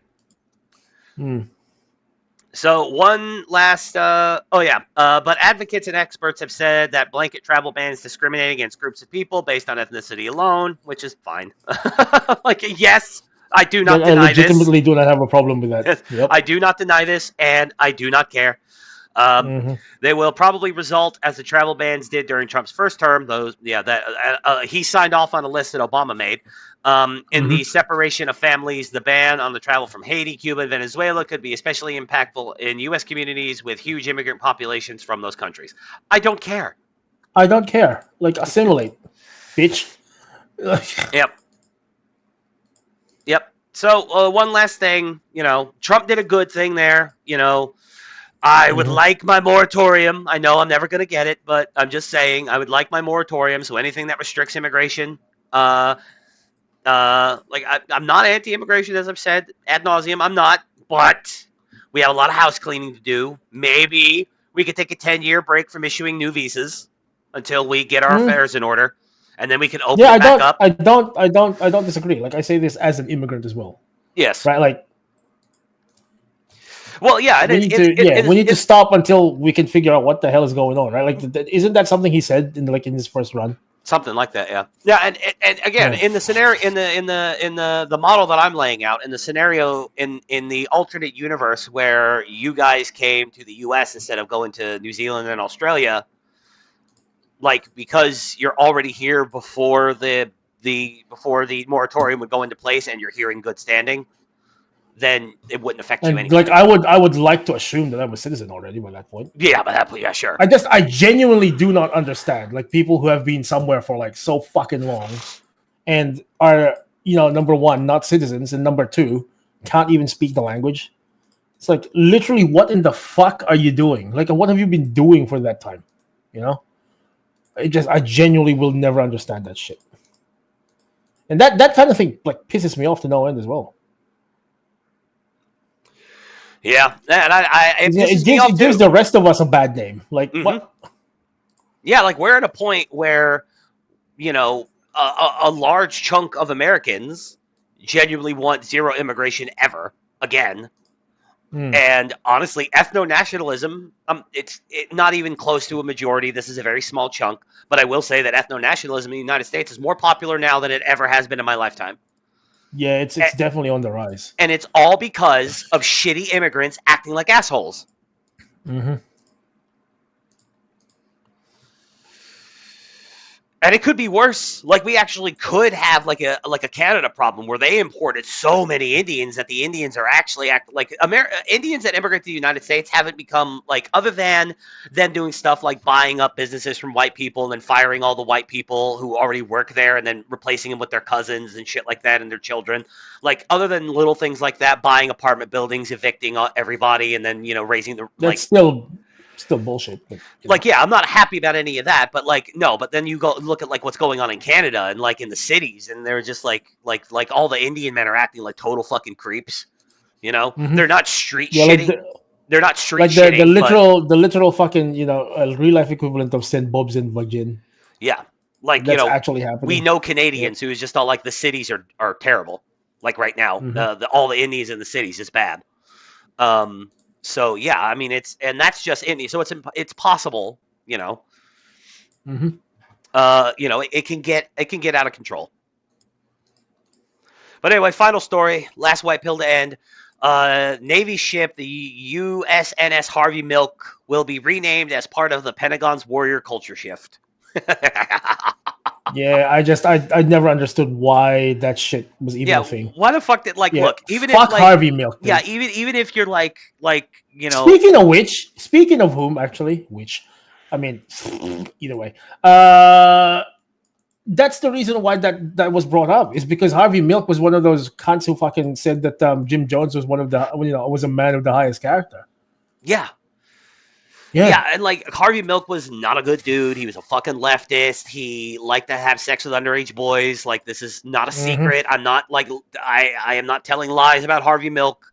Hmm. So one last, but advocates and experts have said that blanket travel bans discriminate against groups of people based on ethnicity alone, which is fine. Like, yes, I do not I deny this. legitimately do not have a problem with that. Yes, Yep. I do not deny this, and I do not care. They will probably result as the travel bans did during Trump's first term. He signed off on a list that Obama made. In the separation of families, the ban on the travel from Haiti, Cuba, and Venezuela could be especially impactful in U.S. communities with huge immigrant populations from those countries. I don't care. I don't care. Like, assimilate, bitch. Yep. So one last thing, Trump did a good thing there. I would like my moratorium. I know I'm never going to get it, but I'm just saying I would like my moratorium. So anything that restricts immigration, I'm not anti-immigration, as I've said ad nauseum. I'm not, but we have a lot of house cleaning to do. Maybe we could take a 10-year break from issuing new visas until we get our affairs in order, and then we can open it back up. I don't disagree. Like, I say this as an immigrant as well. Yes. Right. Like, well, yeah. We need to stop until we can figure out what the hell is going on. Right. Like, isn't that something he said in his first run? Something like that, yeah. Yeah, and again, in the scenario, in the model that I'm laying out, in the scenario, in the alternate universe where you guys came to the U.S. instead of going to New Zealand and Australia, like, because you're already here before the moratorium would go into place, and you're here in good standing, then it wouldn't affect you anyway. Like, I would like to assume that I'm a citizen already by that point. Yeah, by that point, yeah, sure. I genuinely do not understand, like, people who have been somewhere for like so fucking long and are, number one, not citizens, and number two, can't even speak the language. It's like, literally, what in the fuck are you doing? Like, what have you been doing for that time? I genuinely will never understand that shit. And that kind of thing, like, pisses me off to no end as well. Yeah, and it gives the rest of us a bad name. Like, what? Yeah, like, we're at a point where, a large chunk of Americans genuinely want zero immigration ever again. And honestly, ethno-nationalism, it's not even close to a majority. This is a very small chunk. But I will say that ethno-nationalism in the United States is more popular now than it ever has been in my lifetime. Yeah, it's definitely on the rise. And it's all because of shitty immigrants acting like assholes. And it could be worse. Like, we actually could have like a Canada problem where they imported so many Indians that the Indians are actually Indians that immigrate to the United States haven't become, like, other than them doing stuff like buying up businesses from white people and then firing all the white people who already work there and then replacing them with their cousins and shit like that and their children. Like, other than little things like that, buying apartment buildings, evicting everybody, and then, raising the... That's still bullshit. But, yeah, I'm not happy about any of that, but no, but then you go look at, like, what's going on in Canada and, like, in the cities, and they're just like all the Indian men are acting like total fucking creeps. They're not street shitting. They're not street shitting. The literal fucking, real life equivalent of St. Bob's and Virgin. Yeah. Like, that's actually happening. We know Canadians who is just all like, the cities are terrible. Like, right now, all the Indians in the cities is bad. So yeah, I mean, that's just India. So it's possible, it can get out of control. But anyway, final story, last white pill to end. Navy ship, the USNS Harvey Milk, will be renamed as part of the Pentagon's warrior culture shift. Yeah, I never understood why that shit was even a thing. Why the fuck did, like, look, even fuck if, like, Harvey Milk. Dude. Yeah, even if you're like Speaking of whom, actually, I mean, either way, that's the reason why that was brought up, is because Harvey Milk was one of those cunts who fucking said that Jim Jones was was a man of the highest character. Yeah. Yeah, and, like, Harvey Milk was not a good dude. He was a fucking leftist. He liked to have sex with underage boys. Like, this is not a secret. I'm not, like, I am not telling lies about Harvey Milk.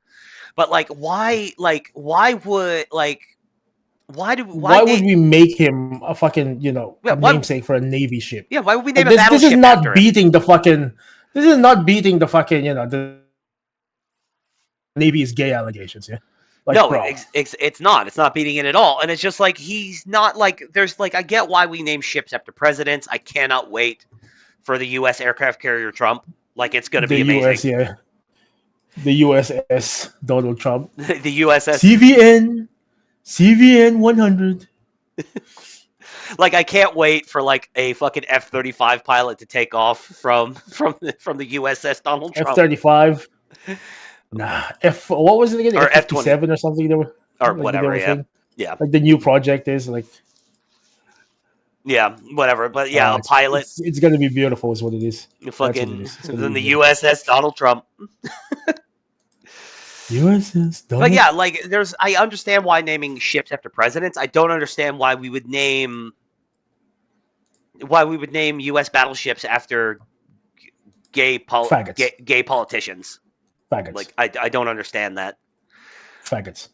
But, like, why would we make him a fucking, a namesake for a Navy ship? Yeah, why would we name a this battleship is not after beating him? This is not beating the fucking, Navy is gay allegations. Yeah. Like, No, bro. it's not. It's not beating it at all. And it's just like he's not like there's like I get why we name ships after presidents. I cannot wait for the U.S. aircraft carrier Trump. Like it's going to be amazing. U.S. Yeah. The USS Donald Trump. The USS CVN 100. Like I can't wait for like a fucking F-35 pilot to take off from the USS Donald Trump. F-35. Nah, what was it again? Or F-57 or something. Or like whatever. Yeah. Like the new project is like. Yeah, whatever. But yeah, a pilot. It's gonna be beautiful, is what it is. Fucking then the USS Donald Trump. USS Donald. But yeah, like I understand why naming ships after presidents. I don't understand why we would name U.S. battleships after gay politicians. Faggots. Like I don't understand that. Faggots.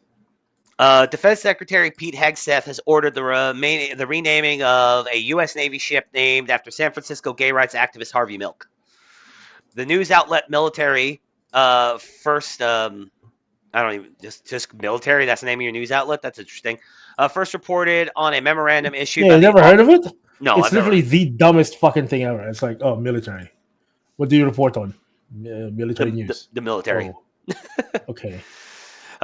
Defense Secretary Pete Hegseth has ordered the renaming of a U.S. Navy ship named after San Francisco gay rights activist Harvey Milk. The news outlet Military first. I don't even just military. That's the name of your news outlet. That's interesting. First reported on a memorandum issued. Yeah, you never heard of it? No, it's literally the dumbest fucking thing ever. It's like, oh, military. What do you report on? Military news. The military. Oh. Okay.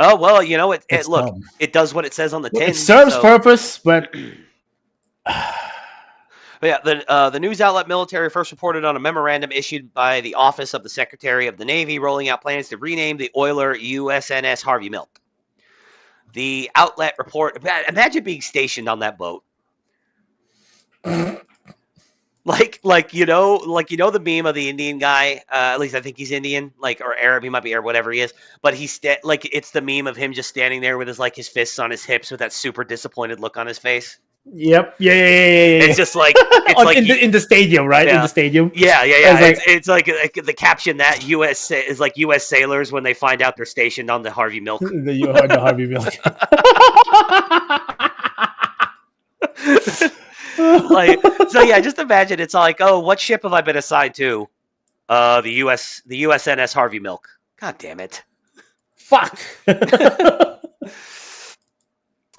Oh well, you know it look, dumb. it does what it says on the tin. It serves purpose, but. But yeah, the news outlet Military first reported on a memorandum issued by the Office of the Secretary of the Navy rolling out plans to rename the oiler USNS Harvey Milk. The outlet imagine being stationed on that boat. like the meme of the Indian guy, at least I think he's Indian, or Arab, he might be Arab, whatever he is, but it's the meme of him just standing there with his fists on his hips with that super disappointed look on his face. Yep. Yeah. It's just like in the stadium, right? Yeah. In the stadium. Yeah. It's like the caption that U.S. is like U.S. sailors when they find out they're stationed on the Harvey Milk. The Harvey Milk. So yeah, just imagine it's like, oh, what ship have I been assigned to? The USNS Harvey Milk. God damn it. Fuck.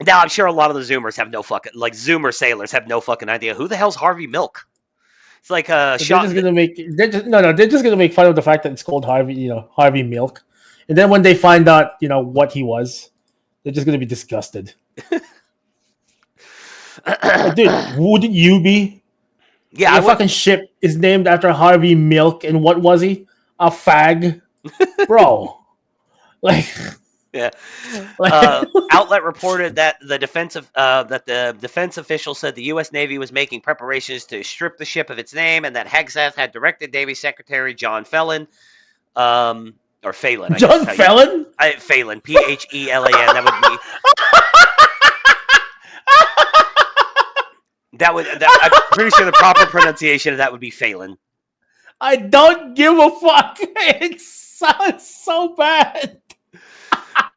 Now, I'm sure a lot of the Zoomers have no fucking, Zoomer sailors have no fucking idea. Who the hell's Harvey Milk? It's like they're just gonna make fun of the fact that it's called Harvey Milk. And then when they find out, what he was, they're just gonna be disgusted. Dude, wouldn't you be? Yeah, your fucking ship is named after Harvey Milk, and what was he? A fag? Bro. Yeah. Outlet reported that the defense official said the U.S. Navy was making preparations to strip the ship of its name, and that Hegseth had directed Navy Secretary John Phelan, or Phelan. John Phelan? Phelan, Phelan. That would be. I'm pretty sure the proper pronunciation of that would be Phelan. I don't give a fuck. It sounds so bad.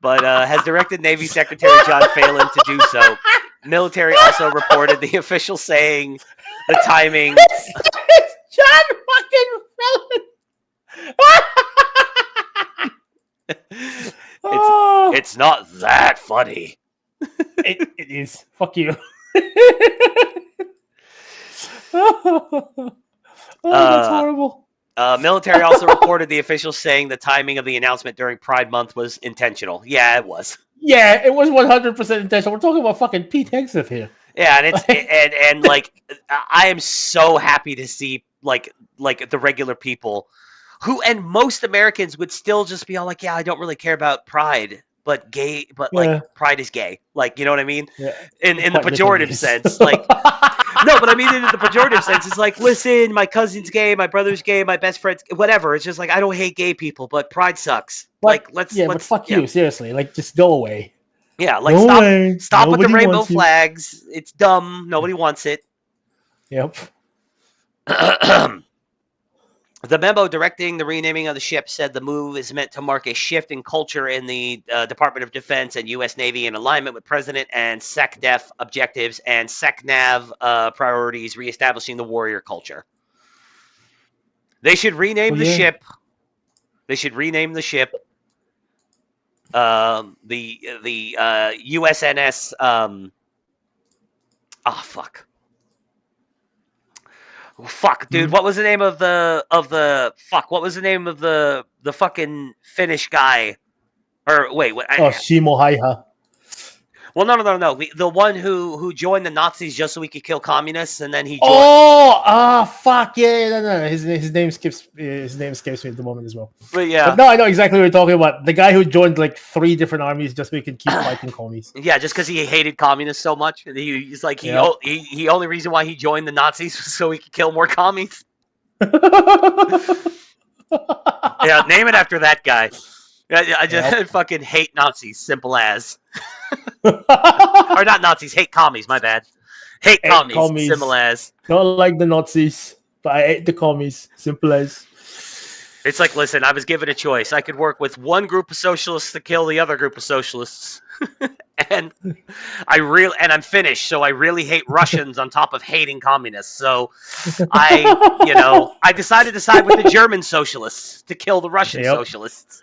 But has directed Navy Secretary John Phelan to do so. Military also reported the official saying the timing. It's John fucking Phelan. It's not that funny. It is. Fuck you. That's horrible. Military also reported the officials saying the timing of the announcement during Pride Month was intentional. Yeah, it was. Yeah, it was 100% intentional. We're talking about fucking Pete Hegseth here. Yeah, and it's I am so happy to see like the regular people who, and most Americans would still just be all like, yeah, I don't really care about Pride, but Pride is gay. You know what I mean? Yeah. In the pejorative sense, no, but I mean in the pejorative sense, it's like, listen, my cousin's gay, my brother's gay, my best friend's whatever. It's just like, I don't hate gay people, but Pride sucks. But fuck you, seriously. Just go away. Yeah, stop with the rainbow flags. It's dumb. Nobody wants it. Yep. The memo directing the renaming of the ship said the move is meant to mark a shift in culture in the Department of Defense and U.S. Navy in alignment with President and SecDef objectives and SecNav priorities, reestablishing the warrior culture. They should rename the ship. They should rename the ship the USNS. Fuck. Fuck, dude. What was the name of the fuck? What was the name of the fucking Finnish guy? Or wait, what? Shimo Haiha. Well, no. The one who joined the Nazis just so he could kill communists, and then he joined. Fuck yeah, no. His name escapes me at the moment as well. But yeah, but no, I know exactly what you're talking about. The guy who joined like 3 different armies just so he could keep fighting commies. Yeah, just because he hated communists so much. He's like he only reason why he joined the Nazis was so he could kill more commies. Yeah, name it after that guy. I just fucking hate Nazis, simple as. Or not Nazis, hate commies, my bad. Hate commies, simple as. Don't like the Nazis, but I hate the commies, simple as. It's like, listen, I was given a choice. I could work with one group of socialists to kill the other group of socialists. and I'm Finnish, so I really hate Russians on top of hating communists. So I decided to side with the German socialists to kill the Russian socialists.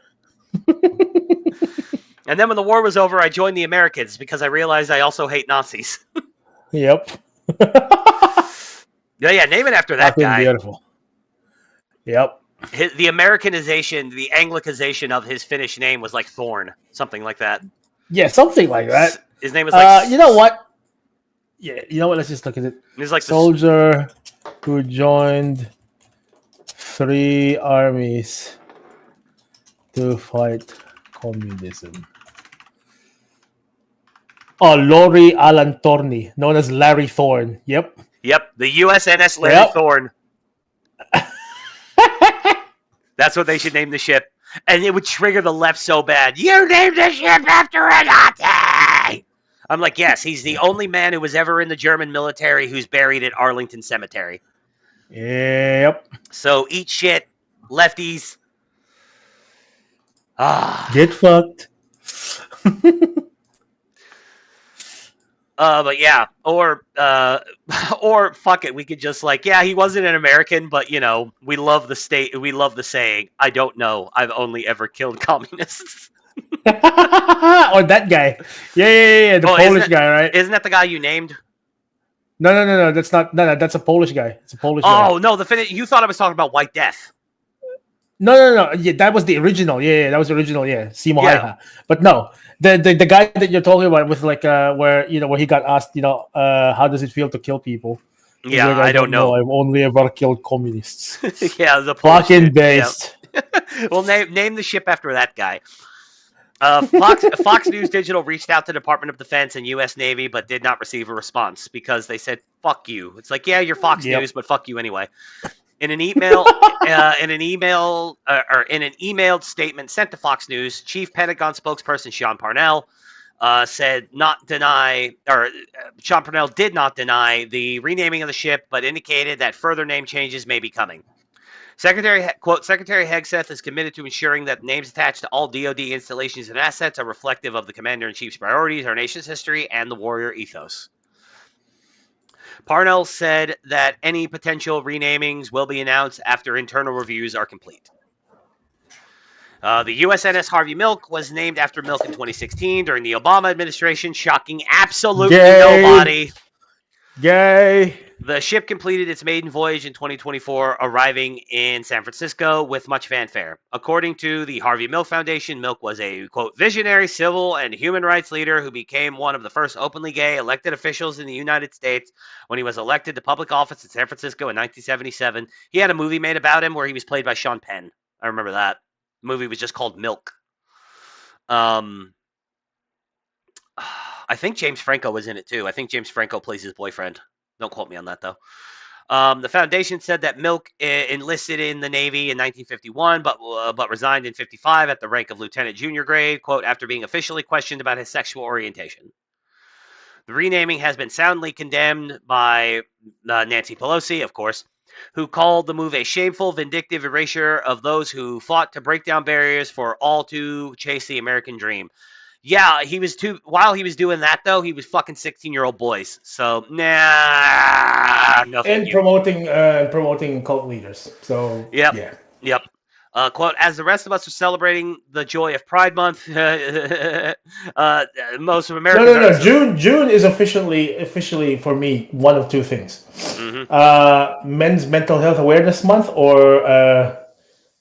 And then when the war was over, I joined the Americans because I realized I also hate Nazis. Yep. Yeah, name it after that guy. Beautiful. Yep. The Americanization, the Anglicization of his Finnish name was like Thorn, something like that. Yeah, something like that. His name was like... you know what? Yeah, you know what? Let's just look at it. He's like soldier who joined 3 armies to fight communism. Lori Alantorni, known as Larry Thorne. Yep, the USNS Larry Thorne. That's what they should name the ship. And it would trigger the left so bad. You named the ship after a Nazi! I'm like, yes, he's the only man who was ever in the German military who's buried at Arlington Cemetery. Yep. So eat shit, lefties. Get fucked. But yeah, or fuck it, we could just like, yeah, he wasn't an American, but we love the state, we love the saying, I don't know, I've only ever killed communists. Or that guy. Yeah, the Polish guy, right? Isn't that the guy you named? No, that's not, that's a Polish guy. It's a Polish guy. Oh, no, you thought I was talking about White Death. No. Yeah, that was the original. Yeah, that was the original. Yeah, Simo Haiha. But no, the guy that you're talking about with like where he got asked, how does it feel to kill people? Yeah, like, I don't know. I've only ever killed communists. Yeah, the fucking based. Yeah. Well, name the ship after that guy. Fox News Digital reached out to the Department of Defense and U.S. Navy, but did not receive a response because they said "fuck you." It's like, yeah, you're Fox News, but fuck you anyway. In an email, in an emailed statement sent to Fox News, Chief Pentagon spokesperson Sean Parnell Sean Parnell did not deny the renaming of the ship, but indicated that further name changes may be coming. Secretary Hegseth is committed to ensuring that names attached to all DoD installations and assets are reflective of the Commander-in-Chief's priorities, our nation's history, and the warrior ethos. Parnell said that any potential renamings will be announced after internal reviews are complete. The USNS Harvey Milk was named after Milk in 2016 during the Obama administration, shocking absolutely nobody. Yay! The ship completed its maiden voyage in 2024, arriving in San Francisco with much fanfare. According to the Harvey Milk Foundation, Milk was a, quote, visionary civil and human rights leader who became one of the first openly gay elected officials in the United States when he was elected to public office in San Francisco in 1977. He had a movie made about him where he was played by Sean Penn. I remember that. The movie was just called Milk. I think James Franco was in it too. I think James Franco plays his boyfriend. Don't quote me on that, though. The foundation said that Milk enlisted in the Navy in 1951, but resigned in 55 at the rank of lieutenant junior grade, quote, after being officially questioned about his sexual orientation. The renaming has been soundly condemned by Nancy Pelosi, of course, who called the move a shameful, vindictive erasure of those who fought to break down barriers for all to chase the American dream. Yeah, while he was doing that, though, he was fucking 16-year-old boys. So, nah. And promoting cult leaders. So, yep. Quote, as the rest of us are celebrating the joy of Pride Month, most of Americans No. June is officially for me one of two things: Men's Mental Health Awareness Month, or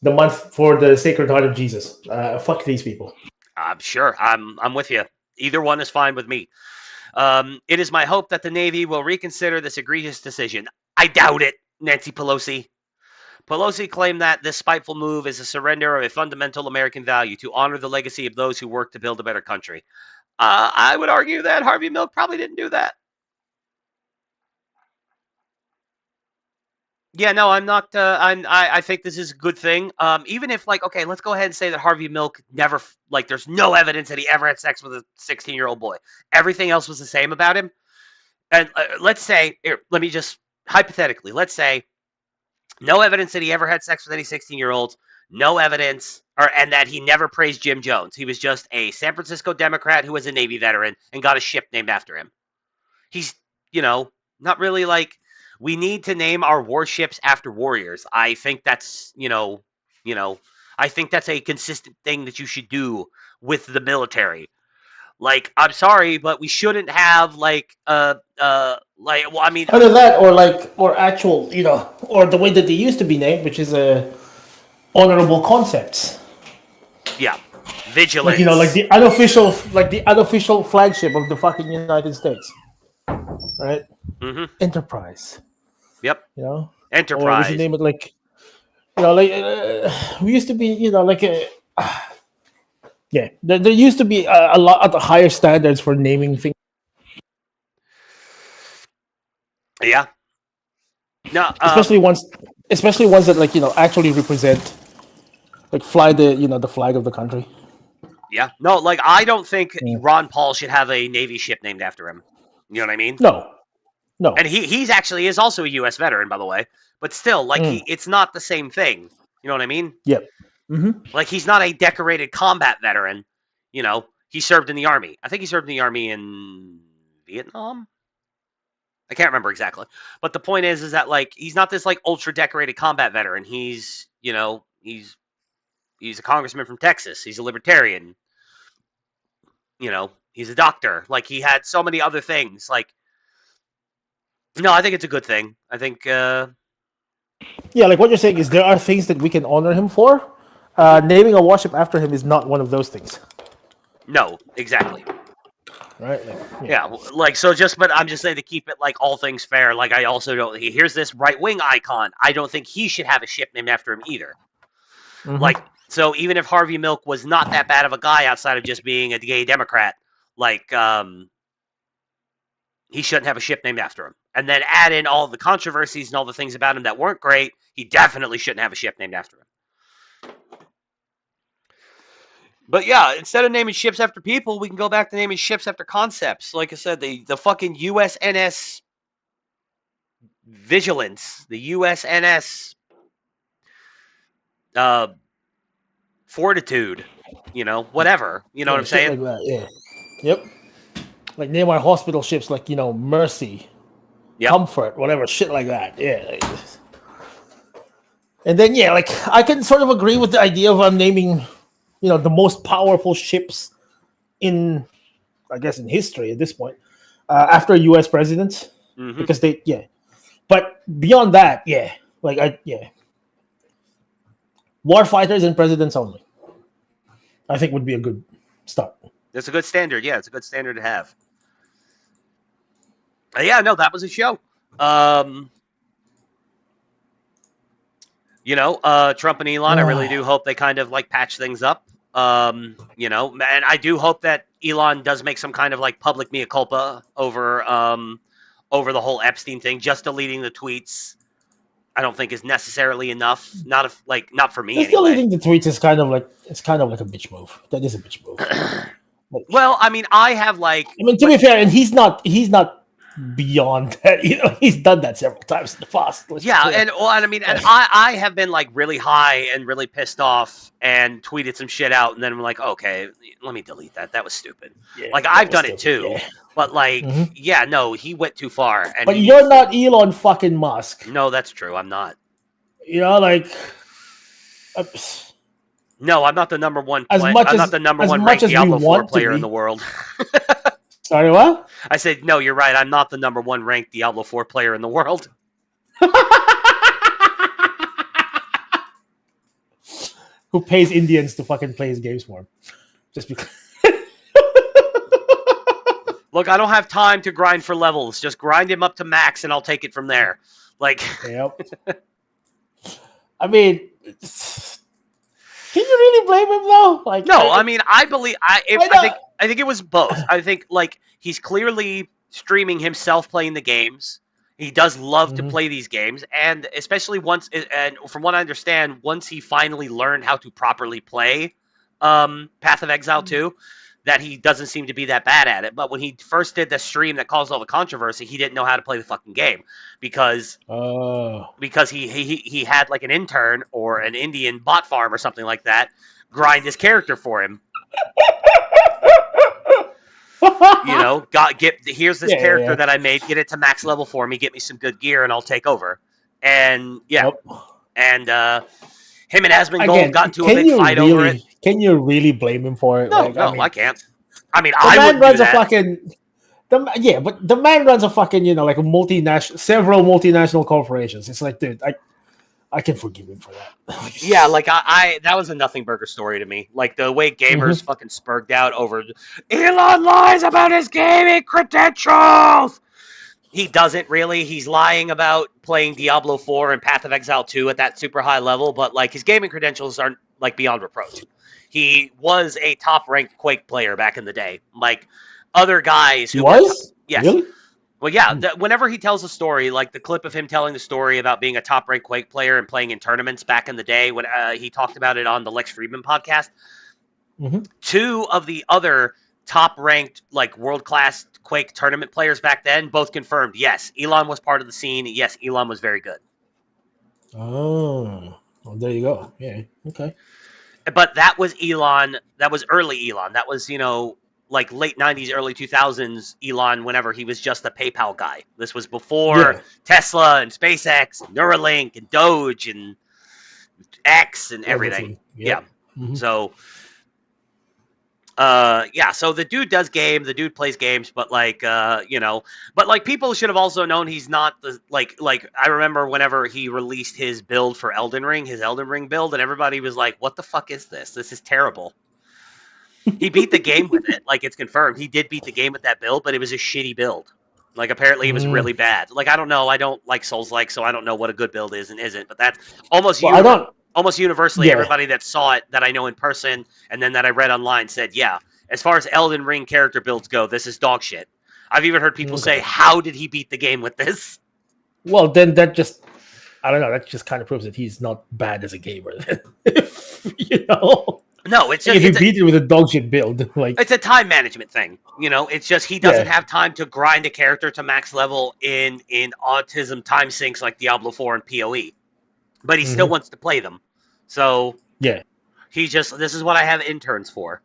the month for the Sacred Heart of Jesus. Fuck these people. I'm sure. I'm with you. Either one is fine with me. It is my hope that the Navy will reconsider this egregious decision. I doubt it, Nancy Pelosi. Pelosi claimed that this spiteful move is a surrender of a fundamental American value to honor the legacy of those who work to build a better country. I would argue that Harvey Milk probably didn't do that. Yeah, no, I'm not. I think this is a good thing. Even if, like, okay, let's go ahead and say that Harvey Milk never, like, there's no evidence that he ever had sex with a 16-year-old boy. Everything else was the same about him. And let's say, here, let me just hypothetically, let's say, no evidence that he ever had sex with any 16-year-olds. No evidence, and that he never praised Jim Jones. He was just a San Francisco Democrat who was a Navy veteran and got a ship named after him. He's, not really like, we need to name our warships after warriors. I think that's, I think that's a consistent thing that you should do with the military. Like, I'm sorry, but we shouldn't have well, I mean, either that or actual, or the way that they used to be named, which is honorable concepts. Yeah, vigilance. Like the unofficial flagship of the fucking United States, right? Mm-hmm. Enterprise. Yep. Enterprise. Or we should name it like, we used to be, yeah. There used to be a lot of higher standards for naming things. Yeah. No. Especially ones that actually represent, fly the flag of the country. Yeah. No, I don't think Ron Paul should have a Navy ship named after him. You know what I mean? No. And he's actually is also a U.S. veteran, by the way. But still, it's not the same thing. You know what I mean? Yep. Mm-hmm. He's not a decorated combat veteran. He served in the Army. I think he served in the Army in Vietnam. I can't remember exactly. But the point is that, he's not this, ultra decorated combat veteran. He's, he's a congressman from Texas. He's a libertarian. He's a doctor. He had so many other things. No, I think it's a good thing. I think... Yeah, what you're saying is there are things that we can honor him for. Naming a warship after him is not one of those things. No, exactly. Right? But I'm just saying to keep it, all things fair, I also don't... Here's this right-wing icon. I don't think he should have a ship named after him either. Mm-hmm. So even if Harvey Milk was not that bad of a guy outside of just being a gay Democrat, he shouldn't have a ship named after him. And then add in all the controversies and all the things about him that weren't great, he definitely shouldn't have a ship named after him. But yeah, instead of naming ships after people, we can go back to naming ships after concepts. Like I said, the fucking USNS Vigilance, the USNS Fortitude, whatever. You know what I'm saying? Like that, yeah. Yep. Name our hospital ships Mercy, Comfort, whatever, shit like that. Yeah. And then I can sort of agree with the idea of naming, the most powerful ships in history at this point, after U.S. presidents, because they But beyond that, warfighters and presidents only, I think would be a good start. It's a good standard. Yeah, it's a good standard to have. Yeah, no, that was a show. Trump and Elon, I really do hope they kind of patch things up. And I do hope that Elon does make some kind of public mea culpa over the whole Epstein thing. Just deleting the tweets, I don't think is necessarily enough. Not for me. Just deleting the tweets is kind of like a bitch move. That is a bitch move. Well, I mean, I have to be fair, and he's not beyond that. He's done that several times in the past. I have been really high and really pissed off and tweeted some shit out, and then I'm like, okay, let me delete that. That was stupid. Yeah, I've done it too, yeah. But yeah, no, he went too far. And you're not Elon fucking Musk. No, that's true. I'm not. No, I'm not the number one. As I'm much not as the number as one much ranked as we Diablo 4 want to player in be. the world. Sorry, what? I said, no, you're right. I'm not the number one ranked Diablo 4 player in the world. Who pays Indians to fucking play his games for him? Just because. Look, I don't have time to grind for levels. Just grind him up to max, and I'll take it from there. Like, Yep. I mean, can you really blame him though? Like, no, I mean, I believe I think it was both. I think like he's clearly streaming himself playing the games. He does love to play these games, and especially once, and from what I understand, once he finally learned how to properly play Path of Exile 2, that he doesn't seem to be that bad at it. But when he first did the stream that caused all the controversy, he didn't know how to play the fucking game because he had like an intern or an Indian bot farm or something like that grind his character for him. You know, here's this character that I made, get it to max level for me, get me some good gear, and I'll take over. And and him and Asmongold got into a big fight over it. Can you really blame him for it? No, like, no, I can't. I mean, the I man wouldn't runs do a that. fucking. But the man runs a fucking, like a several multinational corporations. It's like, dude, I can forgive him for that. Yeah, like that was a nothing burger story to me. Like the way gamers fucking spurged out over Elon lies about his gaming credentials. He doesn't really. He's lying about playing Diablo 4 and Path of Exile 2 at that super high level, but like his gaming credentials aren't like beyond reproach. He was a top-ranked Quake player back in the day. Like other guys who was? Yes. Really? Well, yeah. Whenever he tells a story, like the clip of him telling the story about being a top-ranked Quake player and playing in tournaments back in the day, when he talked about it on the Lex Friedman podcast, two of the other top-ranked, like world-class Quake tournament players back then both confirmed, yes, Elon was part of the scene. Yes, Elon was very good. Oh, well, there you go. Yeah, okay. But that was Elon. That was early Elon. That was, like late 90s, early 2000s Elon, whenever he was just a PayPal guy. This was before Tesla and SpaceX and Neuralink and Doge and X and everything. Yep. Yeah. So, so the dude does game, the dude plays games, but like, but like people should have also known he's not the, like I remember whenever he released his build for Elden Ring, his Elden Ring build, and everybody was like, what the fuck is this? This is terrible. He beat the game with it. Like, it's confirmed. He did beat the game with that build, but it was a shitty build. Like, apparently it was really bad. Like, I don't know. I don't like Souls-like, so I don't know what a good build is and isn't. But that's almost universally everybody that saw it, that I know in person, and then that I read online said, yeah, as far as Elden Ring character builds go, this is dog shit. I've even heard people say, how did he beat the game with this? Well, then that just, I don't know, that just kind of proves that he's not bad as a gamer. No, it's just, if he beat it with a dog shit build, like it's a time management thing. It's just he doesn't have time to grind a character to max level in autism time sinks like Diablo 4 and PoE, but he still wants to play them. So he just, this is what I have interns for.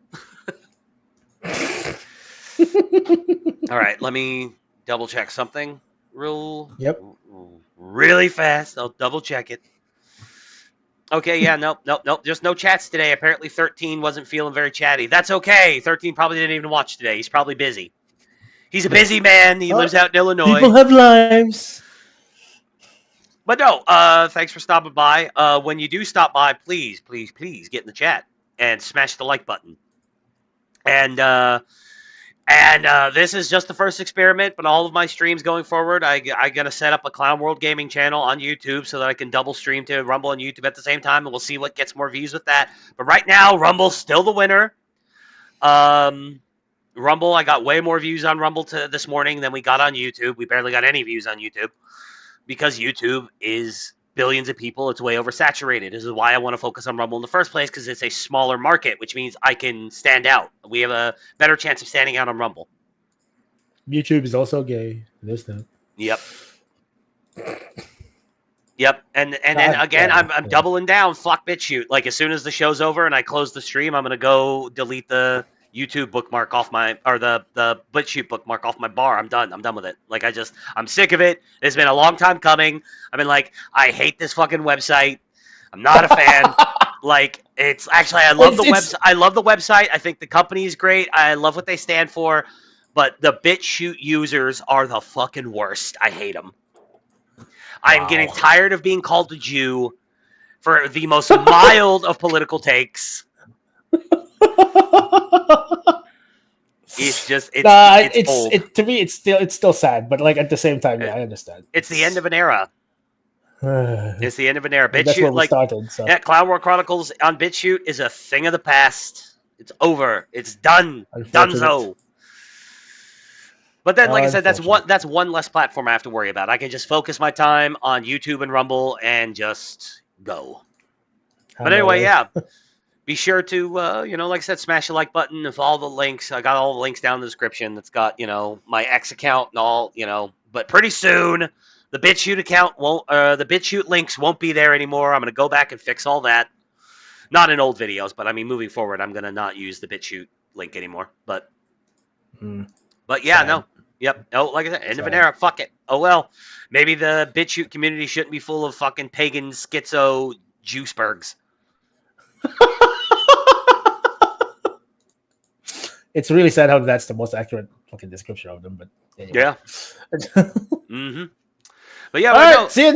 All right, let me double check something really fast. I'll double check it. Okay, yeah, nope. Just no chats today. Apparently 13 wasn't feeling very chatty. That's okay. 13 probably didn't even watch today. He's probably busy. He's a busy man. He lives out in Illinois. People have lives. But no, thanks for stopping by. When you do stop by, please get in the chat and smash the like button. And this is just the first experiment, but all of my streams going forward, I gotta set up a Clown World Gaming channel on YouTube so that I can double stream to Rumble and YouTube at the same time, and we'll see what gets more views with that. But right now, Rumble's still the winner. Rumble, I got way more views on Rumble this morning than we got on YouTube. We barely got any views on YouTube because YouTube is billions of people. It's way oversaturated. This is why I want to focus on Rumble in the first place, because it's a smaller market, which means I can stand out. We have a better chance of standing out on Rumble. YouTube is also gay. There's that. Yep. And then again, I'm doubling down. Fuck BitChute. Like, as soon as the show's over and I close the stream, I'm gonna go delete the YouTube bookmark off the BitChute bookmark off my bar. I'm done. I'm done with it. Like, I'm sick of it. It's been a long time coming. I've been like, I hate this fucking website. I'm not a fan. Like, it's actually, I love the it's- website. I love the website. I think the company is great. I love what they stand for. But the BitChute users are the fucking worst. I hate them. I'm getting tired of being called a Jew for the most mild of political takes. It's just it's old. To me it's still sad, but like at the same time, yeah, I understand. It's the end of an era. It's the end of an era. That's where BitChute, we like, started. So. yeah, Cloud War Chronicles on BitChute is a thing of the past. It's over. It's done. Donezo. But then, like I said, that's one less platform I have to worry about. I can just focus my time on YouTube and Rumble and just go. But anyway, yeah. Be sure to, like I said, smash the like button. If all the links, I got all the links down in the description. That's got, my X account and all, But pretty soon, the BitChute account won't, the BitChute links won't be there anymore. I'm going to go back and fix all that. Not in old videos, but I mean, moving forward, I'm going to not use the BitChute link anymore. But yeah, sad. No. Yep. Oh, like I said, end of an era. Fuck it. Oh, well. Maybe the BitChute community shouldn't be full of fucking pagan schizo juicebergs. It's really sad how that's the most accurate fucking description of them, but anyway. Yeah. Mm-hmm. But yeah, all right, see you